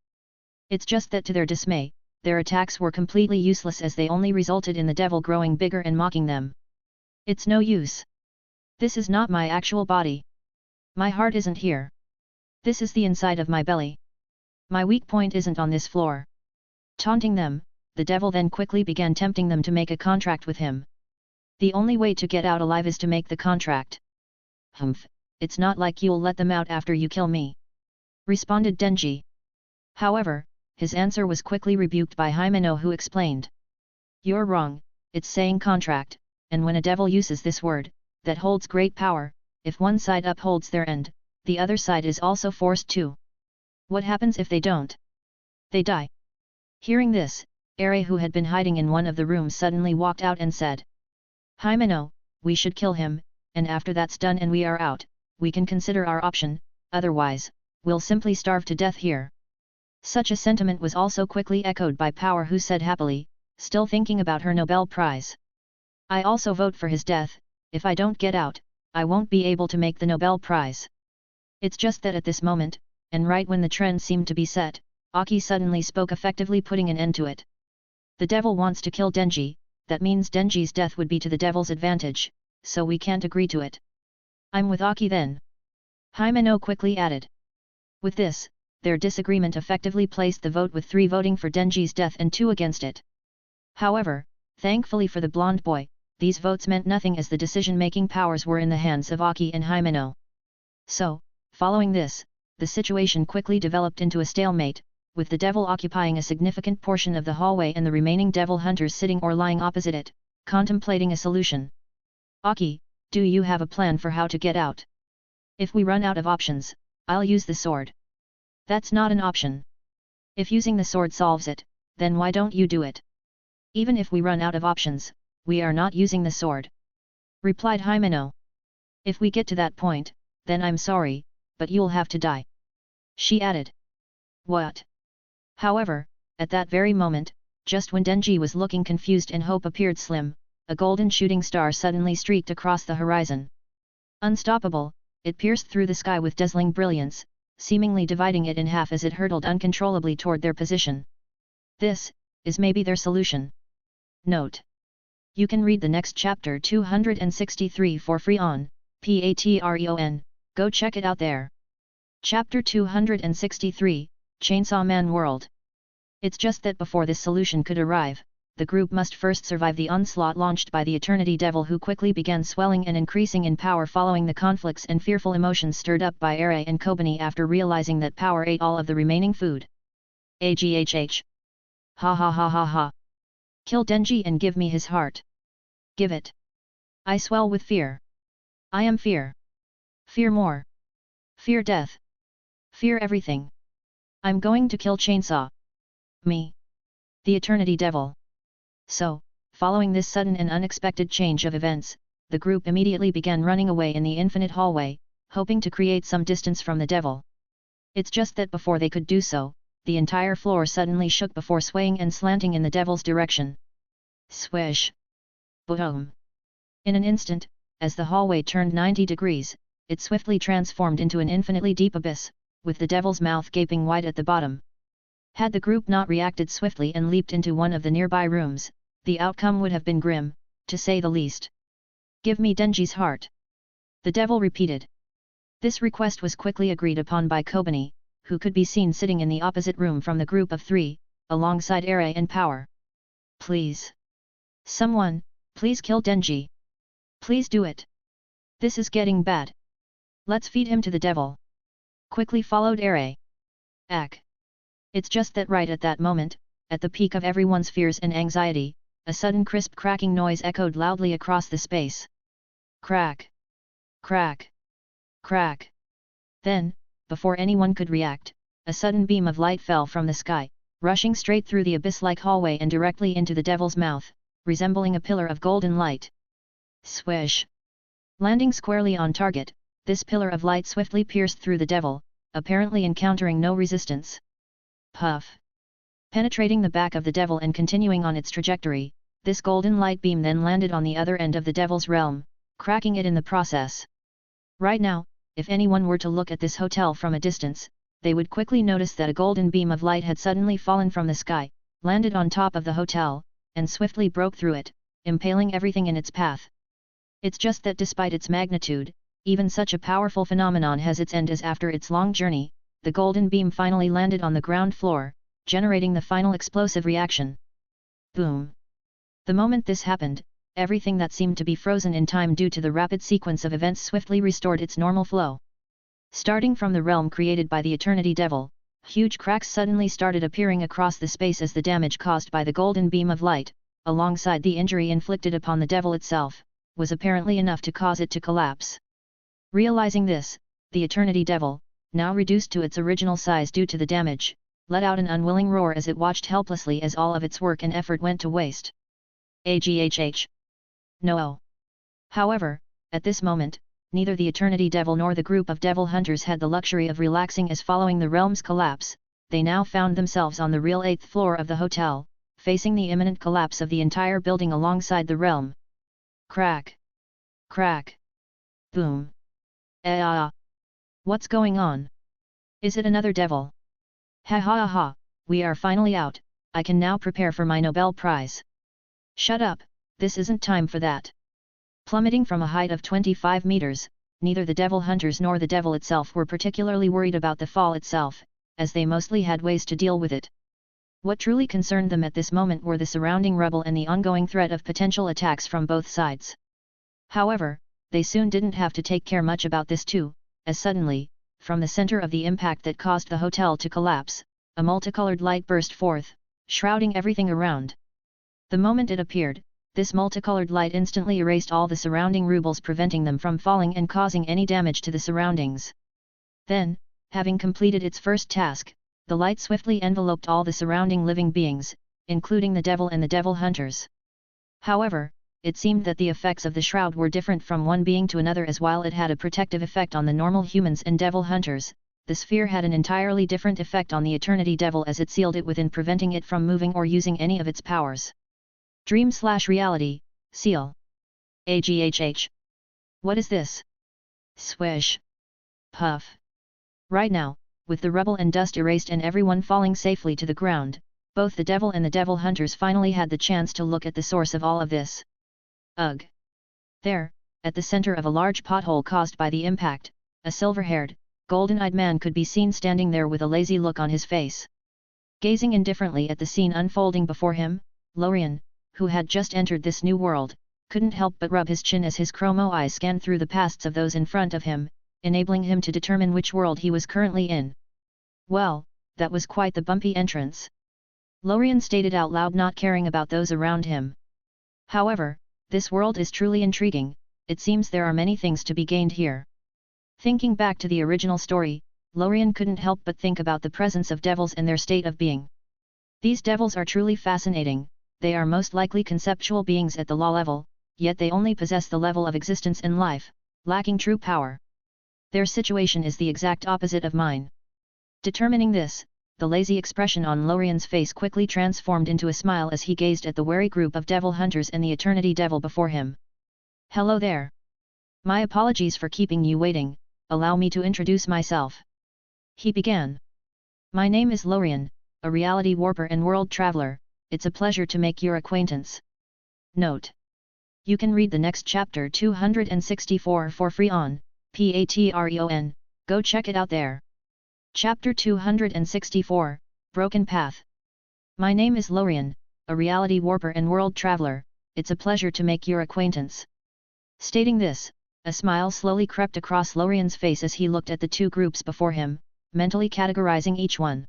Speaker 2: It's just that to their dismay, their attacks were completely useless, as they only resulted in the devil growing bigger and mocking them. It's no use. This is not my actual body. My heart isn't here. This is the inside of my belly. My weak point isn't on this floor. Taunting them, the devil then quickly began tempting them to make a contract with him. The only way to get out alive is to make the contract. Humph, it's not like you'll let them out after you kill me. Responded Denji. However, his answer was quickly rebuked by Himeno, who explained. You're wrong, it's saying contract, and when a devil uses this word, that holds great power. If one side upholds their end, the other side is also forced to. What happens if they don't? They die. Hearing this, Eri, who had been hiding in one of the rooms, suddenly walked out and said. Himeno, we should kill him, and after that's done and we are out, we can consider our option, otherwise, we'll simply starve to death here. Such a sentiment was also quickly echoed by Power, who said happily, still thinking about her Nobel Prize. I also vote for his death. If I don't get out, I won't be able to make the Nobel Prize. It's just that at this moment, and right when the trend seemed to be set, Aki suddenly spoke, effectively putting an end to it. The devil wants to kill Denji, that means Denji's death would be to the devil's advantage, so we can't agree to it. I'm with Aki then. Himeno quickly added. With this, their disagreement effectively placed the vote with 3 voting for Denji's death and 2 against it. However, thankfully for the blonde boy, these votes meant nothing, as the decision-making powers were in the hands of Aki and Himeno. So, following this, the situation quickly developed into a stalemate, with the devil occupying a significant portion of the hallway and the remaining devil hunters sitting or lying opposite it, contemplating a solution. Aki, do you have a plan for how to get out? If we run out of options, I'll use the sword. That's not an option. If using the sword solves it, then why don't you do it? Even if we run out of options, we are not using the sword," replied Himeno. "If we get to that point, then I'm sorry, but you'll have to die," she added. "What?" However, at that very moment, just when Denji was looking confused and hope appeared slim, a golden shooting star suddenly streaked across the horizon. Unstoppable, it pierced through the sky with dazzling brilliance, seemingly dividing it in half as it hurtled uncontrollably toward their position. This is maybe their solution. Note: you can read the next chapter 263 for free on Patreon, go check it out there. Chapter 263, Chainsaw Man World. It's just that before this solution could arrive, the group must first survive the onslaught launched by the Eternity Devil, who quickly began swelling and increasing in power following the conflicts and fearful emotions stirred up by Ere and Kobani after realizing that power ate all of the remaining food. AGHH. Ha ha ha ha ha. Kill Denji and give me his heart. Give it. I swell with fear. I am fear. Fear more. Fear death. Fear everything. I'm going to kill Chainsaw. Me. The Eternity Devil. So, following this sudden and unexpected change of events, the group immediately began running away in the infinite hallway, hoping to create some distance from the devil. It's just that before they could do so, the entire floor suddenly shook before swaying and slanting in the devil's direction. Swish! Boom! In an instant, as the hallway turned 90 degrees, it swiftly transformed into an infinitely deep abyss, with the devil's mouth gaping wide at the bottom. Had the group not reacted swiftly and leaped into one of the nearby rooms, the outcome would have been grim, to say the least. Give me Denji's heart. The devil repeated. This request was quickly agreed upon by Kobani, who could be seen sitting in the opposite room from the group of three, alongside Ere and Power. Please. Someone, please kill Denji. Please do it. This is getting bad. Let's feed him to the devil. Quickly followed Ere. Ack. It's just that right at that moment, at the peak of everyone's fears and anxiety, a sudden crisp cracking noise echoed loudly across the space. Crack! Crack! Crack! Then, before anyone could react, a sudden beam of light fell from the sky, rushing straight through the abyss-like hallway and directly into the devil's mouth, resembling a pillar of golden light. Swish! Landing squarely on target, this pillar of light swiftly pierced through the devil, apparently encountering no resistance. Puff! Penetrating the back of the devil and continuing on its trajectory, this golden light beam then landed on the other end of the devil's realm, cracking it in the process. Right now, if anyone were to look at this hotel from a distance, they would quickly notice that a golden beam of light had suddenly fallen from the sky, landed on top of the hotel, and swiftly broke through it, impaling everything in its path. It's just that despite its magnitude, even such a powerful phenomenon has its end, as after its long journey, the golden beam finally landed on the ground floor, generating the final explosive reaction. Boom! The moment this happened, everything that seemed to be frozen in time due to the rapid sequence of events swiftly restored its normal flow. Starting from the realm created by the Eternity Devil, huge cracks suddenly started appearing across the space as the damage caused by the golden beam of light, alongside the injury inflicted upon the devil itself, was apparently enough to cause it to collapse. Realizing this, the Eternity Devil, now reduced to its original size due to the damage, let out an unwilling roar as it watched helplessly as all of its work and effort went to waste. AGHH. No. However, at this moment, neither the Eternity Devil nor the group of devil hunters had the luxury of relaxing, as following the realm's collapse, they now found themselves on the real 8th floor of the hotel, facing the imminent collapse of the entire building alongside the realm. Crack! Crack! Boom! What's going on? Is it another devil? Ha ha ha, we are finally out, I can now prepare for my Nobel Prize. Shut up, this isn't time for that. Plummeting from a height of 25 meters, neither the devil hunters nor the devil itself were particularly worried about the fall itself, as they mostly had ways to deal with it. What truly concerned them at this moment were the surrounding rubble and the ongoing threat of potential attacks from both sides. However, they soon didn't have to take care much about this too, as suddenly, from the center of the impact that caused the hotel to collapse, a multicolored light burst forth, shrouding everything around. The moment it appeared, this multicolored light instantly erased all the surrounding rubbles, preventing them from falling and causing any damage to the surroundings. Then, having completed its first task, the light swiftly enveloped all the surrounding living beings, including the devil and the devil hunters. However, it seemed that the effects of the shroud were different from one being to another, as while it had a protective effect on the normal humans and devil hunters, the sphere had an entirely different effect on the Eternity Devil, as it sealed it within, preventing it from moving or using any of its powers. Dream/reality, seal. AGHH. What is this? Swish. Puff. Right now, with the rubble and dust erased and everyone falling safely to the ground, both the devil and the devil hunters finally had the chance to look at the source of all of this. Ugh! There, at the center of a large pothole caused by the impact, a silver-haired, golden-eyed man could be seen standing there with a lazy look on his face. Gazing indifferently at the scene unfolding before him, Lorien, who had just entered this new world, couldn't help but rub his chin as his chromo eyes scanned through the pasts of those in front of him, enabling him to determine which world he was currently in. Well, that was quite the bumpy entrance. Lorien stated out loud, not caring about those around him. However, this world is truly intriguing. It seems there are many things to be gained here. Thinking back to the original story, Lorien couldn't help but think about the presence of devils and their state of being. These devils are truly fascinating. They are most likely conceptual beings at the law level, yet they only possess the level of existence and life, lacking true power. Their situation is the exact opposite of mine. Determining this, the lazy expression on Lorien's face quickly transformed into a smile as he gazed at the wary group of devil hunters and the Eternity Devil before him. Hello there. My apologies for keeping you waiting, allow me to introduce myself. He began. My name is Lorien, a reality warper and world traveler. It's a pleasure to make your acquaintance. Note. You can read the next chapter 264 for free on Patreon, go check it out there. Chapter 264, Broken Path. My name is Lorien, a reality warper and world traveler. It's a pleasure to make your acquaintance. Stating this, a smile slowly crept across Lorien's face as he looked at the two groups before him, mentally categorizing each one.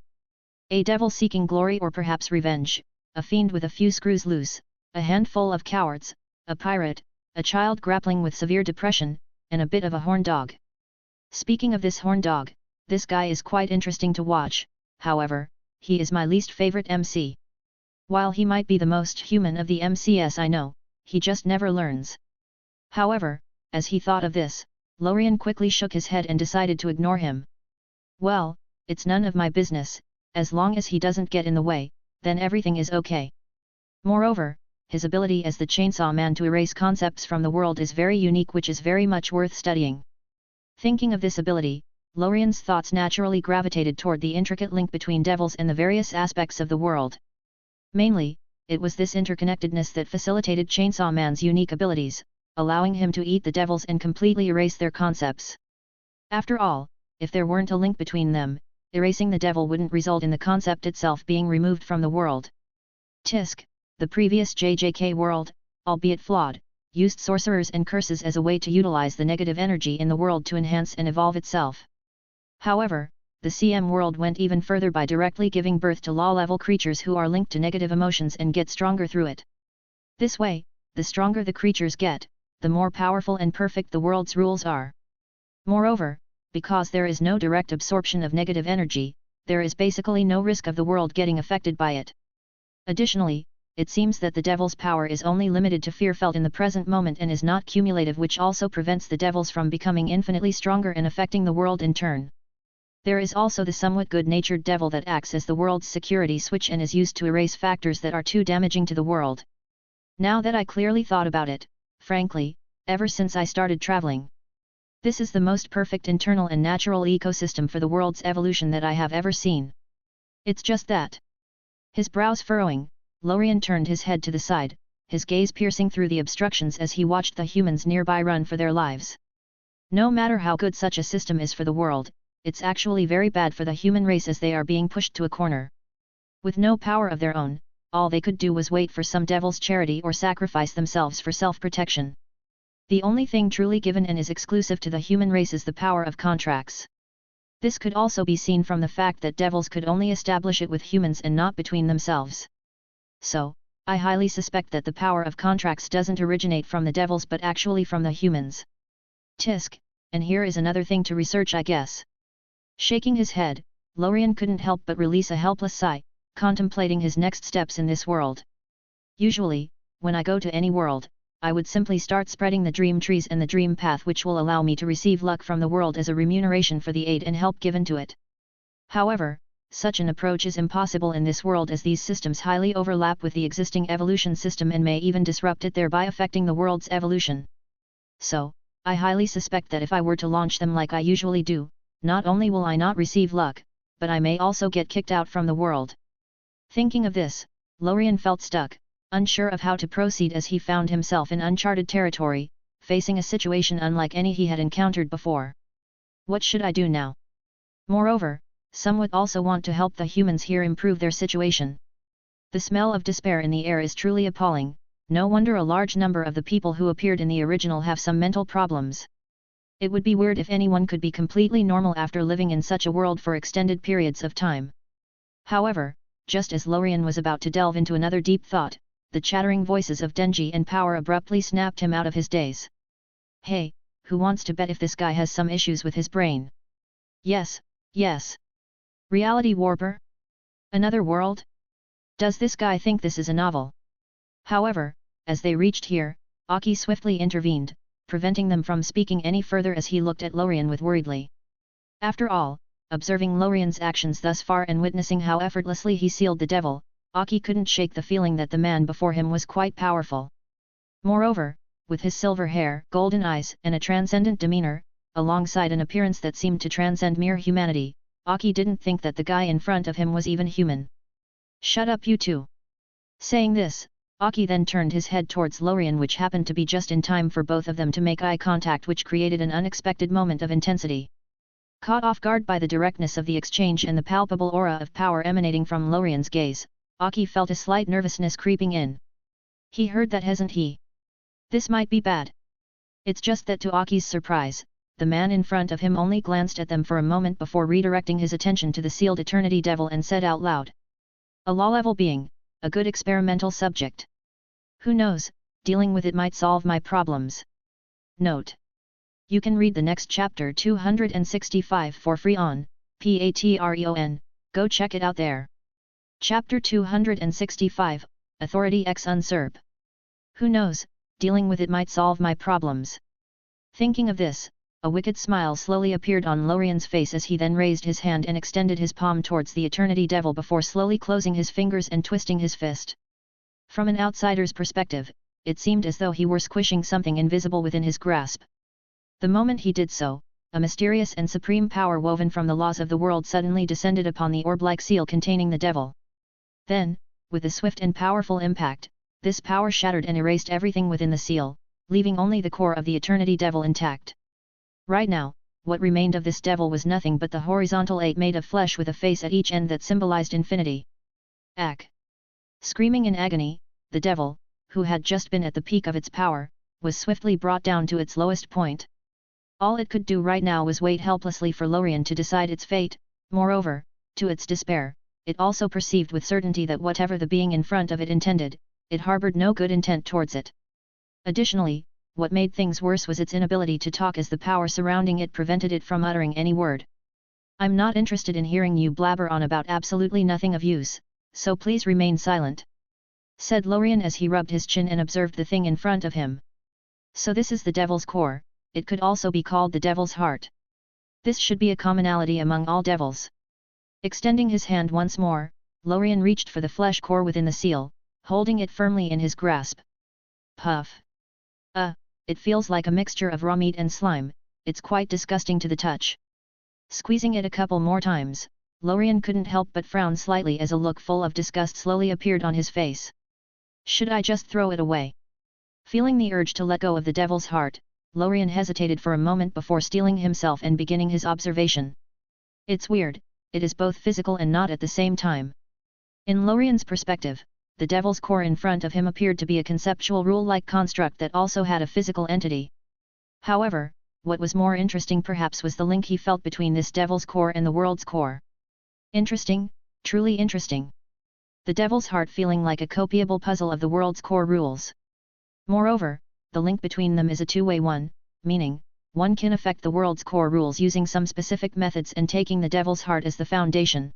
Speaker 2: A devil seeking glory or perhaps revenge, a fiend with a few screws loose, a handful of cowards, a pirate, a child grappling with severe depression, and a bit of a horn dog. Speaking of this horn dog, this guy is quite interesting to watch. However, he is my least favorite MC. While he might be the most human of the MCs I know, he just never learns. However, as he thought of this, Lorien quickly shook his head and decided to ignore him. Well, it's none of my business, as long as he doesn't get in the way, then everything is okay. Moreover, his ability as the Chainsaw Man to erase concepts from the world is very unique, which is very much worth studying. Thinking of this ability, Lorien's thoughts naturally gravitated toward the intricate link between devils and the various aspects of the world. Mainly, it was this interconnectedness that facilitated Chainsaw Man's unique abilities, allowing him to eat the devils and completely erase their concepts. After all, if there weren't a link between them, erasing the devil wouldn't result in the concept itself being removed from the world. Tisk, the previous JJK world, albeit flawed, used sorcerers and curses as a way to utilize the negative energy in the world to enhance and evolve itself. However, the CM world went even further by directly giving birth to law-level creatures who are linked to negative emotions and get stronger through it. This way, the stronger the creatures get, the more powerful and perfect the world's rules are. Moreover, because there is no direct absorption of negative energy, there is basically no risk of the world getting affected by it. Additionally, it seems that the devil's power is only limited to fear felt in the present moment and is not cumulative, which also prevents the devils from becoming infinitely stronger and affecting the world in turn. There is also the somewhat good-natured devil that acts as the world's security switch and is used to erase factors that are too damaging to the world. Now that I clearly thought about it, frankly, ever since I started traveling, this is the most perfect internal and natural ecosystem for the world's evolution that I have ever seen. It's just that. His brows furrowing, Lorien turned his head to the side, his gaze piercing through the obstructions as he watched the humans nearby run for their lives. No matter how good such a system is for the world, it's actually very bad for the human race as they are being pushed to a corner. With no power of their own, all they could do was wait for some devil's charity or sacrifice themselves for self-protection. The only thing truly given and is exclusive to the human race is the power of contracts. This could also be seen from the fact that devils could only establish it with humans and not between themselves. So, I highly suspect that the power of contracts doesn't originate from the devils but actually from the humans. Tisk, and here is another thing to research, I guess. Shaking his head, Lorien couldn't help but release a helpless sigh, contemplating his next steps in this world. Usually, when I go to any world, I would simply start spreading the dream trees and the dream path which will allow me to receive luck from the world as a remuneration for the aid and help given to it. However, such an approach is impossible in this world as these systems highly overlap with the existing evolution system and may even disrupt it, thereby affecting the world's evolution. So, I highly suspect that if I were to launch them like I usually do, not only will I not receive luck, but I may also get kicked out from the world. Thinking of this, Lorien felt stuck, unsure of how to proceed as he found himself in uncharted territory, facing a situation unlike any he had encountered before. What should I do now? Moreover, some would also want to help the humans here improve their situation. The smell of despair in the air is truly appalling, no wonder a large number of the people who appeared in the original have some mental problems. It would be weird if anyone could be completely normal after living in such a world for extended periods of time. However, just as Lorien was about to delve into another deep thought, the chattering voices of Denji and Power abruptly snapped him out of his daze. Hey, who wants to bet if this guy has some issues with his brain? Yes, yes. Reality warper? Another world? Does this guy think this is a novel? However, as they reached here, Aki swiftly intervened, preventing them from speaking any further as he looked at Lorien with worriedly. After all, observing Lorien's actions thus far and witnessing how effortlessly he sealed the devil, Aki couldn't shake the feeling that the man before him was quite powerful. Moreover, with his silver hair, golden eyes and a transcendent demeanor, alongside an appearance that seemed to transcend mere humanity, Aki didn't think that the guy in front of him was even human. Shut up you two! Saying this, Aki then turned his head towards Lorien, which happened to be just in time for both of them to make eye contact, which created an unexpected moment of intensity. Caught off guard by the directness of the exchange and the palpable aura of power emanating from Lorien's gaze, Aki felt a slight nervousness creeping in. He heard that, hasn't he? This might be bad. It's just that to Aki's surprise, the man in front of him only glanced at them for a moment before redirecting his attention to the sealed Eternity Devil and said out loud. A law-level being, a good experimental subject. Who knows, dealing with it might solve my problems. Note. You can read the next chapter 265 for free on Patreon, go check it out there. Chapter 265, Authority X Unsurp. Who knows, dealing with it might solve my problems. Thinking of this, a wicked smile slowly appeared on Lorien's face as he then raised his hand and extended his palm towards the Eternity Devil before slowly closing his fingers and twisting his fist. From an outsider's perspective, it seemed as though he were squishing something invisible within his grasp. The moment he did so, a mysterious and supreme power woven from the laws of the world suddenly descended upon the orb-like seal containing the devil. Then, with a swift and powerful impact, this power shattered and erased everything within the seal, leaving only the core of the Eternity Devil intact. Right now, what remained of this devil was nothing but the horizontal ape made of flesh with a face at each end that symbolized infinity. Ack! Screaming in agony, the devil, who had just been at the peak of its power, was swiftly brought down to its lowest point. All it could do right now was wait helplessly for Lorien to decide its fate. Moreover, to its despair, it also perceived with certainty that whatever the being in front of it intended, it harbored no good intent towards it. Additionally, what made things worse was its inability to talk, as the power surrounding it prevented it from uttering any word. I'm not interested in hearing you blabber on about absolutely nothing of use, so please remain silent, said Lorien as he rubbed his chin and observed the thing in front of him. So this is the devil's core, it could also be called the devil's heart. This should be a commonality among all devils. Extending his hand once more, Lorien reached for the flesh core within the seal, holding it firmly in his grasp. Puff! It feels like a mixture of raw meat and slime, it's quite disgusting to the touch. Squeezing it a couple more times, Lorien couldn't help but frown slightly as a look full of disgust slowly appeared on his face. Should I just throw it away? Feeling the urge to let go of the devil's heart, Lorien hesitated for a moment before steeling himself and beginning his observation. It's weird, it is both physical and not at the same time. In Lorien's perspective, the devil's core in front of him appeared to be a conceptual rule-like construct that also had a physical entity. However, what was more interesting perhaps was the link he felt between this devil's core and the world's core. Interesting, truly interesting. The devil's heart feeling like a copyable puzzle of the world's core rules. Moreover, the link between them is a two-way one, meaning, one can affect the world's core rules using some specific methods and taking the devil's heart as the foundation.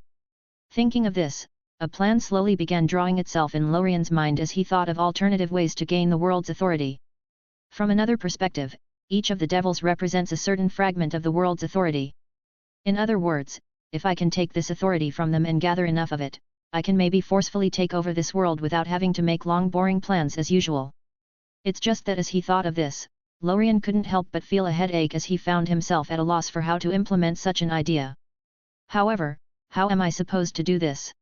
Speaker 2: Thinking of this, A plan slowly began drawing itself in Lorien's mind as he thought of alternative ways to gain the world's authority. From another perspective, each of the devils represents a certain fragment of the world's authority. In other words, if I can take this authority from them and gather enough of it, I can maybe forcefully take over this world without having to make long boring plans as usual. It's just that as he thought of this, Lorien couldn't help but feel a headache as he found himself at a loss for how to implement such an idea. However, how am I supposed to do this?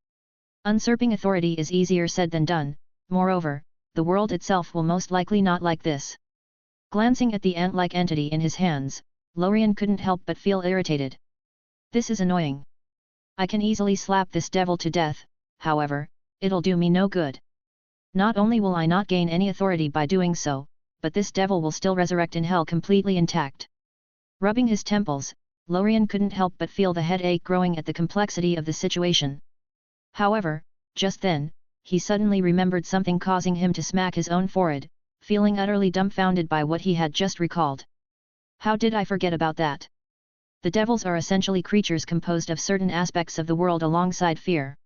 Speaker 2: Usurping authority is easier said than done, moreover, the world itself will most likely not like this. Glancing at the ant-like entity in his hands, Lorien couldn't help but feel irritated. This is annoying. I can easily slap this devil to death, however, it'll do me no good. Not only will I not gain any authority by doing so, but this devil will still resurrect in hell completely intact. Rubbing his temples, Lorien couldn't help but feel the headache growing at the complexity of the situation. However, just then, he suddenly remembered something causing him to smack his own forehead, feeling utterly dumbfounded by what he had just recalled. How did I forget about that? The devils are essentially creatures composed of certain aspects of the world alongside fear.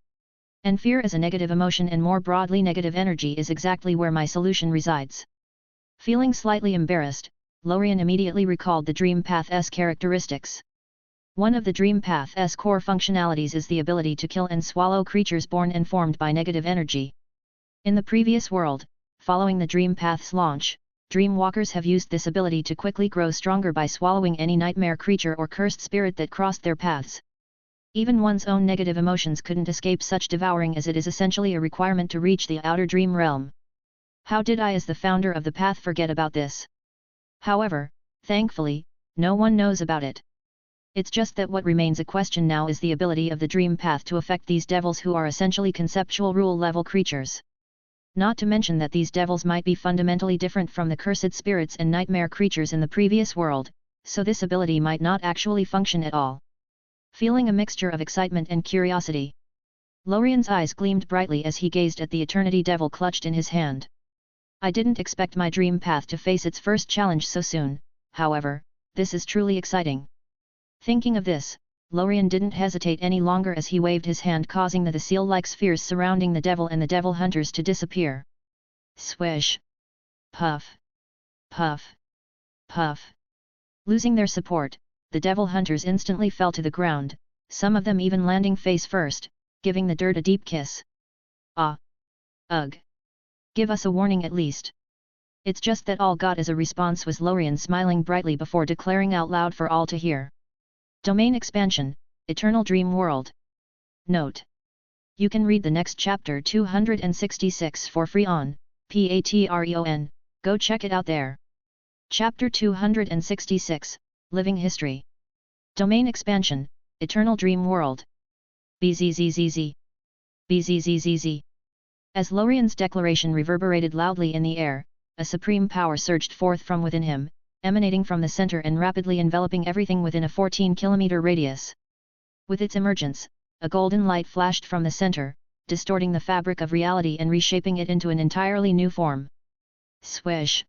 Speaker 2: And fear as a negative emotion and more broadly negative energy is exactly where my solution resides. Feeling slightly embarrassed, Lorien immediately recalled the Dream Path's characteristics. One of the Dream Path's core functionalities is the ability to kill and swallow creatures born and formed by negative energy. In the previous world, following the Dream Path's launch, Dreamwalkers have used this ability to quickly grow stronger by swallowing any nightmare creature or cursed spirit that crossed their paths. Even one's own negative emotions couldn't escape such devouring, as it is essentially a requirement to reach the outer dream realm. How did I as the founder of the path forget about this? However, thankfully, no one knows about it. It's just that what remains a question now is the ability of the dream path to affect these devils, who are essentially conceptual rule-level creatures. Not to mention that these devils might be fundamentally different from the cursed spirits and nightmare creatures in the previous world, so this ability might not actually function at all. Feeling a mixture of excitement and curiosity, Lorien's eyes gleamed brightly as he gazed at the Eternity Devil clutched in his hand. I didn't expect my dream path to face its first challenge so soon, however, this is truly exciting. Thinking of this, Lorien didn't hesitate any longer as he waved his hand, causing the seal-like spheres surrounding the devil and the devil hunters to disappear. Swish! Puff! Puff! Puff! Losing their support, the devil hunters instantly fell to the ground, some of them even landing face first, giving the dirt a deep kiss. Ah! Ugh! Give us a warning at least. It's just that all got as a response was Lorien smiling brightly before declaring out loud for all to hear. Domain expansion, Eternal Dream World. Note: you can read the next chapter 266 for free on Patreon, go check it out there. Chapter 266, Living History. Domain expansion, Eternal Dream World. BZZZZ. BZZZZ. As Lorien's declaration reverberated loudly in the air, a supreme power surged forth from within him, emanating from the center and rapidly enveloping everything within a 14-kilometer radius. With its emergence, a golden light flashed from the center, distorting the fabric of reality and reshaping it into an entirely new form. Swish!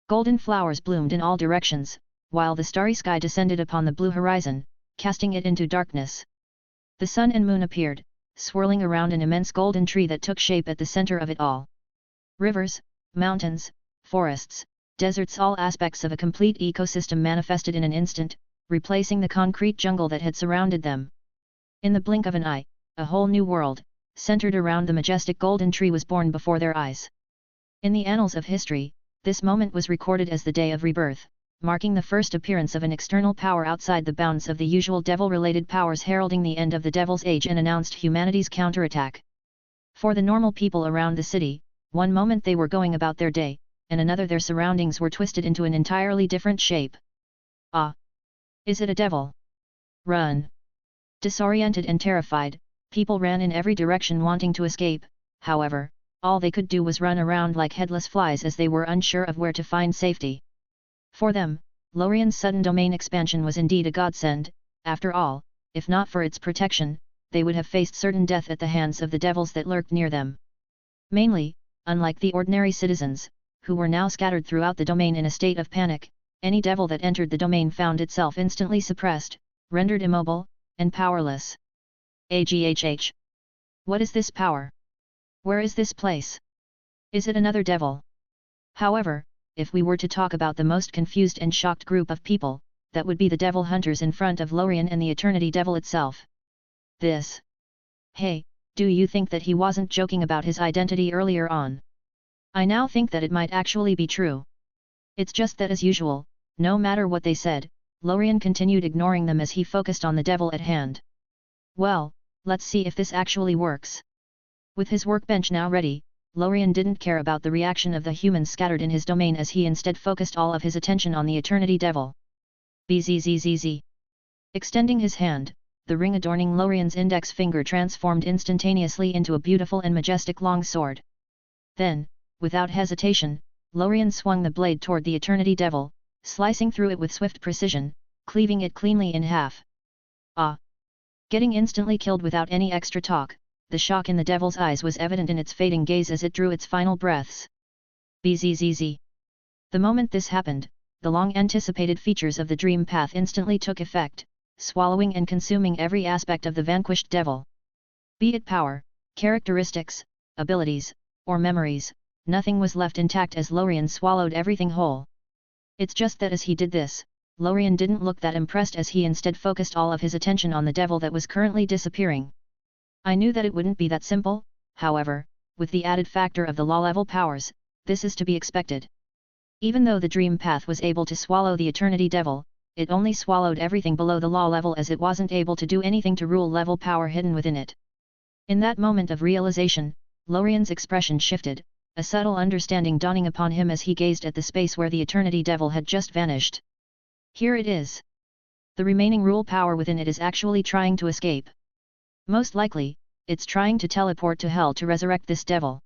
Speaker 2: Golden flowers bloomed in all directions, while the starry sky descended upon the blue horizon, casting it into darkness. The sun and moon appeared, swirling around an immense golden tree that took shape at the center of it all. Rivers, mountains, forests, deserts, all aspects of a complete ecosystem manifested in an instant, replacing the concrete jungle that had surrounded them. In the blink of an eye, a whole new world, centered around the majestic golden tree, was born before their eyes. In the annals of history, this moment was recorded as the Day of Rebirth, marking the first appearance of an external power outside the bounds of the usual devil-related powers, heralding the end of the Devil's Age and announced humanity's counterattack. For the normal people around the city, one moment they were going about their day, and another their surroundings were twisted into an entirely different shape. Ah! Is it a devil? Run! Disoriented and terrified, people ran in every direction wanting to escape. However, all they could do was run around like headless flies as they were unsure of where to find safety. For them, Lorien's sudden domain expansion was indeed a godsend. After all, if not for its protection, they would have faced certain death at the hands of the devils that lurked near them. Mainly, unlike the ordinary citizens, who were now scattered throughout the domain in a state of panic, any devil that entered the domain found itself instantly suppressed, rendered immobile, and powerless. AGHH. What is this power? Where is this place? Is it another devil? However, if we were to talk about the most confused and shocked group of people, that would be the devil hunters in front of Lorien and the Eternity Devil itself. This. Hey, do you think that he wasn't joking about his identity earlier on? I now think that it might actually be true. It's just that as usual, no matter what they said, Lorien continued ignoring them as he focused on the devil at hand. Well, let's see if this actually works. With his workbench now ready, Lorien didn't care about the reaction of the humans scattered in his domain as he instead focused all of his attention on the Eternity Devil. Bzzz. Extending his hand, the ring adorning Lorien's index finger transformed instantaneously into a beautiful and majestic long sword. Then, without hesitation, Lorien swung the blade toward the Eternity Devil, slicing through it with swift precision, cleaving it cleanly in half. Ah! Getting instantly killed without any extra talk, the shock in the devil's eyes was evident in its fading gaze as it drew its final breaths. Bzzz. The moment this happened, the long-anticipated features of the dream path instantly took effect, swallowing and consuming every aspect of the vanquished devil. Be it power, characteristics, abilities, or memories, nothing was left intact as Lorien swallowed everything whole. It's just that as he did this, Lorien didn't look that impressed as he instead focused all of his attention on the devil that was currently disappearing. I knew that it wouldn't be that simple, however, with the added factor of the law-level powers, this is to be expected. Even though the dream path was able to swallow the Eternity Devil, it only swallowed everything below the law level as it wasn't able to do anything to rule level power hidden within it. In that moment of realization, Lorien's expression shifted, a subtle understanding dawning upon him as he gazed at the space where the Eternity Devil had just vanished. Here it is. The remaining rule power within it is actually trying to escape. Most likely, it's trying to teleport to hell to resurrect this devil.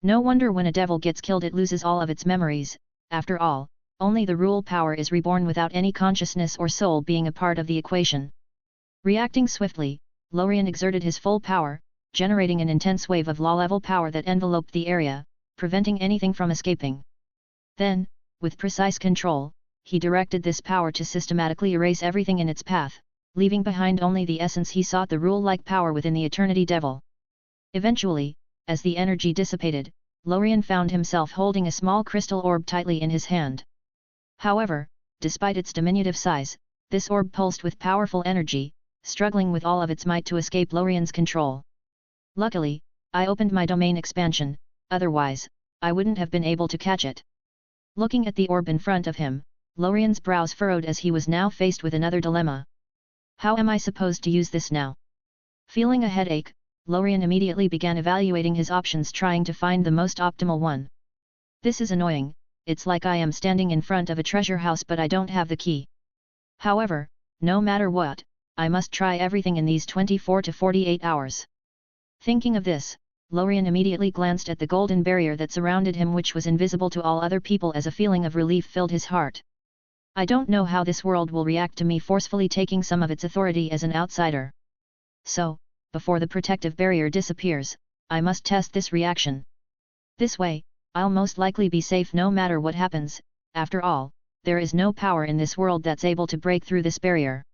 Speaker 2: No wonder when a devil gets killed it loses all of its memories. After all, only the rule power is reborn without any consciousness or soul being a part of the equation. Reacting swiftly, Lorien exerted his full power, generating an intense wave of law-level power that enveloped the area, preventing anything from escaping. Then, with precise control, he directed this power to systematically erase everything in its path, leaving behind only the essence he sought, the rule-like power within the Eternity Devil. Eventually, as the energy dissipated, Lorien found himself holding a small crystal orb tightly in his hand. However, despite its diminutive size, this orb pulsed with powerful energy, struggling with all of its might to escape Lorien's control. Luckily, I opened my domain expansion, otherwise, I wouldn't have been able to catch it. Looking at the orb in front of him, Lorien's brows furrowed as he was now faced with another dilemma. How am I supposed to use this now? Feeling a headache, Lorien immediately began evaluating his options, trying to find the most optimal one. This is annoying, it's like I am standing in front of a treasure house but I don't have the key. However, no matter what, I must try everything in these 24 to 48 hours. Thinking of this, Lorien immediately glanced at the golden barrier that surrounded him, which was invisible to all other people, as a feeling of relief filled his heart. I don't know how this world will react to me forcefully taking some of its authority as an outsider. So, before the protective barrier disappears, I must test this reaction. This way, I'll most likely be safe no matter what happens. After all, there is no power in this world that's able to break through this barrier.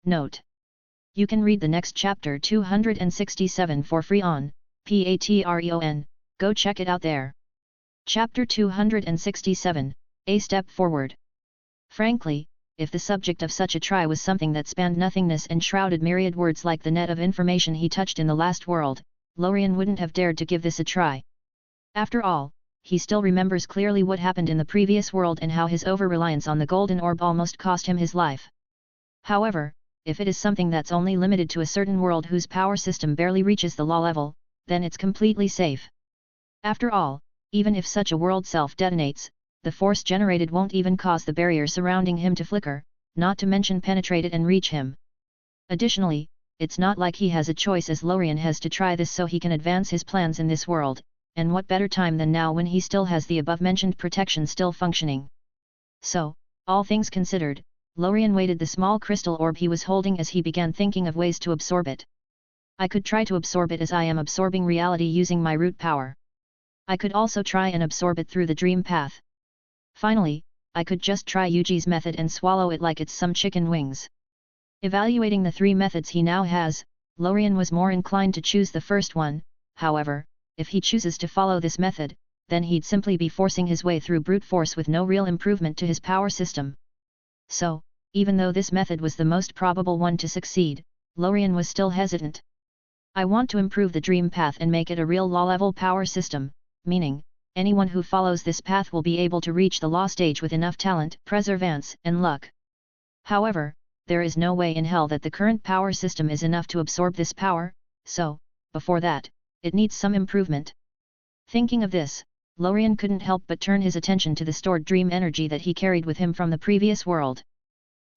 Speaker 2: Note: you can read the next chapter 267 for free on Patreon, go check it out there. Chapter 267, A Step Forward. Frankly, if the subject of such a try was something that spanned nothingness and shrouded myriad words like the net of information he touched in the last world, Lorien wouldn't have dared to give this a try. After all, he still remembers clearly what happened in the previous world and how his over-reliance on the golden orb almost cost him his life. However, if it is something that's only limited to a certain world whose power system barely reaches the law level, then it's completely safe. After all, even if such a world self-detonates, the force generated won't even cause the barrier surrounding him to flicker, not to mention penetrate it and reach him. Additionally, it's not like he has a choice, as Lorien has to try this so he can advance his plans in this world, and what better time than now when he still has the above-mentioned protection still functioning. So, all things considered, Lorien weighted the small crystal orb he was holding as he began thinking of ways to absorb it. I could try to absorb it as I am absorbing reality using my root power. I could also try and absorb it through the dream path. Finally, I could just try Yuji's method and swallow it like it's some chicken wings. Evaluating the three methods he now has, Lorien was more inclined to choose the first one. However, if he chooses to follow this method, then he'd simply be forcing his way through brute force with no real improvement to his power system. So, even though this method was the most probable one to succeed, Lorien was still hesitant. I want to improve the dream path and make it a real law-level power system, meaning, anyone who follows this path will be able to reach the law stage with enough talent, perseverance, and luck. However, there is no way in hell that the current power system is enough to absorb this power, so, before that, it needs some improvement. Thinking of this, Lorien couldn't help but turn his attention to the stored dream energy that he carried with him from the previous world.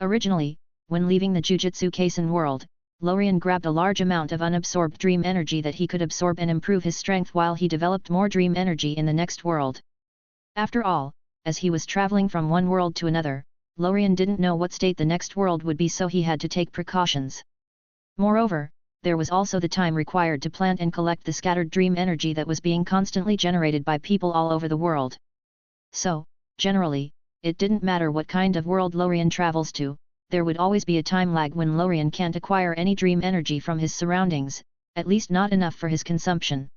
Speaker 2: Originally, when leaving the Jujutsu Kaisen world, Lorien grabbed a large amount of unabsorbed dream energy that he could absorb and improve his strength while he developed more dream energy in the next world. After all, as he was traveling from one world to another, Lorien didn't know what state the next world would be, so he had to take precautions. Moreover, there was also the time required to plant and collect the scattered dream energy that was being constantly generated by people all over the world. So, generally, it didn't matter what kind of world Lorien travels to, there would always be a time lag when Lorien can't acquire any dream energy from his surroundings, at least not enough for his consumption.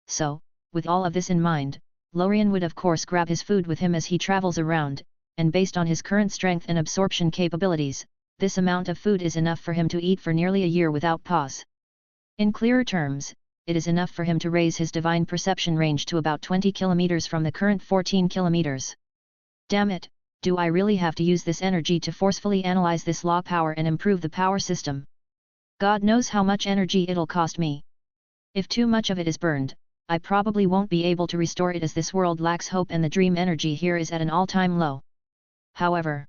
Speaker 2: So, with all of this in mind, Lorien would of course grab his food with him as he travels around, and based on his current strength and absorption capabilities, this amount of food is enough for him to eat for nearly a year without pause. In clearer terms, it is enough for him to raise his divine perception range to about 20 kilometers from the current 14 kilometers. Damn it! Do I really have to use this energy to forcefully analyze this law power and improve the power system? God knows how much energy it'll cost me. If too much of it is burned, I probably won't be able to restore it, as this world lacks hope and the dream energy here is at an all-time low. However,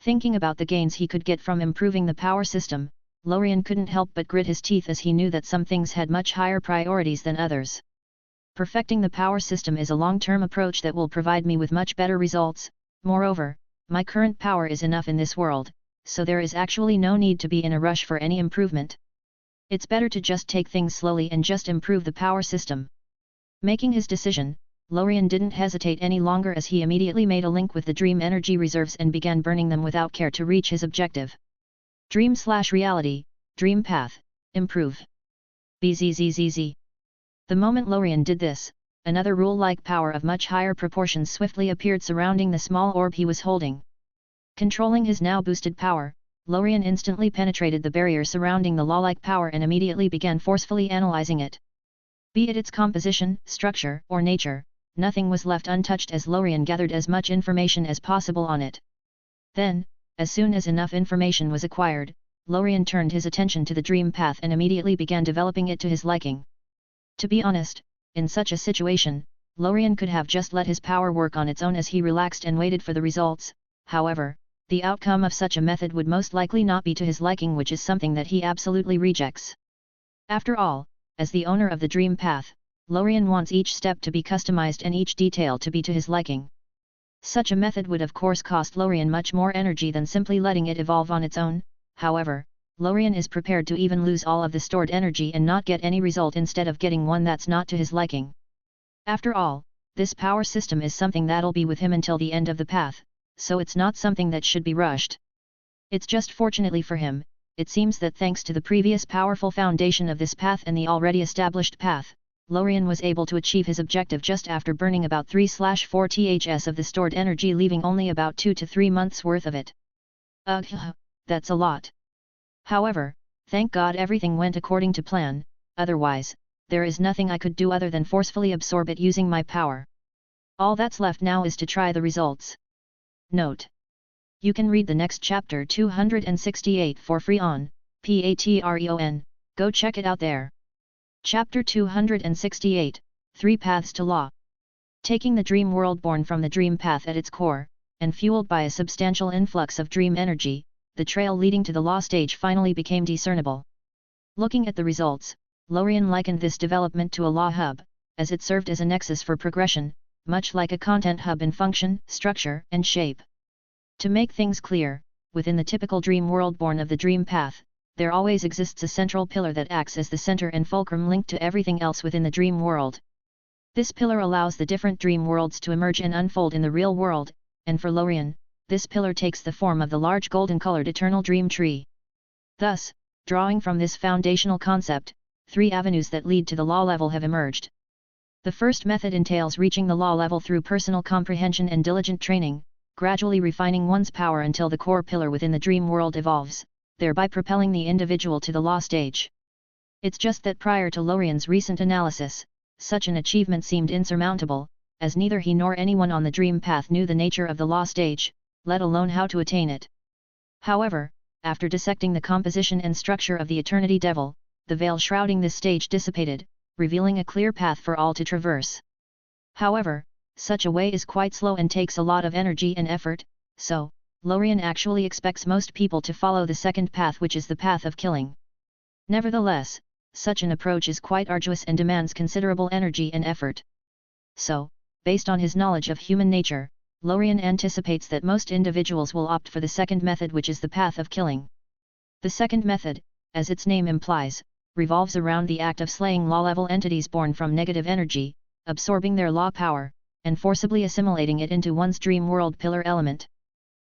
Speaker 2: thinking about the gains he could get from improving the power system, Lorien couldn't help but grit his teeth as he knew that some things had much higher priorities than others. Perfecting the power system is a long-term approach that will provide me with much better results. Moreover, my current power is enough in this world, so there is actually no need to be in a rush for any improvement. It's better to just take things slowly and just improve the power system. Making his decision, Lorien didn't hesitate any longer as he immediately made a link with the dream energy reserves and began burning them without care to reach his objective. Dream/reality, dream path, improve. Bzzz. The moment Lorien did this, another rule-like power of much higher proportions swiftly appeared surrounding the small orb he was holding. Controlling his now boosted power, Lorien instantly penetrated the barrier surrounding the law-like power and immediately began forcefully analyzing it. Be it its composition, structure, or nature, nothing was left untouched as Lorien gathered as much information as possible on it. Then, as soon as enough information was acquired, Lorien turned his attention to the dream path and immediately began developing it to his liking. To be honest, in such a situation, Lorien could have just let his power work on its own as he relaxed and waited for the results. However, the outcome of such a method would most likely not be to his liking, which is something that he absolutely rejects. After all, as the owner of the dream path, Lorien wants each step to be customized and each detail to be to his liking. Such a method would of course cost Lorien much more energy than simply letting it evolve on its own. However, Lorien is prepared to even lose all of the stored energy and not get any result instead of getting one that's not to his liking. After all, this power system is something that'll be with him until the end of the path, so it's not something that should be rushed. It's just fortunately for him, it seems that thanks to the previous powerful foundation of this path and the already established path, Lorien was able to achieve his objective just after burning about 3/4 THS of the stored energy, leaving only about 2 to 3 months worth of it. Ugh, that's a lot. However, thank God everything went according to plan, otherwise, there is nothing I could do other than forcefully absorb it using my power. All that's left now is to try the results. Note: you can read the next chapter 268 for free on Patreon, go check it out there. Chapter 268, 3 Paths to Law. Taking the dream world born from the dream path at its core, and fueled by a substantial influx of dream energy, the trail leading to the law stage finally became discernible. Looking at the results, Lorien likened this development to a law hub, as it served as a nexus for progression, much like a content hub in function, structure, and shape. To make things clear, within the typical dream world born of the dream path, there always exists a central pillar that acts as the center and fulcrum link to everything else within the dream world. This pillar allows the different dream worlds to emerge and unfold in the real world, and for Lorien, this pillar takes the form of the large golden-colored eternal dream tree. Thus, Drawing from this foundational concept, 3 avenues that lead to the law level have emerged. The first method entails reaching the law level through personal comprehension and diligent training, gradually refining one's power until the core pillar within the dream world evolves, thereby propelling the individual to the law stage. It's just that prior to Lorien's recent analysis, such an achievement seemed insurmountable, as neither he nor anyone on the dream path knew the nature of the law stage, let alone how to attain it. However, after dissecting the composition and structure of the Eternity Devil, the veil shrouding this stage dissipated, revealing a clear path for all to traverse. However, such a way is quite slow and takes a lot of energy and effort, so, Lorien actually expects most people to follow the second path, which is the path of killing. Nevertheless, such an approach is quite arduous and demands considerable energy and effort. So, based on his knowledge of human nature, Lorien anticipates that most individuals will opt for the second method, which is the path of killing. The second method, as its name implies, revolves around the act of slaying law-level entities born from negative energy, absorbing their law power, and forcibly assimilating it into one's dream world pillar element.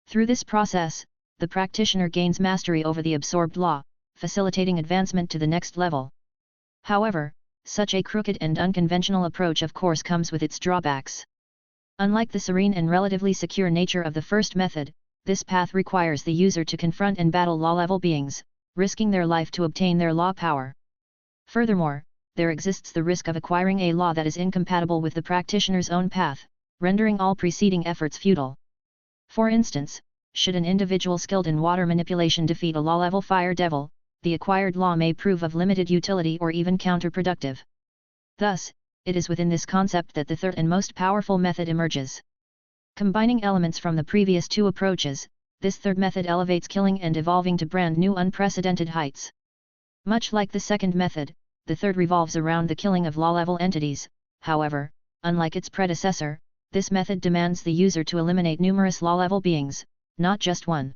Speaker 2: Through this process, the practitioner gains mastery over the absorbed law, facilitating advancement to the next level. However, such a crooked and unconventional approach of course comes with its drawbacks. Unlike the serene and relatively secure nature of the first method, this path requires the user to confront and battle law-level beings, risking their life to obtain their law power. Furthermore, there exists the risk of acquiring a law that is incompatible with the practitioner's own path, rendering all preceding efforts futile. For instance, should an individual skilled in water manipulation defeat a law-level fire devil, the acquired law may prove of limited utility or even counterproductive. Thus, it is within this concept that the third and most powerful method emerges. Combining elements from the previous 2 approaches, this third method elevates killing and evolving to brand new unprecedented heights. Much like the second method, the third revolves around the killing of law-level entities. However, unlike its predecessor, this method demands the user to eliminate numerous law-level beings, not just one.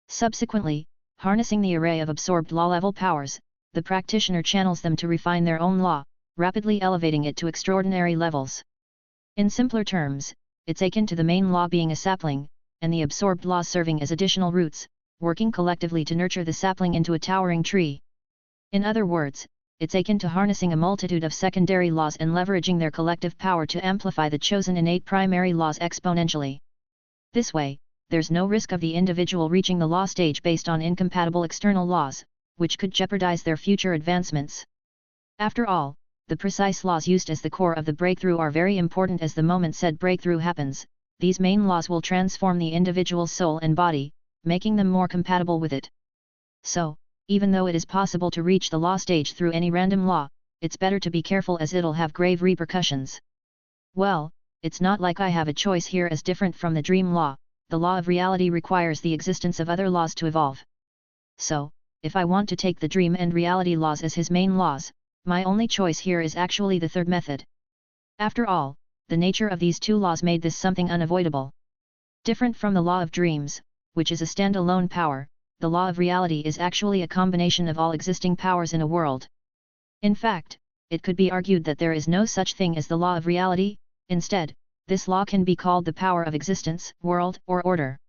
Speaker 2: Subsequently, harnessing the array of absorbed law-level powers, the practitioner channels them to refine their own law, rapidly elevating it to extraordinary levels. In simpler terms, it's akin to the main law being a sapling, and the absorbed law serving as additional roots, working collectively to nurture the sapling into a towering tree. In other words, it's akin to harnessing a multitude of secondary laws and leveraging their collective power to amplify the chosen innate primary laws exponentially. This way, there's no risk of the individual reaching the law stage based on incompatible external laws, which could jeopardize their future advancements. After all, the precise laws used as the core of the breakthrough are very important, as the moment said breakthrough happens, these main laws will transform the individual's soul and body, making them more compatible with it. So, even though it is possible to reach the law stage through any random law, it's better to be careful as it'll have grave repercussions. Well, it's not like I have a choice here, as different from the dream law, the law of reality requires the existence of other laws to evolve. So, if I want to take the dream and reality laws as his main laws, my only choice here is actually the third method. After all, the nature of these 2 laws made this something unavoidable. Different from the law of dreams, which is a standalone power, the law of reality is actually a combination of all existing powers in a world. In fact, it could be argued that there is no such thing as the law of reality. Instead, this law can be called the power of existence, world, or order.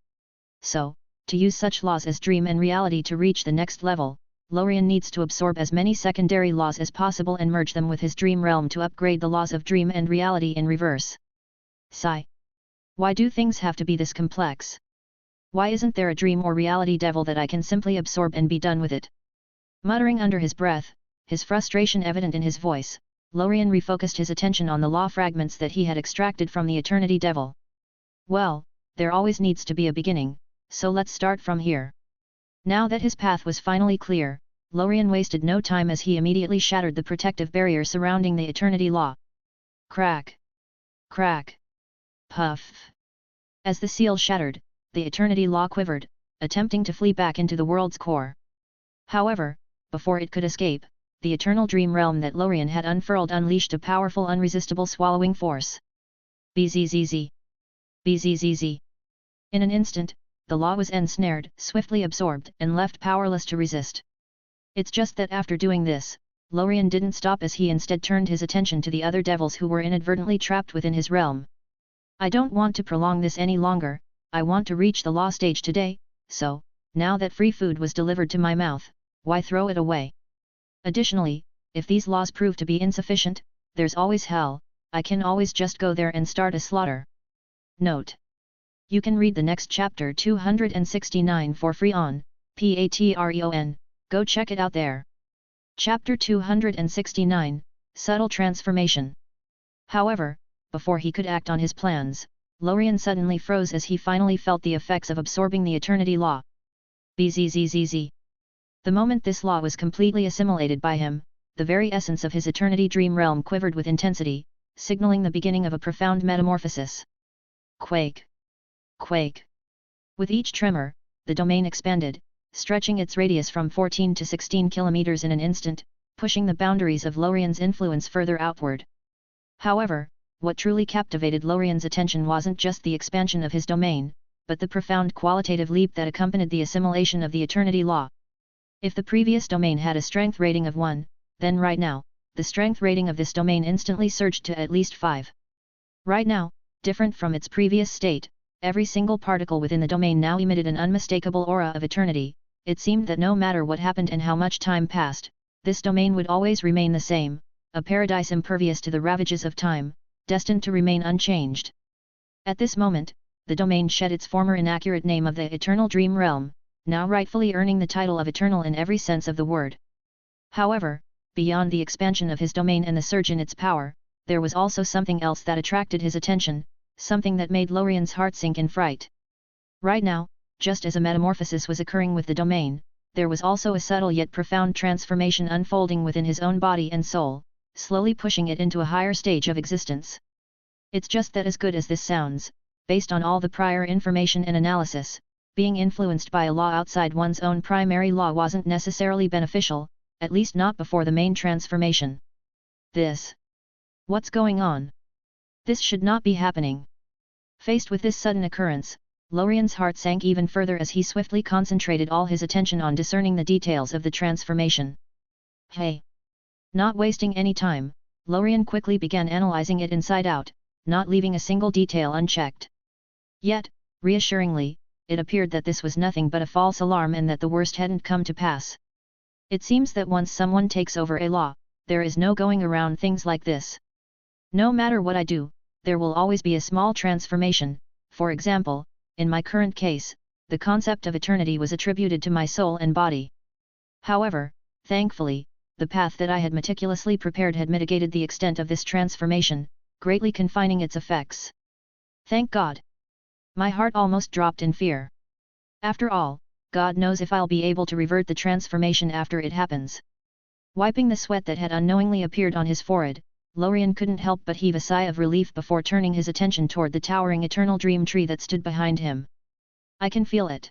Speaker 2: So, to use such laws as dream and reality to reach the next level, Lorien needs to absorb as many secondary laws as possible and merge them with his dream realm to upgrade the laws of dream and reality in reverse. Sigh. Why do things have to be this complex? Why isn't there a dream or reality devil that I can simply absorb and be done with it? Muttering under his breath, his frustration evident in his voice, Lorien refocused his attention on the law fragments that he had extracted from the Eternity Devil. Well, there always needs to be a beginning, so let's start from here. Now that his path was finally clear, Lorien wasted no time as he immediately shattered the protective barrier surrounding the Eternity Law. Crack! Crack! Puff! As the seal shattered, the Eternity Law quivered, attempting to flee back into the world's core. However, before it could escape, the eternal dream realm that Lorien had unfurled unleashed a powerful unresistible swallowing force. Bzzz. Bzzz. In an instant, the law was ensnared, swiftly absorbed, and left powerless to resist. It's just that after doing this, Lorien didn't stop, as he instead turned his attention to the other devils who were inadvertently trapped within his realm. I don't want to prolong this any longer, I want to reach the law stage today, so, now that free food was delivered to my mouth, why throw it away? Additionally, if these laws prove to be insufficient, there's always hell, I can always just go there and start a slaughter. Note: you can read the next chapter 269 for free on Patreon, go check it out there. Chapter 269, Subtle Transformation. However, before he could act on his plans, Lorien suddenly froze as he finally felt the effects of absorbing the Eternity Law. Bzzz. The moment this law was completely assimilated by him, the very essence of his Eternity Dream Realm quivered with intensity, signaling the beginning of a profound metamorphosis. Quake. Quake. With each tremor, the domain expanded, stretching its radius from 14 to 16 kilometers in an instant, pushing the boundaries of Lorien's influence further outward. However, what truly captivated Lorien's attention wasn't just the expansion of his domain, but the profound qualitative leap that accompanied the assimilation of the Eternity Law. If the previous domain had a strength rating of 1, then right now, the strength rating of this domain instantly surged to at least 5. Right now, different from its previous state, every single particle within the domain now emitted an unmistakable aura of eternity. It seemed that no matter what happened and how much time passed, this domain would always remain the same, a paradise impervious to the ravages of time, destined to remain unchanged. At this moment, the domain shed its former inaccurate name of the Eternal Dream Realm, now rightfully earning the title of eternal in every sense of the word. However, beyond the expansion of his domain and the surge in its power, there was also something else that attracted his attention, something that made Lorien's heart sink in fright. Right now, just as a metamorphosis was occurring with the domain, there was also a subtle yet profound transformation unfolding within his own body and soul, slowly pushing it into a higher stage of existence. It's just that as good as this sounds, based on all the prior information and analysis, being influenced by a law outside one's own primary law wasn't necessarily beneficial, at least not before the main transformation. What's going on? This should not be happening. Faced with this sudden occurrence, Lorien's heart sank even further as he swiftly concentrated all his attention on discerning the details of the transformation. Hey! Not wasting any time, Lorien quickly began analyzing it inside out, not leaving a single detail unchecked. Yet, reassuringly, it appeared that this was nothing but a false alarm and that the worst hadn't come to pass. It seems that once someone takes over a law, there is no going around things like this. No matter what I do, there will always be a small transformation. For example, in my current case, the concept of eternity was attributed to my soul and body. However, thankfully, the path that I had meticulously prepared had mitigated the extent of this transformation, greatly confining its effects. Thank God! My heart almost dropped in fear. After all, God knows if I'll be able to revert the transformation after it happens. Wiping the sweat that had unknowingly appeared on his forehead, Lorien couldn't help but heave a sigh of relief before turning his attention toward the towering eternal dream tree that stood behind him. I can feel it.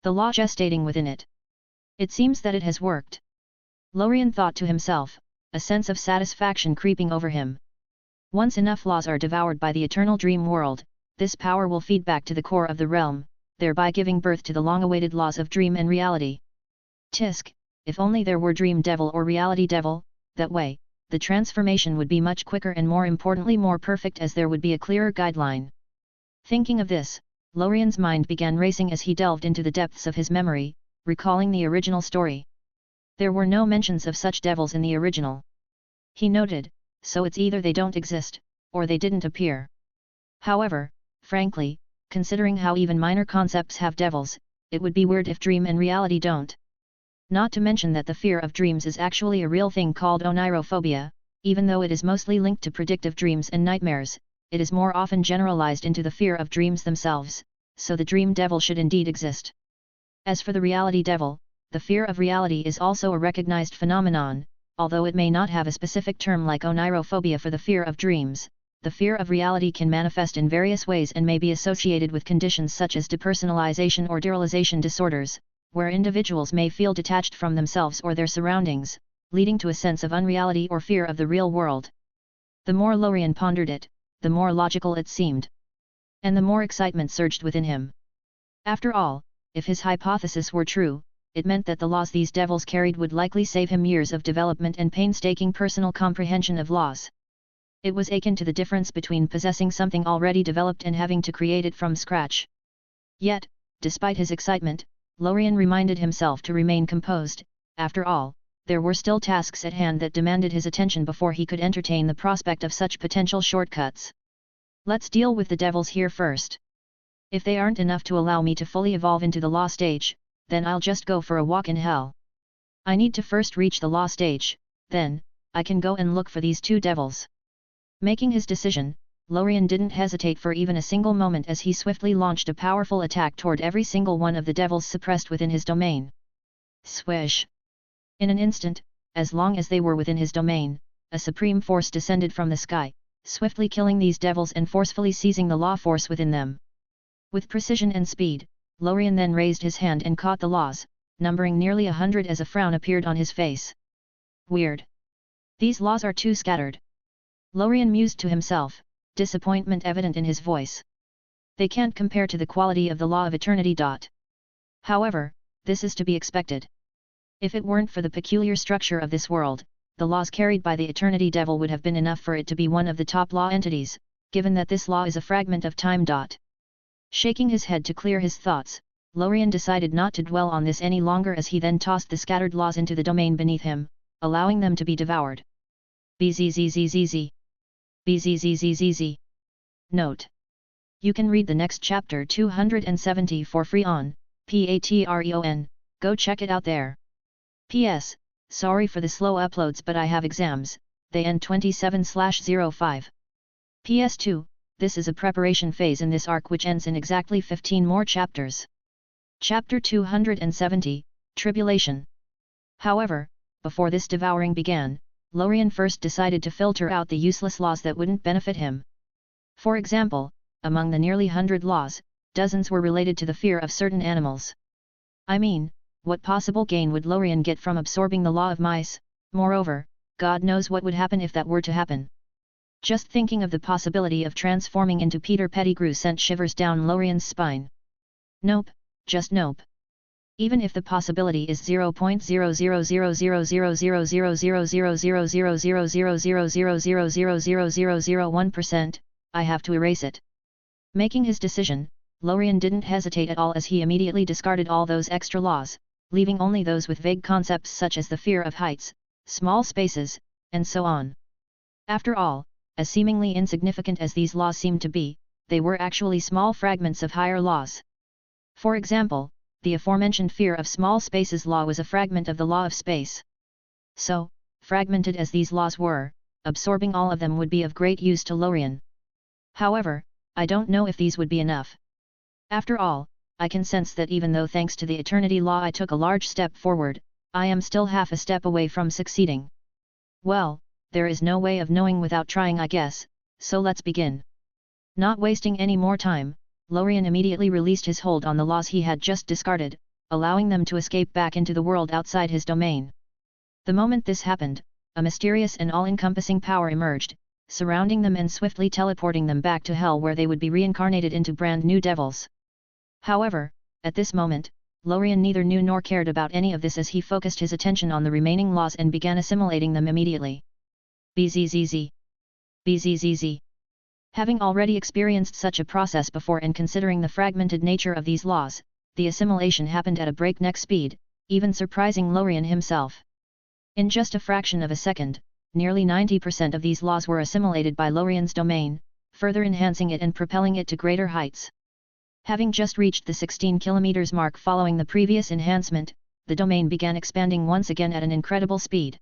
Speaker 2: The law gestating within it. It seems that it has worked. Lorien thought to himself, a sense of satisfaction creeping over him. Once enough laws are devoured by the eternal dream world, this power will feed back to the core of the realm, thereby giving birth to the long-awaited laws of dream and reality. Tisk, if only there were Dream Devil or Reality Devil, that way, the transformation would be much quicker and more importantly more perfect as there would be a clearer guideline. Thinking of this, Lorien's mind began racing as he delved into the depths of his memory, recalling the original story. There were no mentions of such devils in the original. He noted, so it's either they don't exist, or they didn't appear. However, frankly, considering how even minor concepts have devils, it would be weird if dream and reality don't. Not to mention that the fear of dreams is actually a real thing called onirophobia, even though it is mostly linked to predictive dreams and nightmares, it is more often generalized into the fear of dreams themselves, so the dream devil should indeed exist. As for the reality devil, the fear of reality is also a recognized phenomenon, although it may not have a specific term like onirophobia for the fear of dreams. The fear of reality can manifest in various ways and may be associated with conditions such as depersonalization or derealization disorders, where individuals may feel detached from themselves or their surroundings, leading to a sense of unreality or fear of the real world. The more Lorien pondered it, the more logical it seemed. And the more excitement surged within him. After all, if his hypothesis were true, it meant that the laws these devils carried would likely save him years of development and painstaking personal comprehension of laws. It was akin to the difference between possessing something already developed and having to create it from scratch. Yet, despite his excitement, Lorien reminded himself to remain composed, After all, there were still tasks at hand that demanded his attention before he could entertain the prospect of such potential shortcuts. Let's deal with the devils here first. If they aren't enough to allow me to fully evolve into the law stage, then I'll just go for a walk in hell. I need to first reach the law stage, then, I can go and look for these two devils. Making his decision, Lorien didn't hesitate for even a single moment as he swiftly launched a powerful attack toward every single one of the devils suppressed within his domain. Swish! In an instant, as long as they were within his domain, a supreme force descended from the sky, swiftly killing these devils and forcefully seizing the law force within them. With precision and speed, Lorien then raised his hand and caught the laws, numbering nearly 100 as a frown appeared on his face. Weird. These laws are too scattered. Lorien mused to himself, disappointment evident in his voice. They can't compare to the quality of the law of eternity. However, this is to be expected. If it weren't for the peculiar structure of this world, the laws carried by the Eternity Devil would have been enough for it to be one of the top law entities, given that this law is a fragment of time. Shaking his head to clear his thoughts, Lorien decided not to dwell on this any longer as he then tossed the scattered laws into the domain beneath him, allowing them to be devoured. Bzzzzz. Bzzzzz. Note. You can read the next chapter 270 for free on Patreon, go check it out there. P.S. Sorry for the slow uploads but I have exams, they end 27/05. PS2, this is a preparation phase in this arc which ends in exactly 15 more chapters. Chapter 270, Tribulation. However, before this devouring began, Lorien first decided to filter out the useless laws that wouldn't benefit him. For example, among the nearly 100 laws, dozens were related to the fear of certain animals. I mean, what possible gain would Lorien get from absorbing the law of mice? Moreover, God knows what would happen if that were to happen. Just thinking of the possibility of transforming into Peter Pettigrew sent shivers down Lorien's spine. Nope, just nope. Even if the possibility is 0.000000000000000000000000001%, I have to erase it. Making his decision, Lorien didn't hesitate at all as he immediately discarded all those extra laws, leaving only those with vague concepts such as the fear of heights, small spaces, and so on. After all, as seemingly insignificant as these laws seemed to be, they were actually small fragments of higher laws. For example, the aforementioned fear of small spaces law was a fragment of the law of space. So, fragmented as these laws were, absorbing all of them would be of great use to Lorien. However, I don't know if these would be enough. After all, I can sense that even though thanks to the Eternity Law I took a large step forward, I am still half a step away from succeeding. Well, there is no way of knowing without trying I guess, so let's begin. Not wasting any more time, Lorien immediately released his hold on the laws he had just discarded, allowing them to escape back into the world outside his domain. The moment this happened, a mysterious and all-encompassing power emerged, surrounding them and swiftly teleporting them back to hell where they would be reincarnated into brand new devils. However, at this moment, Lorien neither knew nor cared about any of this as he focused his attention on the remaining laws and began assimilating them immediately. Bzzz. Bzzz. Having already experienced such a process before and considering the fragmented nature of these laws, the assimilation happened at a breakneck speed, even surprising Lorien himself. In just a fraction of a second, nearly 90% of these laws were assimilated by Lorien's domain, further enhancing it and propelling it to greater heights. Having just reached the 16 km mark following the previous enhancement, the domain began expanding once again at an incredible speed.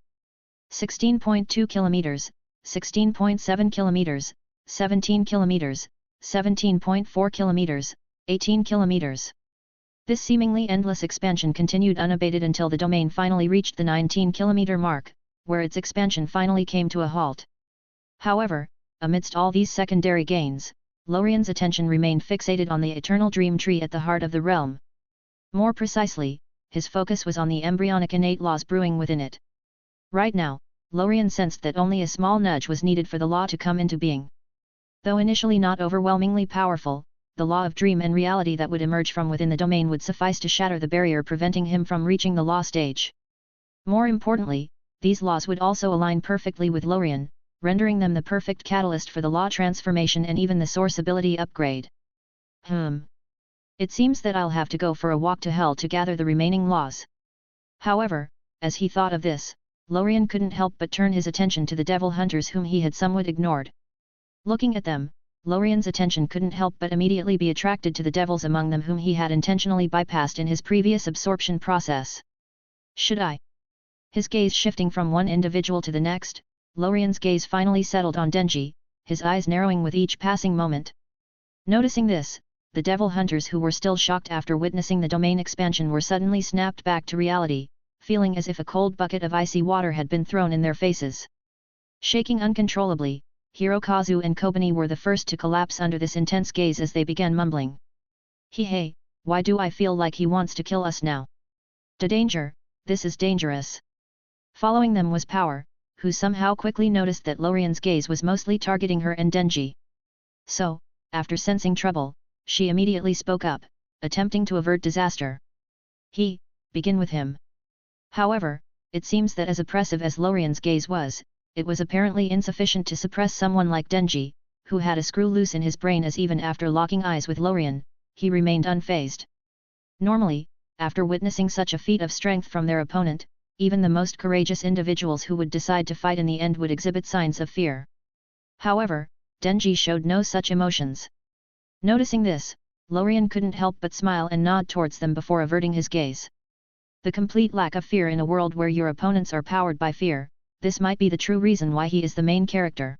Speaker 2: 16.2 km, 16.7 km, 17 km, 17.4 km, 18 km. This seemingly endless expansion continued unabated until the domain finally reached the 19 km mark, where its expansion finally came to a halt. However, amidst all these secondary gains, Lorien's attention remained fixated on the eternal dream tree at the heart of the realm. More precisely, his focus was on the embryonic innate laws brewing within it. Right now, Lorien sensed that only a small nudge was needed for the law to come into being. Though initially not overwhelmingly powerful, the law of dream and reality that would emerge from within the domain would suffice to shatter the barrier preventing him from reaching the law stage. More importantly, these laws would also align perfectly with Lorien, rendering them the perfect catalyst for the law transformation and even the source ability upgrade. It seems that I'll have to go for a walk to hell to gather the remaining laws. However, As he thought of this, Lorien couldn't help but turn his attention to the devil hunters whom he had somewhat ignored. Looking at them, Lorien's attention couldn't help but immediately be attracted to the devils among them whom he had intentionally bypassed in his previous absorption process. Should I? His gaze shifting from one individual to the next, Lorien's gaze finally settled on Denji, his eyes narrowing with each passing moment. Noticing this, the devil hunters who were still shocked after witnessing the domain expansion were suddenly snapped back to reality, feeling as if a cold bucket of icy water had been thrown in their faces. Shaking uncontrollably, Hirokazu and Kobani were the first to collapse under this intense gaze as they began mumbling. Hey, why do I feel like he wants to kill us now? Danger, this is dangerous. Following them was Power, who somehow quickly noticed that Lorien's gaze was mostly targeting her and Denji. So, after sensing trouble, she immediately spoke up, attempting to avert disaster. Begin with him. However, it seems that as oppressive as Lorien's gaze was, it was apparently insufficient to suppress someone like Denji, who had a screw loose in his brain, as even after locking eyes with Lorien, he remained unfazed. Normally, after witnessing such a feat of strength from their opponent, even the most courageous individuals who would decide to fight in the end would exhibit signs of fear. However, Denji showed no such emotions. Noticing this, Lorien couldn't help but smile and nod towards them before averting his gaze. The complete lack of fear in a world where your opponents are powered by fear, this might be the true reason why he is the main character.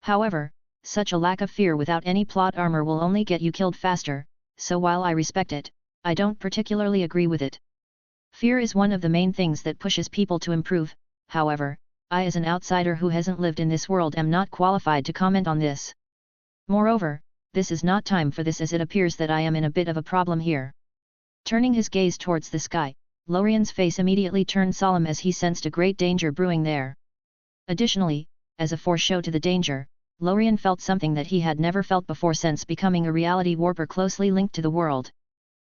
Speaker 2: However, such a lack of fear without any plot armor will only get you killed faster, so while I respect it, I don't particularly agree with it. Fear is one of the main things that pushes people to improve. However, I as an outsider who hasn't lived in this world am not qualified to comment on this. Moreover, this is not time for this, as it appears that I am in a bit of a problem here. Turning his gaze towards the sky, Lorien's face immediately turned solemn as he sensed a great danger brewing there. Additionally, as a foreshow to the danger, Lorien felt something that he had never felt before since becoming a reality warper closely linked to the world.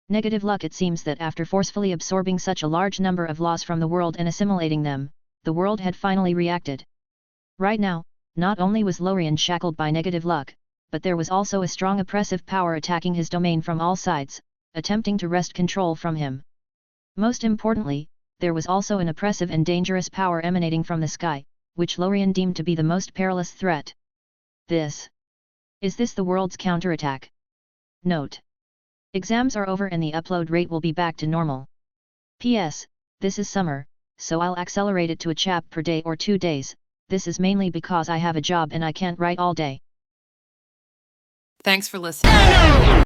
Speaker 2: Negative luck. It seems that after forcefully absorbing such a large number of laws from the world and assimilating them, the world had finally reacted. Right now, not only was Lorien shackled by negative luck, but there was also a strong oppressive power attacking his domain from all sides, attempting to wrest control from him. Most importantly, there was also an oppressive and dangerous power emanating from the sky, which Lorien deemed to be the most perilous threat. Is this the world's counterattack? Note: exams are over and the upload rate will be back to normal. P.S. This is summer, so I'll accelerate it to a chap per day or 2 days. This is mainly because I have a job and I can't write all day.
Speaker 3: Thanks for listening.